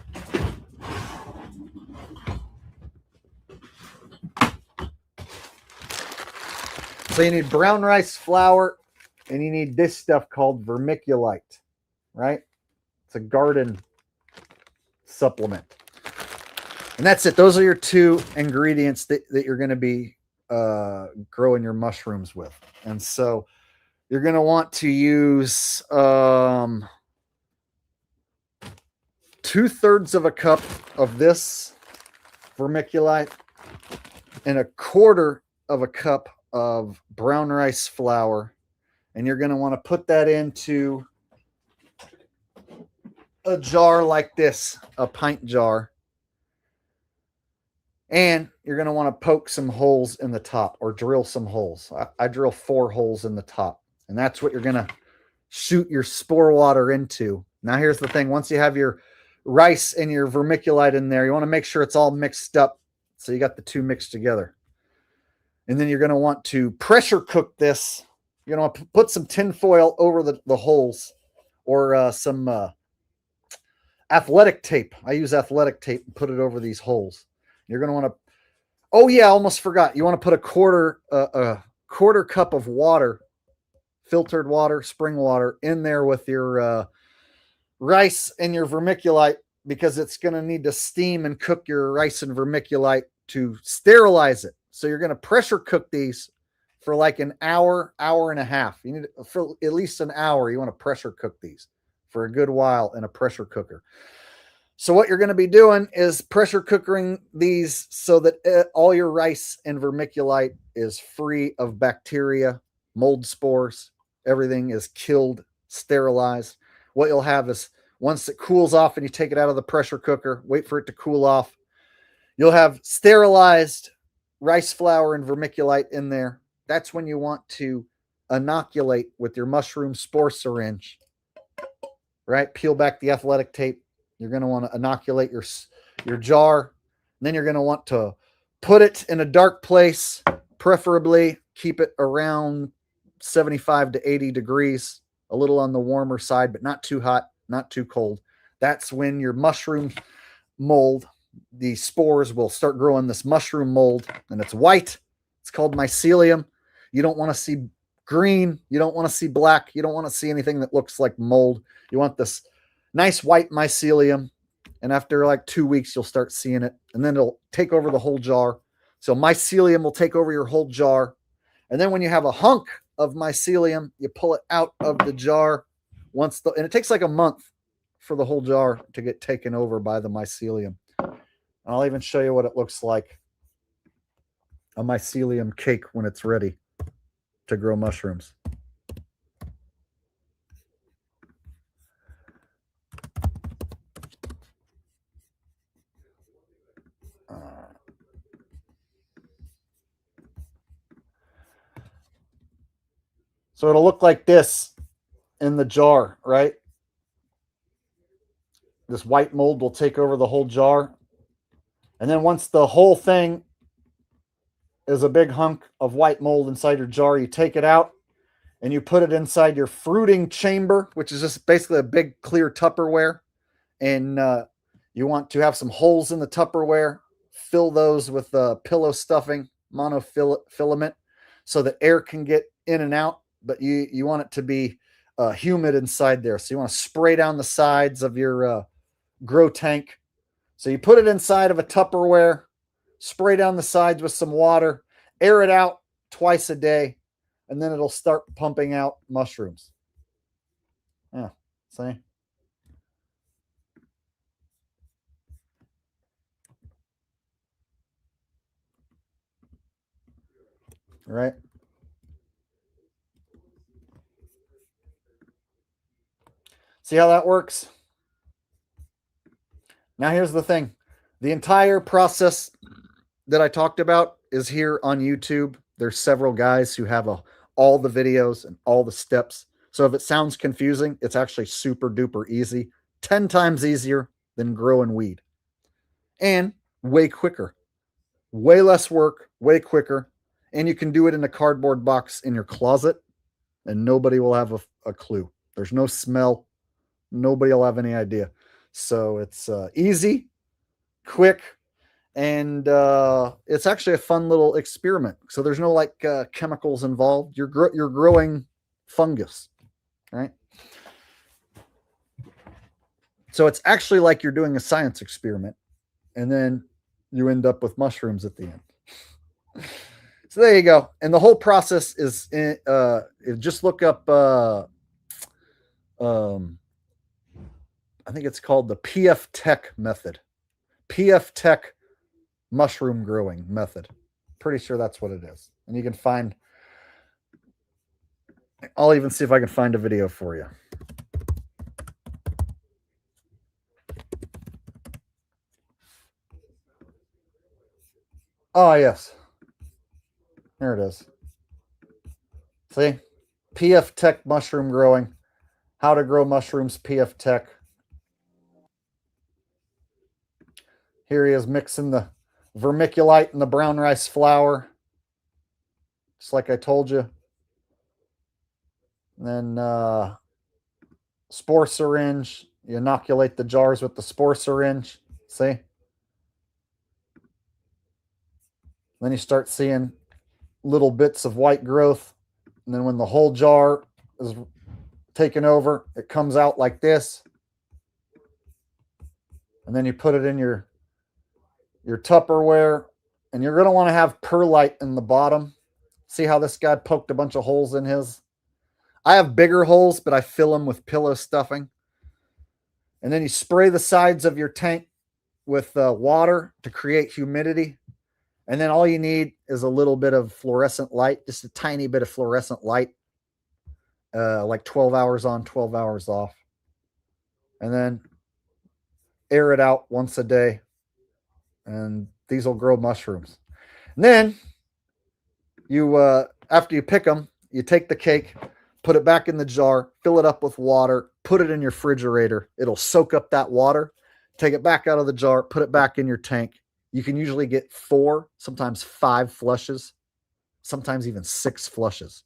So you need brown rice flour, and you need this stuff called vermiculite, right? It's a garden supplement. And that's it. Those are your two ingredients that you're going to be growing your mushrooms with. And so you're going to want to use 2/3 of a cup of this vermiculite and 1/4 of a cup of brown rice flour. And you're going to want to put that into a jar like this, a pint jar. And you're going to want to poke some holes in the top or drill some holes. I drill 4 holes in the top, and that's what you're going to shoot your spore water into. Now, here's the thing. Once you have your rice and your vermiculite in there, you want to make sure it's all mixed up so you got the two mixed together. And then you're going to want to pressure cook this. You're going to put some tin foil over the holes, or some athletic tape. I use athletic tape and put it over these holes. You're going to want to, oh yeah, I almost forgot. You want to put a quarter cup of water, filtered water, spring water, in there with your rice and your vermiculite, because it's going to need to steam and cook your rice and vermiculite to sterilize it. So you're going to pressure cook these for like an hour, hour and a half. You need, for at least an hour, you want to pressure cook these for a good while in a pressure cooker. So what you're going to be doing is pressure cooking these so that all your rice and vermiculite is free of bacteria, mold spores. Everything is killed, sterilized. What you'll have is, once it cools off and you take it out of the pressure cooker, wait for it to cool off, you'll have sterilized rice flour and vermiculite in there. That's when you want to inoculate with your mushroom spore syringe, right? Peel back the athletic tape. You're going to want to inoculate your jar. And then you're going to want to put it in a dark place, preferably keep it around 75 to 80 degrees, a little on the warmer side, but not too hot, not too cold. That's when your mushroom mold, the spores will start growing this mushroom mold, and it's white. It's called mycelium. You don't want to see green. You don't want to see black. You don't want to see anything that looks like mold. You want this nice white mycelium. And after like 2 weeks, you'll start seeing it, and then it'll take over the whole jar. So mycelium will take over your whole jar. And then when you have a hunk of mycelium, you pull it out of the jar and it takes like a month for the whole jar to get taken over by the mycelium. I'll even show you what it looks like, a mycelium cake, when it's ready to grow mushrooms. So it'll look like this in the jar, right? This white mold will take over the whole jar. And then once the whole thing is a big hunk of white mold inside your jar, you take it out and you put it inside your fruiting chamber, which is just basically a big clear Tupperware. And you want to have some holes in the Tupperware, fill those with pillow stuffing, monofilament, so that air can get in and out. But you want it to be humid inside there. So you want to spray down the sides of your grow tank. So you put it inside of a Tupperware, spray down the sides with some water, air it out twice a day, and then it'll start pumping out mushrooms. Yeah, see? Right? See how that works? Now here's the thing. The entire process that I talked about is here on YouTube. There's several guys who have all the videos and all the steps. So if it sounds confusing, it's actually super duper easy. 10 times easier than growing weed. And way quicker. Way less work, way quicker. And you can do it in a cardboard box in your closet, and nobody will have a clue. There's no smell. Nobody will have any idea. So it's easy, quick, and it's actually a fun little experiment. So there's no like chemicals involved. You're growing fungus, right? So it's actually like you're doing a science experiment, and then you end up with mushrooms at the end. So there you go. And the whole process is just look up I think it's called the PF Tech method. PF Tech mushroom growing method. Pretty sure that's what it is. And you can find, I'll even see if I can find a video for you. Oh, yes. Here it is. See? PF Tech mushroom growing. How to grow mushrooms, PF Tech. Here he is mixing the vermiculite and the brown rice flour. Just like I told you. And then spore syringe. You inoculate the jars with the spore syringe. See? Then you start seeing little bits of white growth. And then when the whole jar is taken over, it comes out like this. And then you put it in your Tupperware. And you're going to want to have perlite in the bottom. See how this guy poked a bunch of holes in his? I have bigger holes, but I fill them with pillow stuffing. And then you spray the sides of your tank with water to create humidity. And then all you need is a little bit of fluorescent light, just a tiny bit of fluorescent light, like 12 hours on, 12 hours off. And then air it out once a day. And these will grow mushrooms. And then you, after you pick them, you take the cake, put it back in the jar, fill it up with water, put it in your refrigerator. It'll soak up that water. Take it back out of the jar, put it back in your tank. You can usually get 4, sometimes 5 flushes, sometimes even 6 flushes.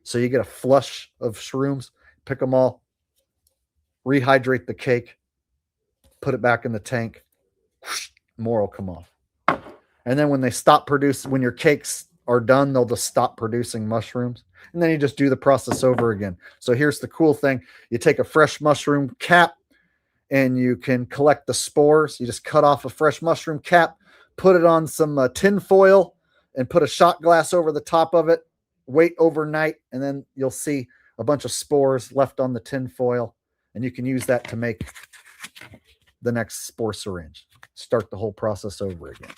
So you get a flush of shrooms, pick them all, rehydrate the cake, put it back in the tank, more will come off. And then when they stop producing, when your cakes are done, they'll just stop producing mushrooms. And then you just do the process over again. So here's the cool thing. You take a fresh mushroom cap and you can collect the spores. You just cut off a fresh mushroom cap, put it on some tin foil and put a shot glass over the top of it. Wait overnight, and then you'll see a bunch of spores left on the tin foil. And you can use that to make the next spore syringe. Start the whole process over again.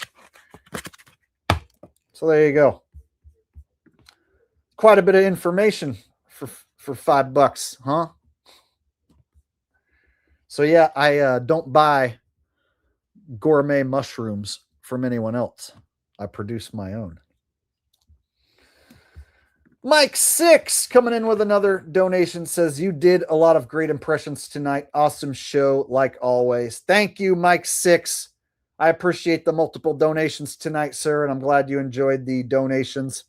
So there you go. Quite a bit of information for $5, huh? So yeah, I don't buy gourmet mushrooms from anyone else. I produce my own. Mike 6 coming in with another donation says, you did a lot of great impressions tonight. Awesome show, like always. Thank you, Mike 6. I appreciate the multiple donations tonight, sir, and I'm glad you enjoyed the donations.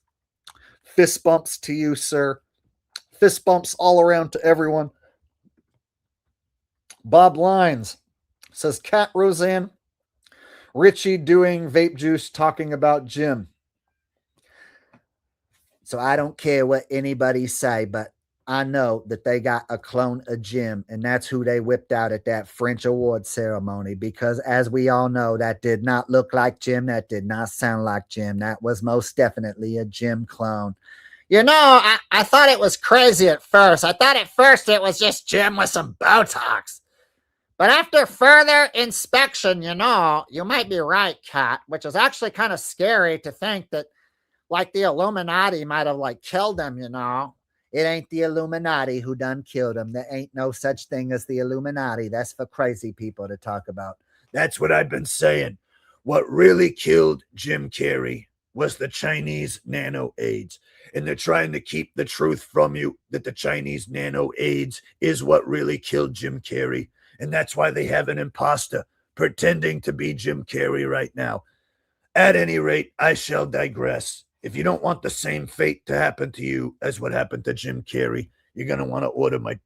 Fist bumps to you, sir. Fist bumps all around to everyone. Bob Lines says, Cat Roseanne, Richie doing vape juice, talking about Jim. So I don't care what anybody say, but I know that they got a clone of Jim, and that's who they whipped out at that French award ceremony, because as we all know, that did not look like Jim. That did not sound like Jim. That was most definitely a Jim clone. You know, I thought it was crazy at first. I thought at first it was just Jim with some Botox. But after further inspection, you know, you might be right, Kat, which is actually kind of scary to think that, like, the Illuminati might have, like, killed him, you know. It ain't the Illuminati who done killed him. There ain't no such thing as the Illuminati. That's for crazy people to talk about. That's what I've been saying. What really killed Jim Carrey was the Chinese nano AIDS. And they're trying to keep the truth from you that the Chinese nano AIDS is what really killed Jim Carrey. And that's why they have an imposter pretending to be Jim Carrey right now. At any rate, I shall digress. If you don't want the same fate to happen to you as what happened to Jim Carrey, you're going to want to order my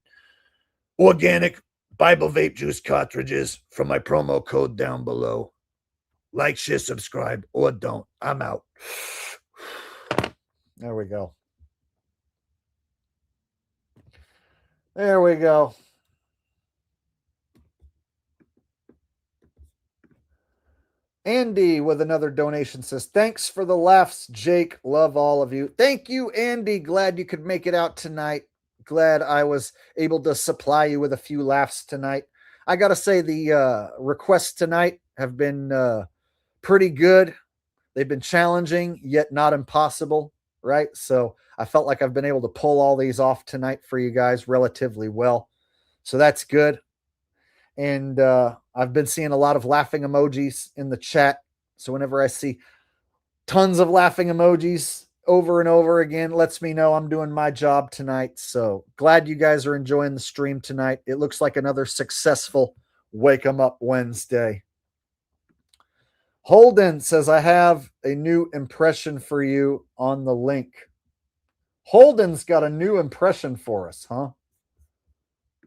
organic Bible vape juice cartridges from my promo code down below. Like, share, subscribe, or don't. I'm out. There we go. There we go. Andy with another donation says, thanks for the laughs, Jake. Love all of you. Thank you, Andy. Glad you could make it out tonight. Glad I was able to supply you with a few laughs tonight. I got to say the requests tonight have been pretty good. They've been challenging, yet not impossible, right? So I felt like I've been able to pull all these off tonight for you guys relatively well. So that's good. And I've been seeing a lot of laughing emojis in the chat. So whenever I see tons of laughing emojis over and over again. Lets me know I'm doing my job tonight. So glad you guys are enjoying the stream tonight. It looks like another successful Wake 'em Up Wednesday. Holden says, I have a new impression for you on the link. Holden's got a new impression for us, huh?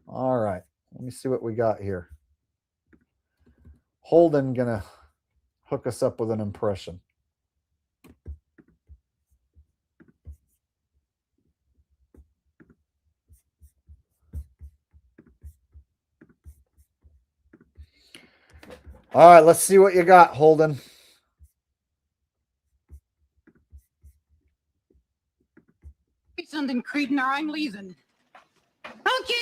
All right. Let me see what we got here. Holden gonna hook us up with an impression. All right, let's see what you got, Holden. Something Cretin or I'm leaving. Okay,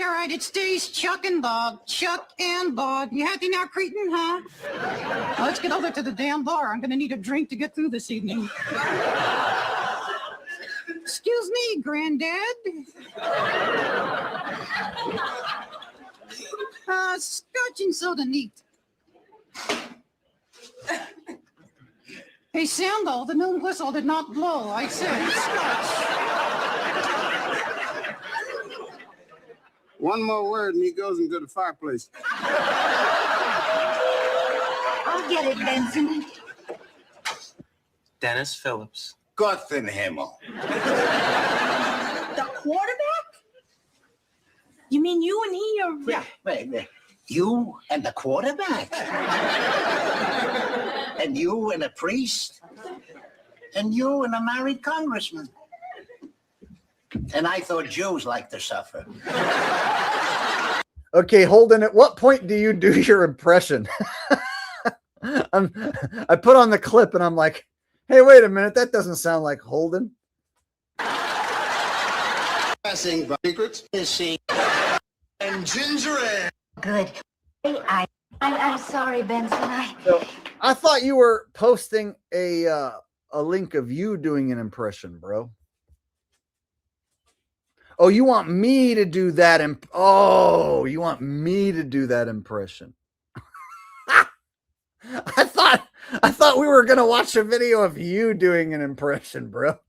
all right. It stays Chuck and Bob. Chuck and Bob. You happy now, Cretin, huh? Well, let's get over to the damn bar. I'm gonna need a drink to get through this evening. Excuse me, Granddad. Scotch and soda neat. Hey, Sandal, the noon whistle did not blow. I said scotch. One more word and he goes into the fireplace. I'll get it, Benson. Dennis Phillips. Gott in Himmel. The quarterback? You mean you and he are... Yeah, wait. You and the quarterback? And you and a priest? And you and a married congressman? And I thought Jews like to suffer. Okay, Holden, at what point do you do your impression? I put on the clip and I'm like, hey, wait a minute, that doesn't sound like Holden. Passing by secrets is seen and ginger ale. Good. I'm sorry, Benson. I thought you were posting a link of you doing an impression, bro. Oh, you want me to do that? You want me to do that impression? I thought we were gonna watch a video of you doing an impression, bro.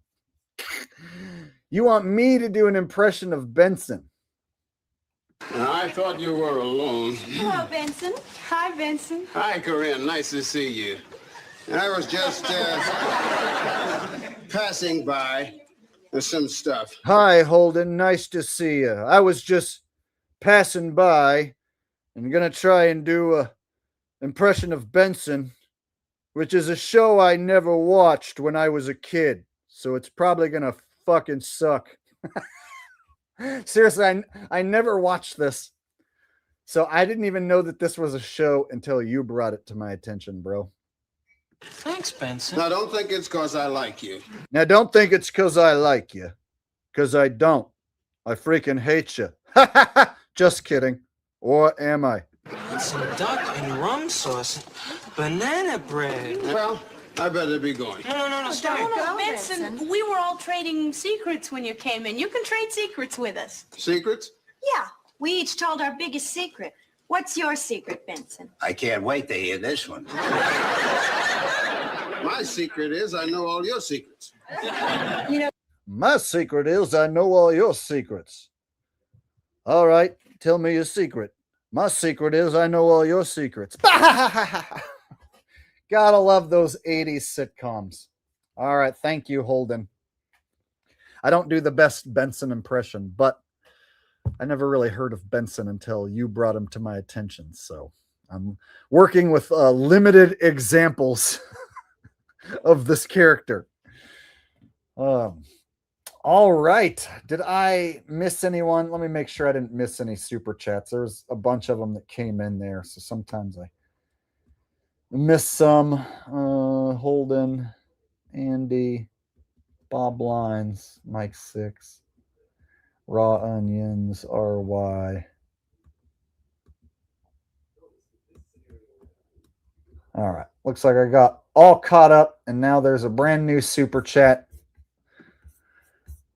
You want me to do an impression of Benson? I thought you were alone. Hello, Benson. Hi, Benson. Hi, Corinne. Nice to see you. I was just passing by with some stuff. Hi, Holden. Nice to see you. I was just passing by and gonna try and do a impression of Benson, which is a show I never watched when I was a kid. So it's probably gonna fucking suck. Seriously, I never watched this. So I didn't even know that this was a show until you brought it to my attention, bro. Thanks, Benson. Now, don't think it's because I like you. Now, don't think it's because I like you. Because I don't. I freaking hate you. Just kidding. Or am I? And some duck and rum sauce, banana bread. Well, I better be going. No, stop. No, Benson, we were all trading secrets when you came in. You can trade secrets with us. Secrets? Yeah, we each told our biggest secret. What's your secret, Benson? I can't wait to hear this one. My secret is I know all your secrets. You know, my secret is I know all your secrets. All right, tell me your secret. My secret is I know all your secrets. Gotta love those 80s sitcoms. All right, thank you, Holden. I don't do the best Benson impression, but I never really heard of Benson until you brought him to my attention. So I'm working with limited examples of this character. All right. Did I miss anyone? Let me make sure I didn't miss any super chats. There's a bunch of them that came in there. So sometimes I miss some. Holden, Andy, Bob Lines, Mike 6, Raw Onions, RY. All right. Looks like I got all caught up, and now there's a brand new super chat.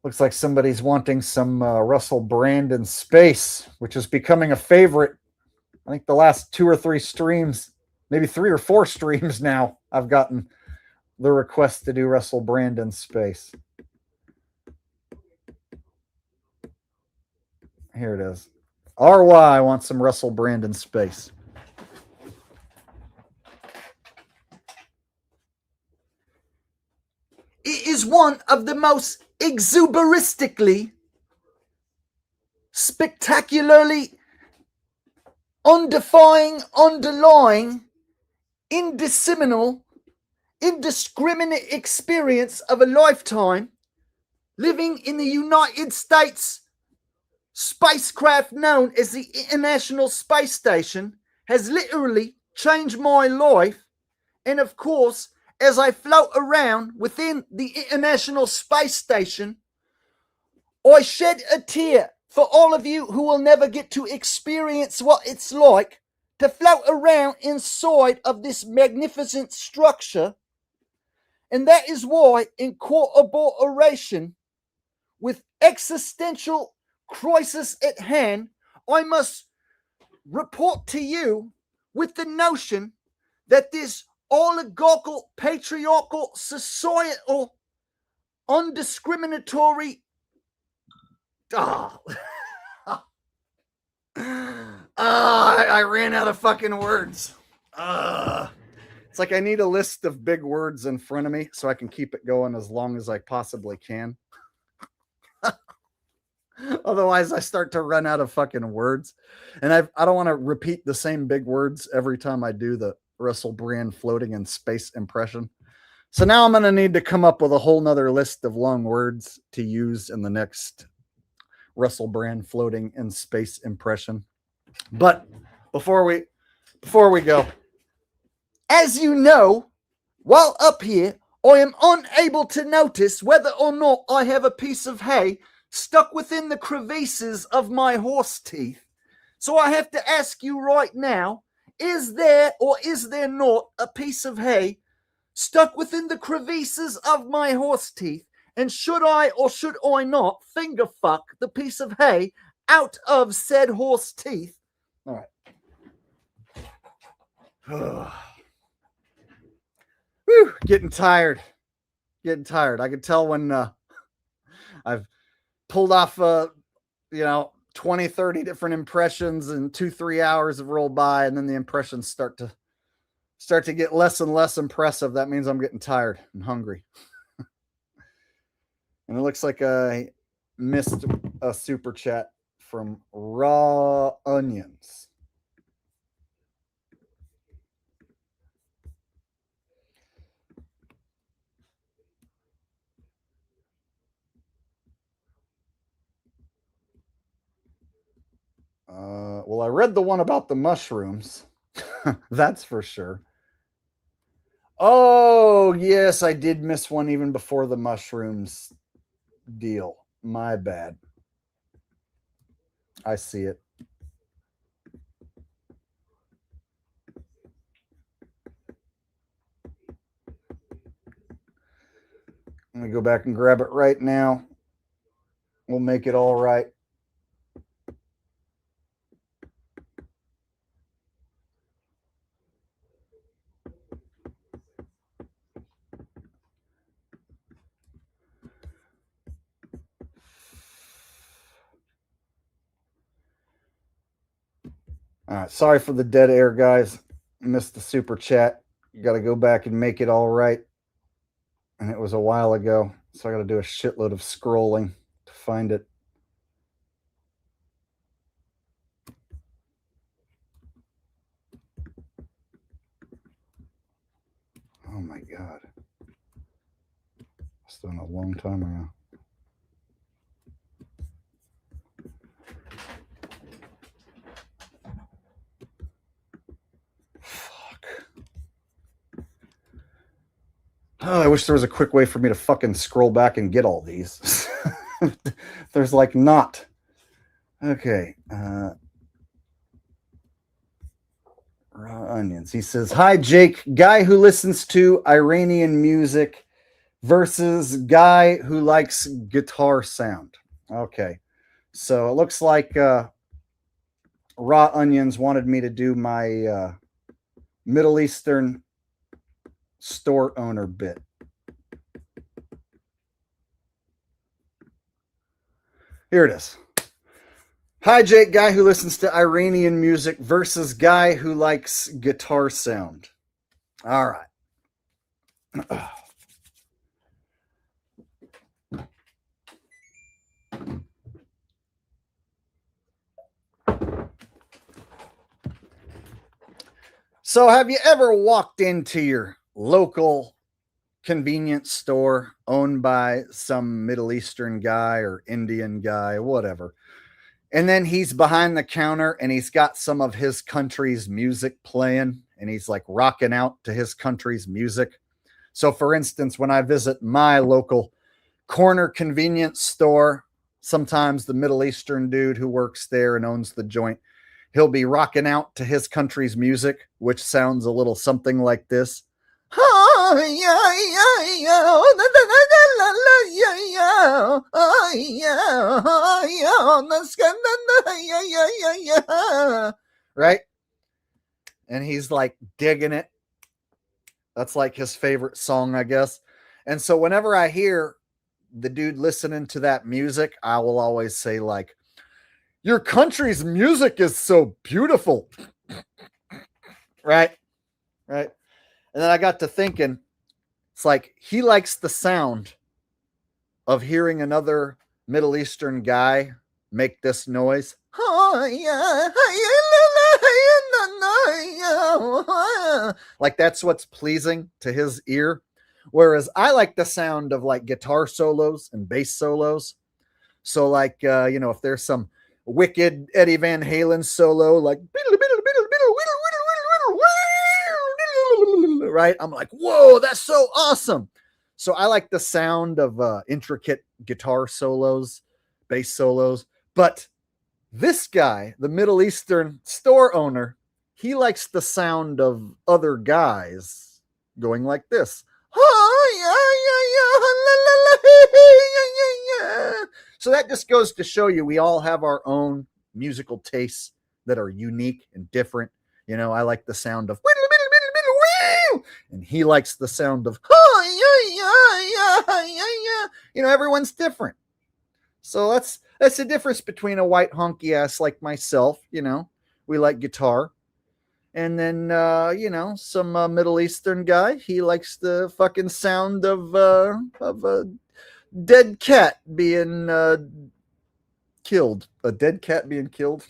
Looks like somebody's wanting some Russell Brand in space, which is becoming a favorite. I think the last 2 or 3 streams, maybe 3 or 4 streams now, I've gotten the request to do Russell Brand in space. Here it is. RY wants some Russell Brand in space. It is one of the most exuberistically, spectacularly undefying, underlying, indiscriminate experience of a lifetime living in the United States spacecraft known as the International Space Station has literally changed my life. And of course, as I float around within the International Space Station, I shed a tear for all of you who will never get to experience what it's like to float around inside of this magnificent structure. And that is why, in cooperation with existential crisis at hand, I must report to you with the notion that this oligarchical, patriarchal, societal, undiscriminatory I ran out of fucking words. It's like I need a list of big words in front of me so I can keep it going as long as I possibly can. Otherwise, I start to run out of fucking words. And I don't want to repeat the same big words every time I do the Russell Brand floating in space impression. So now I'm going to need to come up with a whole nother list of long words to use in the next Russell Brand floating in space impression. But before we go, As you know, while up here, I am unable to notice whether or not I have a piece of hay stuck within the crevices of my horse teeth. So I have to ask you right now, is there or is there not a piece of hay stuck within the crevices of my horse teeth? And should I or should I not finger fuck the piece of hay out of said horse teeth? All right. Whew, getting tired. I can tell when I've pulled off 20, 30 different impressions and 2-3 hours have rolled by, and then the impressions start to get less and less impressive. That means I'm getting tired and hungry. And it looks like I missed a super chat from Raw Onions. Well, I read the one about the mushrooms. That's for sure. Oh, yes, I did miss one even before the mushrooms deal. My bad. I see it. I'm going to go back and grab it right now. We'll make it all right. All right, sorry for the dead air, guys. Missed the super chat. You got to go back and make it all right. And it was a while ago, so I got to do a shitload of scrolling to find it. Oh my God. It's done a long time ago. Oh, I wish there was a quick way for me to fucking scroll back and get all these. There's like not. Okay. Raw Onions. He says, "Hi, Jake. Guy who listens to Iranian music versus guy who likes guitar sound." Okay. So it looks like Raw Onions wanted me to do my Middle Eastern store owner bit. Here it is. Hi, Jake, guy who listens to Iranian music versus guy who likes guitar sound. All right. So have you ever walked into your local convenience store owned by some Middle Eastern guy or Indian guy, whatever, and then he's behind the counter and he's got some of his country's music playing and he's like rocking out to his country's music? So for instance, when I visit my local corner convenience store, sometimes the Middle Eastern dude who works there and owns the joint, he'll be rocking out to his country's music, which sounds a little something like this. Right? And he's like digging it. That's like his favorite song, I guess. And so whenever I hear the dude listening to that music, I will always say like, your country's music is so beautiful. Right? Right? And then I got to thinking, it's like he likes the sound of hearing another Middle Eastern guy make this noise. Like that's what's pleasing to his ear. Whereas I like the sound of like guitar solos and bass solos. So like, if there's some wicked Eddie Van Halen solo, like, right? I'm like, whoa, that's so awesome. So I like the sound of intricate guitar solos, bass solos. But this guy, the Middle Eastern store owner, he likes the sound of other guys going like this. So that just goes to show you we all have our own musical tastes that are unique and different. I like the sound of, and he likes the sound of, everyone's different. So that's the difference between a white honky ass like myself. We like guitar. And then, some Middle Eastern guy, he likes the fucking sound of a dead cat being killed. A dead cat being killed.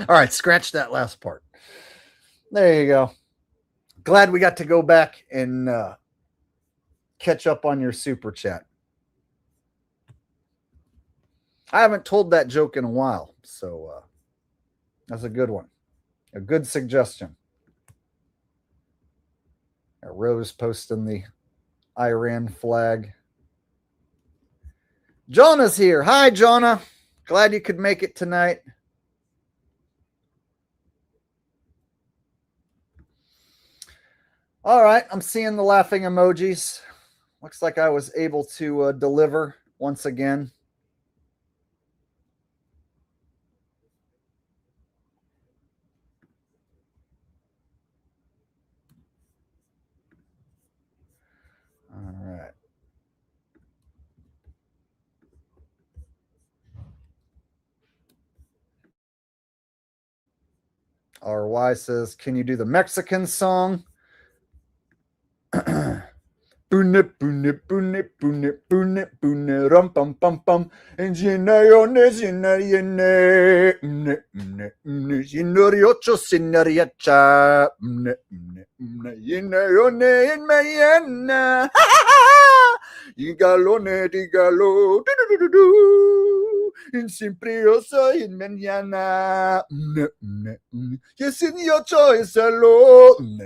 All right, scratch that last part. There you go. Glad we got to go back and catch up on your super chat. I haven't told that joke in a while, so that's a good one. A good suggestion. Rose posting the Iran flag. Jonah's here. Hi, Jonah. Glad you could make it tonight. All right, I'm seeing the laughing emojis. Looks like I was able to deliver once again. All right. RY says, can you do the Mexican song? Boone, boone, boone, boone, boone, boone, rum pum pum pum, and Ginayone, Ginariocho, Sinariacha, Ginayone in Mayana, Igalone, Digalo, in Simprioso in Mañana, yes, in your choice alone,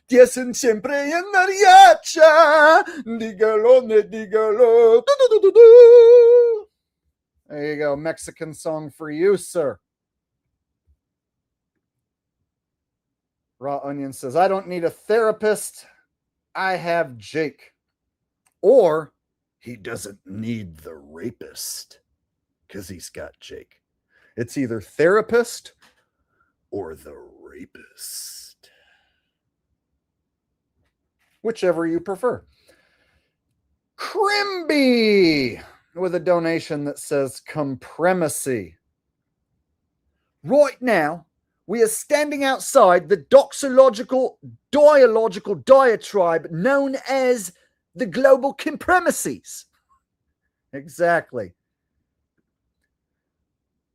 Tiesen siempre en mariacha, dígalo, dígalo. There you go, Mexican song for you, sir. Raw Onion says, I don't need a therapist. I have Jake. Or he doesn't need the rapist because he's got Jake. It's either therapist or the rapist. Whichever you prefer. Crimby. with a donation that says "Compremacy." Right now, we are standing outside the doxological, dialogical diatribe known as the global compremacies. Exactly.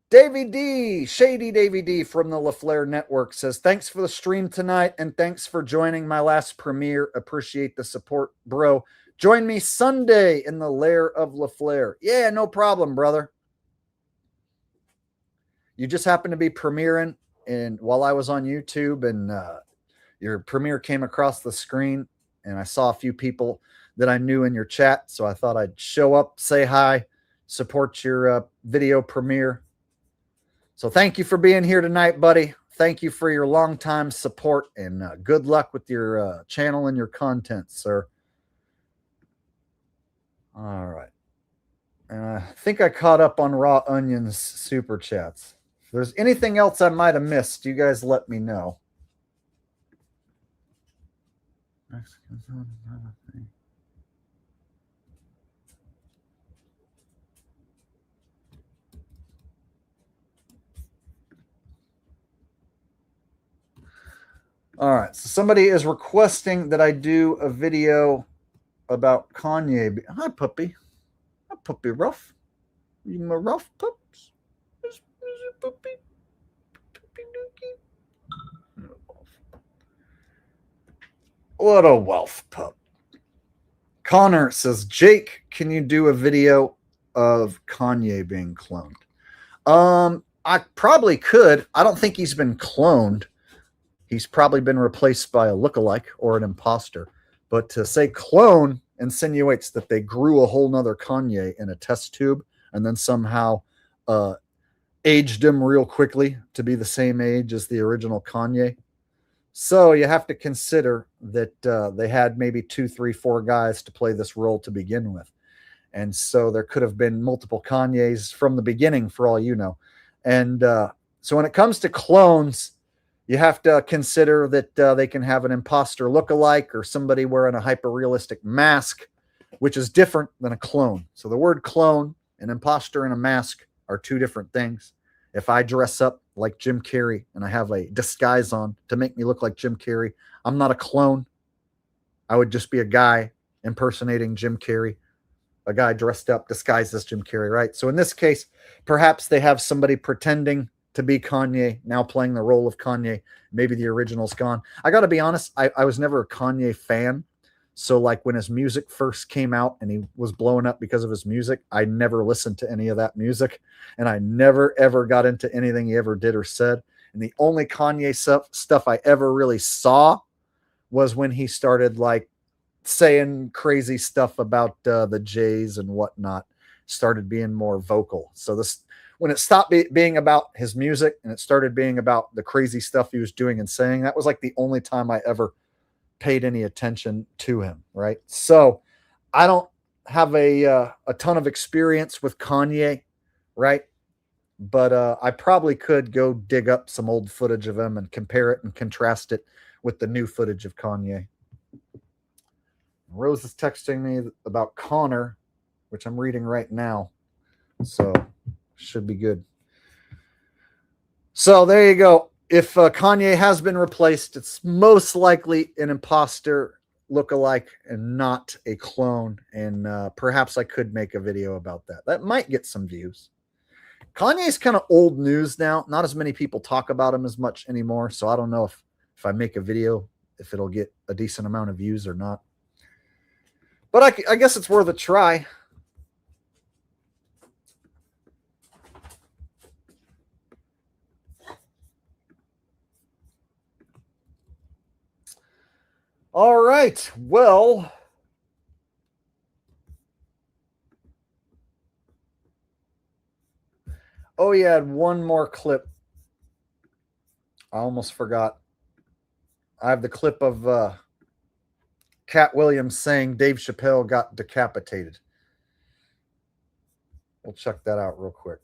Davy D, Shady Davy D from the LaFleur Network says, thanks for the stream tonight and thanks for joining my last premiere. Appreciate the support, bro. Join me Sunday in the lair of LaFleur. Yeah, no problem, brother. You just happened to be premiering and while I was on YouTube and your premiere came across the screen and I saw a few people that I knew in your chat. So I thought I'd show up, say hi, support your video premiere. So thank you for being here tonight, buddy. Thank you for your longtime support and good luck with your channel and your content, sir. All right. And I think I caught up on Raw Onion's super chats. If there's anything else I might have missed, you guys let me know. All right, so somebody is requesting that I do a video about Kanye. Hi, puppy. Hi, puppy Ruff. You my Ruff pups? Is it puppy? Puppy dookie? What a wealth pup. Connor says, Jake, can you do a video of Kanye being cloned? I probably could. I don't think he's been cloned. He's probably been replaced by a lookalike or an imposter. But to say clone insinuates that they grew a whole nother Kanye in a test tube and then somehow aged him real quickly to be the same age as the original Kanye. So you have to consider that they had maybe 2, 3, 4 guys to play this role to begin with. And so there could have been multiple Kanyes from the beginning, for all you know. And so when it comes to clones, you have to consider that they can have an imposter lookalike or somebody wearing a hyper-realistic mask, which is different than a clone. So the word clone and imposter and a mask are 2 different things. If I dress up like Jim Carrey and I have a disguise on to make me look like Jim Carrey, I'm not a clone. I would just be a guy impersonating Jim Carrey, a guy dressed up, disguised as Jim Carrey, right? So in this case, perhaps they have somebody pretending to be Kanye, now playing the role of Kanye. Maybe the original's gone. I got to be honest, I was never a Kanye fan. So like when his music first came out and he was blowing up because of his music, I never listened to any of that music. And I never, ever got into anything he ever did or said. And the only Kanye stuff I ever really saw was when he started like saying crazy stuff about the Jays and whatnot, started being more vocal. So this, when it stopped being about his music and it started being about the crazy stuff he was doing and saying, that was like the only time I ever paid any attention to him, right? So I don't have a ton of experience with Kanye, right? But I probably could go dig up some old footage of him and compare it and contrast it with the new footage of Kanye. Rose is texting me about Connor, which I'm reading right now. So should be good. So there you go. If Kanye has been replaced, it's most likely an imposter lookalike and not a clone. And perhaps I could make a video about that. That might get some views. Kanye's kind of old news now. Not as many people talk about him as much anymore. So I don't know if I make a video, if it'll get a decent amount of views or not. But I guess it's worth a try. All right. Well, oh yeah, one more clip. I almost forgot. I have the clip of Cat Williams saying Dave Chappelle got decapitated. We'll check that out real quick.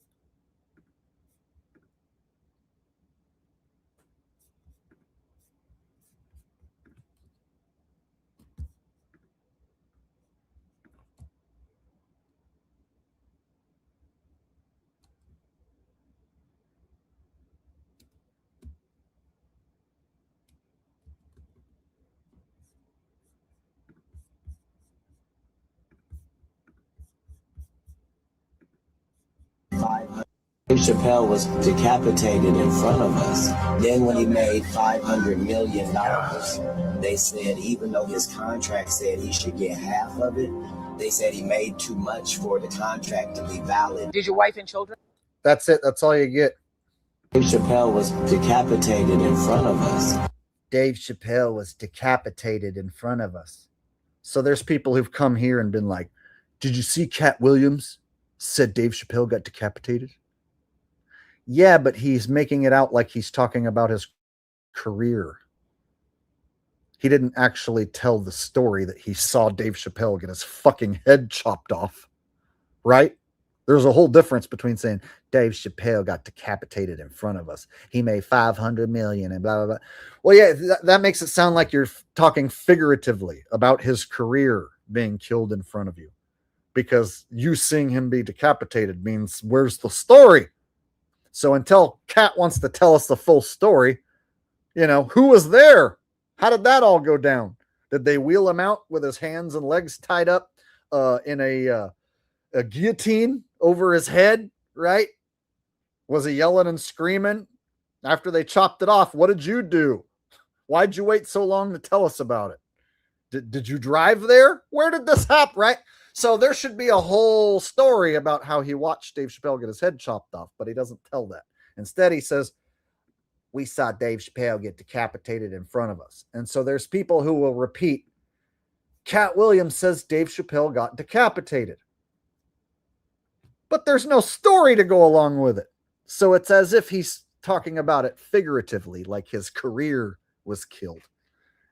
Chappelle was decapitated in front of us. Then when he made $500 million, they said even though his contract said he should get half of it, they said he made too much for the contract to be valid. Did your wife and children? That's it. That's all you get. Dave Chappelle was decapitated in front of us. Dave Chappelle was decapitated in front of us. So there's people who've come here and been like, did you see Cat Williams said Dave Chappelle got decapitated? Yeah, but he's making it out like he's talking about his career. He didn't actually tell the story that he saw Dave Chappelle get his fucking head chopped off, right? There's a whole difference between saying Dave Chappelle got decapitated in front of us. He made 500 million and blah, blah, blah. Well, yeah, that makes it sound like you're talking figuratively about his career being killed in front of you, because you seeing him be decapitated means where's the story? So until Kat wants to tell us the full story, you know, who was there? How did that all go down? Did they wheel him out with his hands and legs tied up in a guillotine over his head, right? Was he yelling and screaming after they chopped it off? What did you do? Why'd you wait so long to tell us about it? Did you drive there? Where did this happen, right? So there should be a whole story about how he watched Dave Chappelle get his head chopped off, but he doesn't tell that. Instead, he says, we saw Dave Chappelle get decapitated in front of us. And so there's people who will repeat, Cat Williams says Dave Chappelle got decapitated. But there's no story to go along with it. So it's as if he's talking about it figuratively, like his career was killed.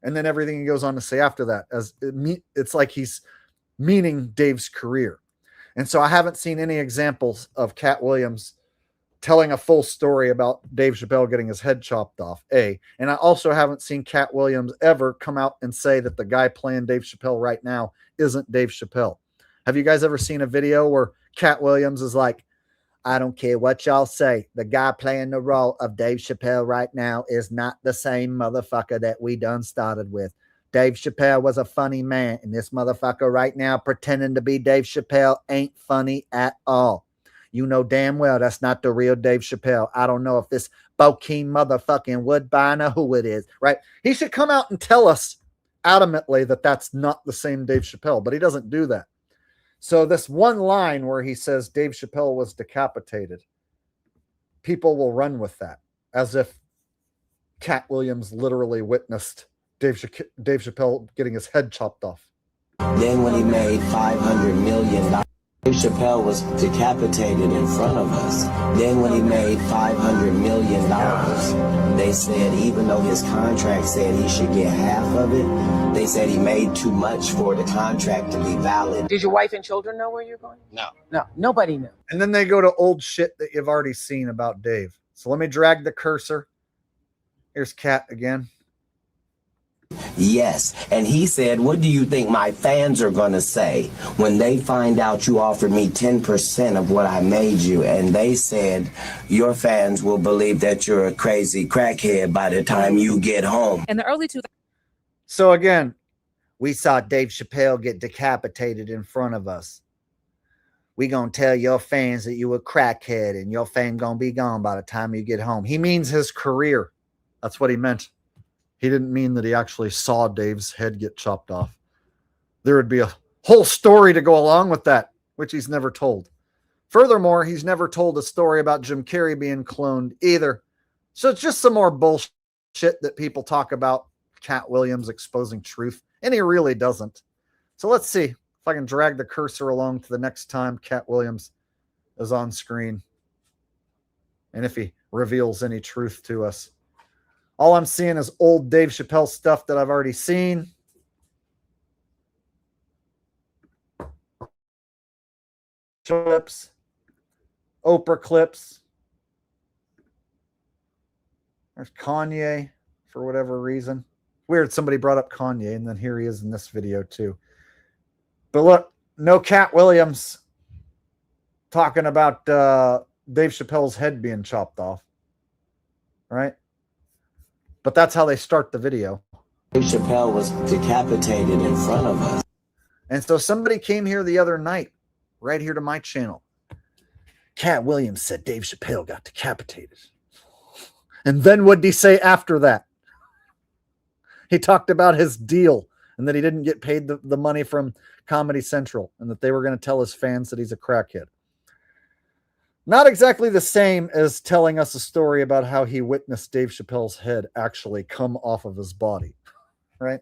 And then everything he goes on to say after that, it's like he's meaning Dave's career. And so I haven't seen any examples of Cat Williams telling a full story about Dave Chappelle getting his head chopped off, A. And I also haven't seen Cat Williams ever come out and say that the guy playing Dave Chappelle right now isn't Dave Chappelle. Have you guys ever seen a video where Cat Williams is like, I don't care what y'all say, the guy playing the role of Dave Chappelle right now is not the same motherfucker that we done started with. Dave Chappelle was a funny man, and this motherfucker right now pretending to be Dave Chappelle ain't funny at all. You know damn well that's not the real Dave Chappelle. I don't know if this Bokeem motherfucking Woodbine or who it is, right? He should come out and tell us adamantly that that's not the same Dave Chappelle, but he doesn't do that. So this one line where he says Dave Chappelle was decapitated, people will run with that as if Cat Williams literally witnessed Dave Chappelle getting his head chopped off. Then when he made $500 million, Dave Chappelle was decapitated in front of us. Then when he made $500 million, they said even though his contract said he should get half of it, they said he made too much for the contract to be valid. Did your wife and children know where you're going? No. No, nobody knew. And then they go to old shit that you've already seen about Dave. So let me drag the cursor. Here's Cat again. Yes, and he said, what do you think my fans are going to say when they find out you offered me 10% of what I made you? And they said, your fans will believe that you're a crazy crackhead by the time you get home. In the early 2000s. So again, we saw Dave Chappelle get decapitated in front of us. We gonna tell your fans that you a crackhead and your fame gonna be gone by the time you get home. he means his career. That's what he meant. He didn't mean that he actually saw Dave's head get chopped off. There would be a whole story to go along with that, which he's never told. Furthermore, he's never told a story about Jim Carrey being cloned either. So it's just some more bullshit that people talk about Cat Williams exposing truth, and he really doesn't. So let's see if I can drag the cursor along to the next time Cat Williams is on screen, and if he reveals any truth to us. All I'm seeing is old Dave Chappelle stuff that I've already seen. Clips, Oprah clips. There's Kanye for whatever reason. Weird, somebody brought up Kanye, and then here he is in this video too. But look, no Cat Williams talking about Dave Chappelle's head being chopped off, right? But that's how they start the video. Dave Chappelle was decapitated in front of us. And so somebody came here the other night, right here to my channel, Cat Williams said Dave Chappelle got decapitated. And then what did he say after that? He talked about his deal and that he didn't get paid the money from Comedy Central and that they were going to tell his fans that he's a crackhead. Not exactly the same as telling us a story about how he witnessed Dave Chappelle's head actually come off of his body, right?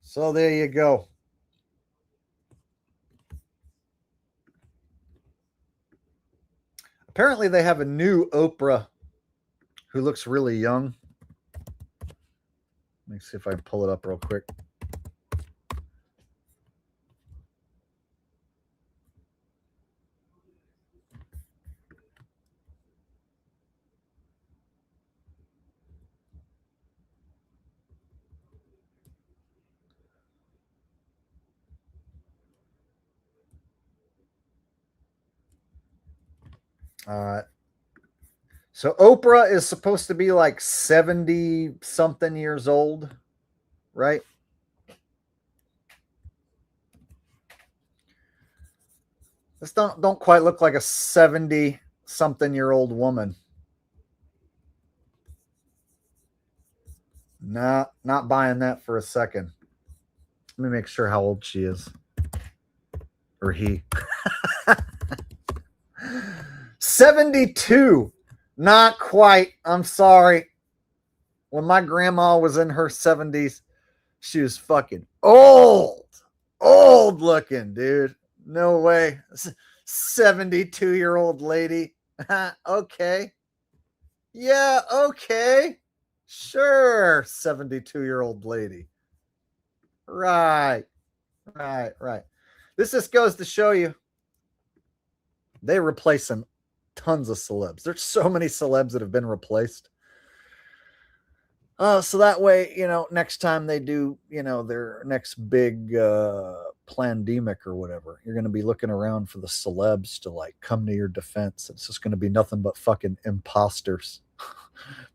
So there you go. Apparently they have a new Oprah who looks really young. Let me see if I can pull it up real quick. So Oprah is supposed to be like 70 something years old, right? This don't quite look like a 70 something year old woman. Nah, not buying that for a second. Let me make sure how old she is. Or he. 72. Not quite. I'm sorry. When my grandma was in her 70s, she was fucking old. Old looking, dude. No way. 72-year-old lady. Okay. Yeah, okay. Sure. 72-year-old lady. Right. This just goes to show you they replacing tons of celebs. There's so many celebs that have been replaced. So that way, next time they do, their next big pandemic or whatever, you're going to be looking around for the celebs to like come to your defense. It's just going to be nothing but fucking imposters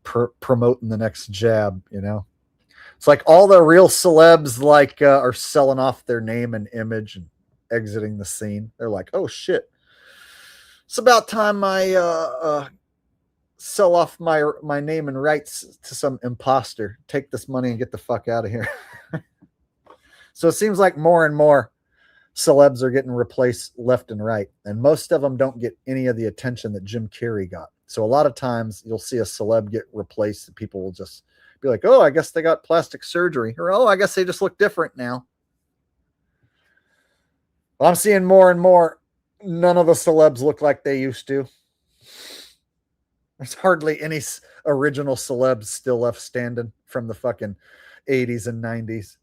promoting the next jab, It's like all the real celebs like are selling off their name and image and exiting the scene. They're like, oh shit. It's about time I sell off my name and rights to some imposter. Take this money and get the fuck out of here. So it seems like more and more celebs are getting replaced left and right. And most of them don't get any of the attention that Jim Carrey got. So a lot of times you'll see a celeb get replaced and people will just be like, oh, I guess they got plastic surgery. Or, oh, I guess they just look different now. Well, I'm seeing more and more. None of the celebs look like they used to. There's hardly any original celebs still left standing from the fucking 80s and 90s.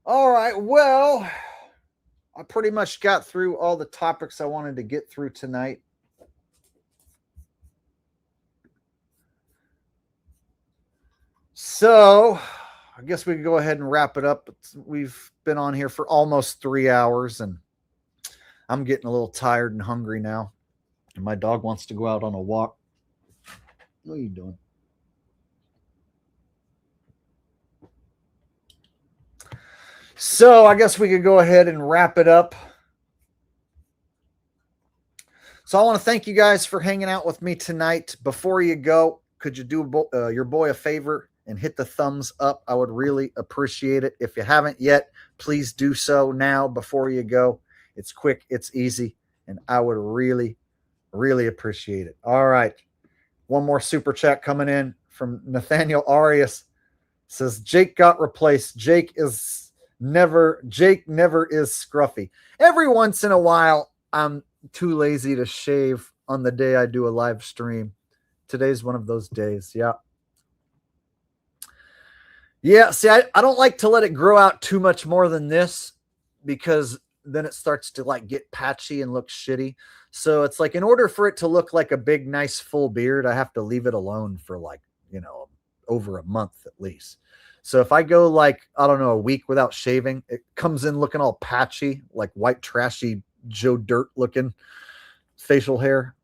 All right, well, I pretty much got through all the topics I wanted to get through tonight. So I guess we can go ahead and wrap it up. We've been on here for almost 3 hours, and I'm getting a little tired and hungry now. And my dog wants to go out on a walk. What are you doing? So I guess we could go ahead and wrap it up. So I want to thank you guys for hanging out with me tonight. Before you go, could you do your boy a favor and hit the thumbs up? I would really appreciate it. If you haven't yet, please do so now before you go. It's quick, it's easy, and I would really, really appreciate it. All right. One more super chat coming in from Nathaniel Arias. Says Jake got replaced. Jake never is scruffy. Every once in a while, I'm too lazy to shave on the day I do a live stream. Today's one of those days. Yeah. See, I don't like to let it grow out too much more than this because then it starts to like get patchy and look shitty. So it's like, in order for it to look like a big, nice full beard, I have to leave it alone for like, over a month at least. So if I go like, I don't know, a week without shaving, it comes in looking all patchy, like white, trashy Joe Dirt looking facial hair.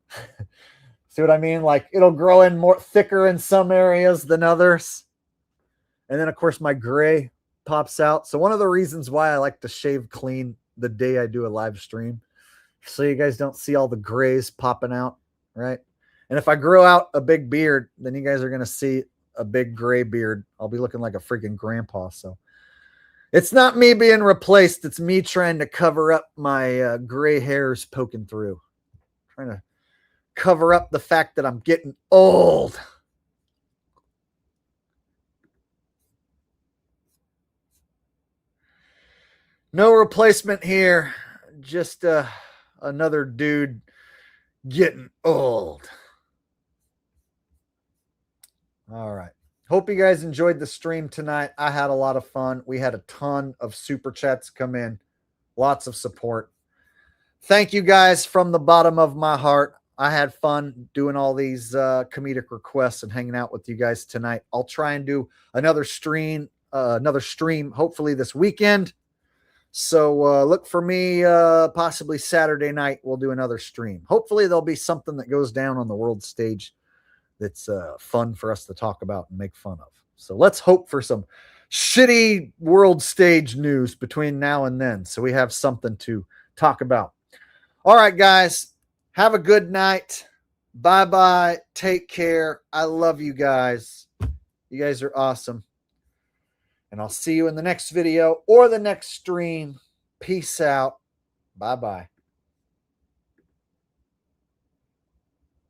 See what I mean? Like, it'll grow in more thicker in some areas than others. And then of course my gray pops out. So one of the reasons why I like to shave clean the day I do a live stream, so you guys don't see all the grays popping out, right? And if I grow out a big beard, then you guys are going to see a big gray beard. I'll be looking like a freaking grandpa. So it's not me being replaced. It's me trying to cover up my gray hairs poking through. Trying to cover up the fact that I'm getting old. No replacement here. Just another dude getting old. All right. Hope you guys enjoyed the stream tonight. I had a lot of fun. We had a ton of super chats come in. Lots of support. Thank you guys from the bottom of my heart. I had fun doing all these comedic requests and hanging out with you guys tonight. I'll try and do another stream hopefully this weekend. So look for me possibly Saturday night. We'll do another stream. Hopefully there'll be something that goes down on the world stage that's fun for us to talk about and make fun of. So let's hope for some shitty world stage news between now and then, so we have something to talk about. All right, guys, have a good night. Bye-bye. Take care. I love you guys. You guys are awesome. And I'll see you in the next video or the next stream. Peace out. Bye-bye.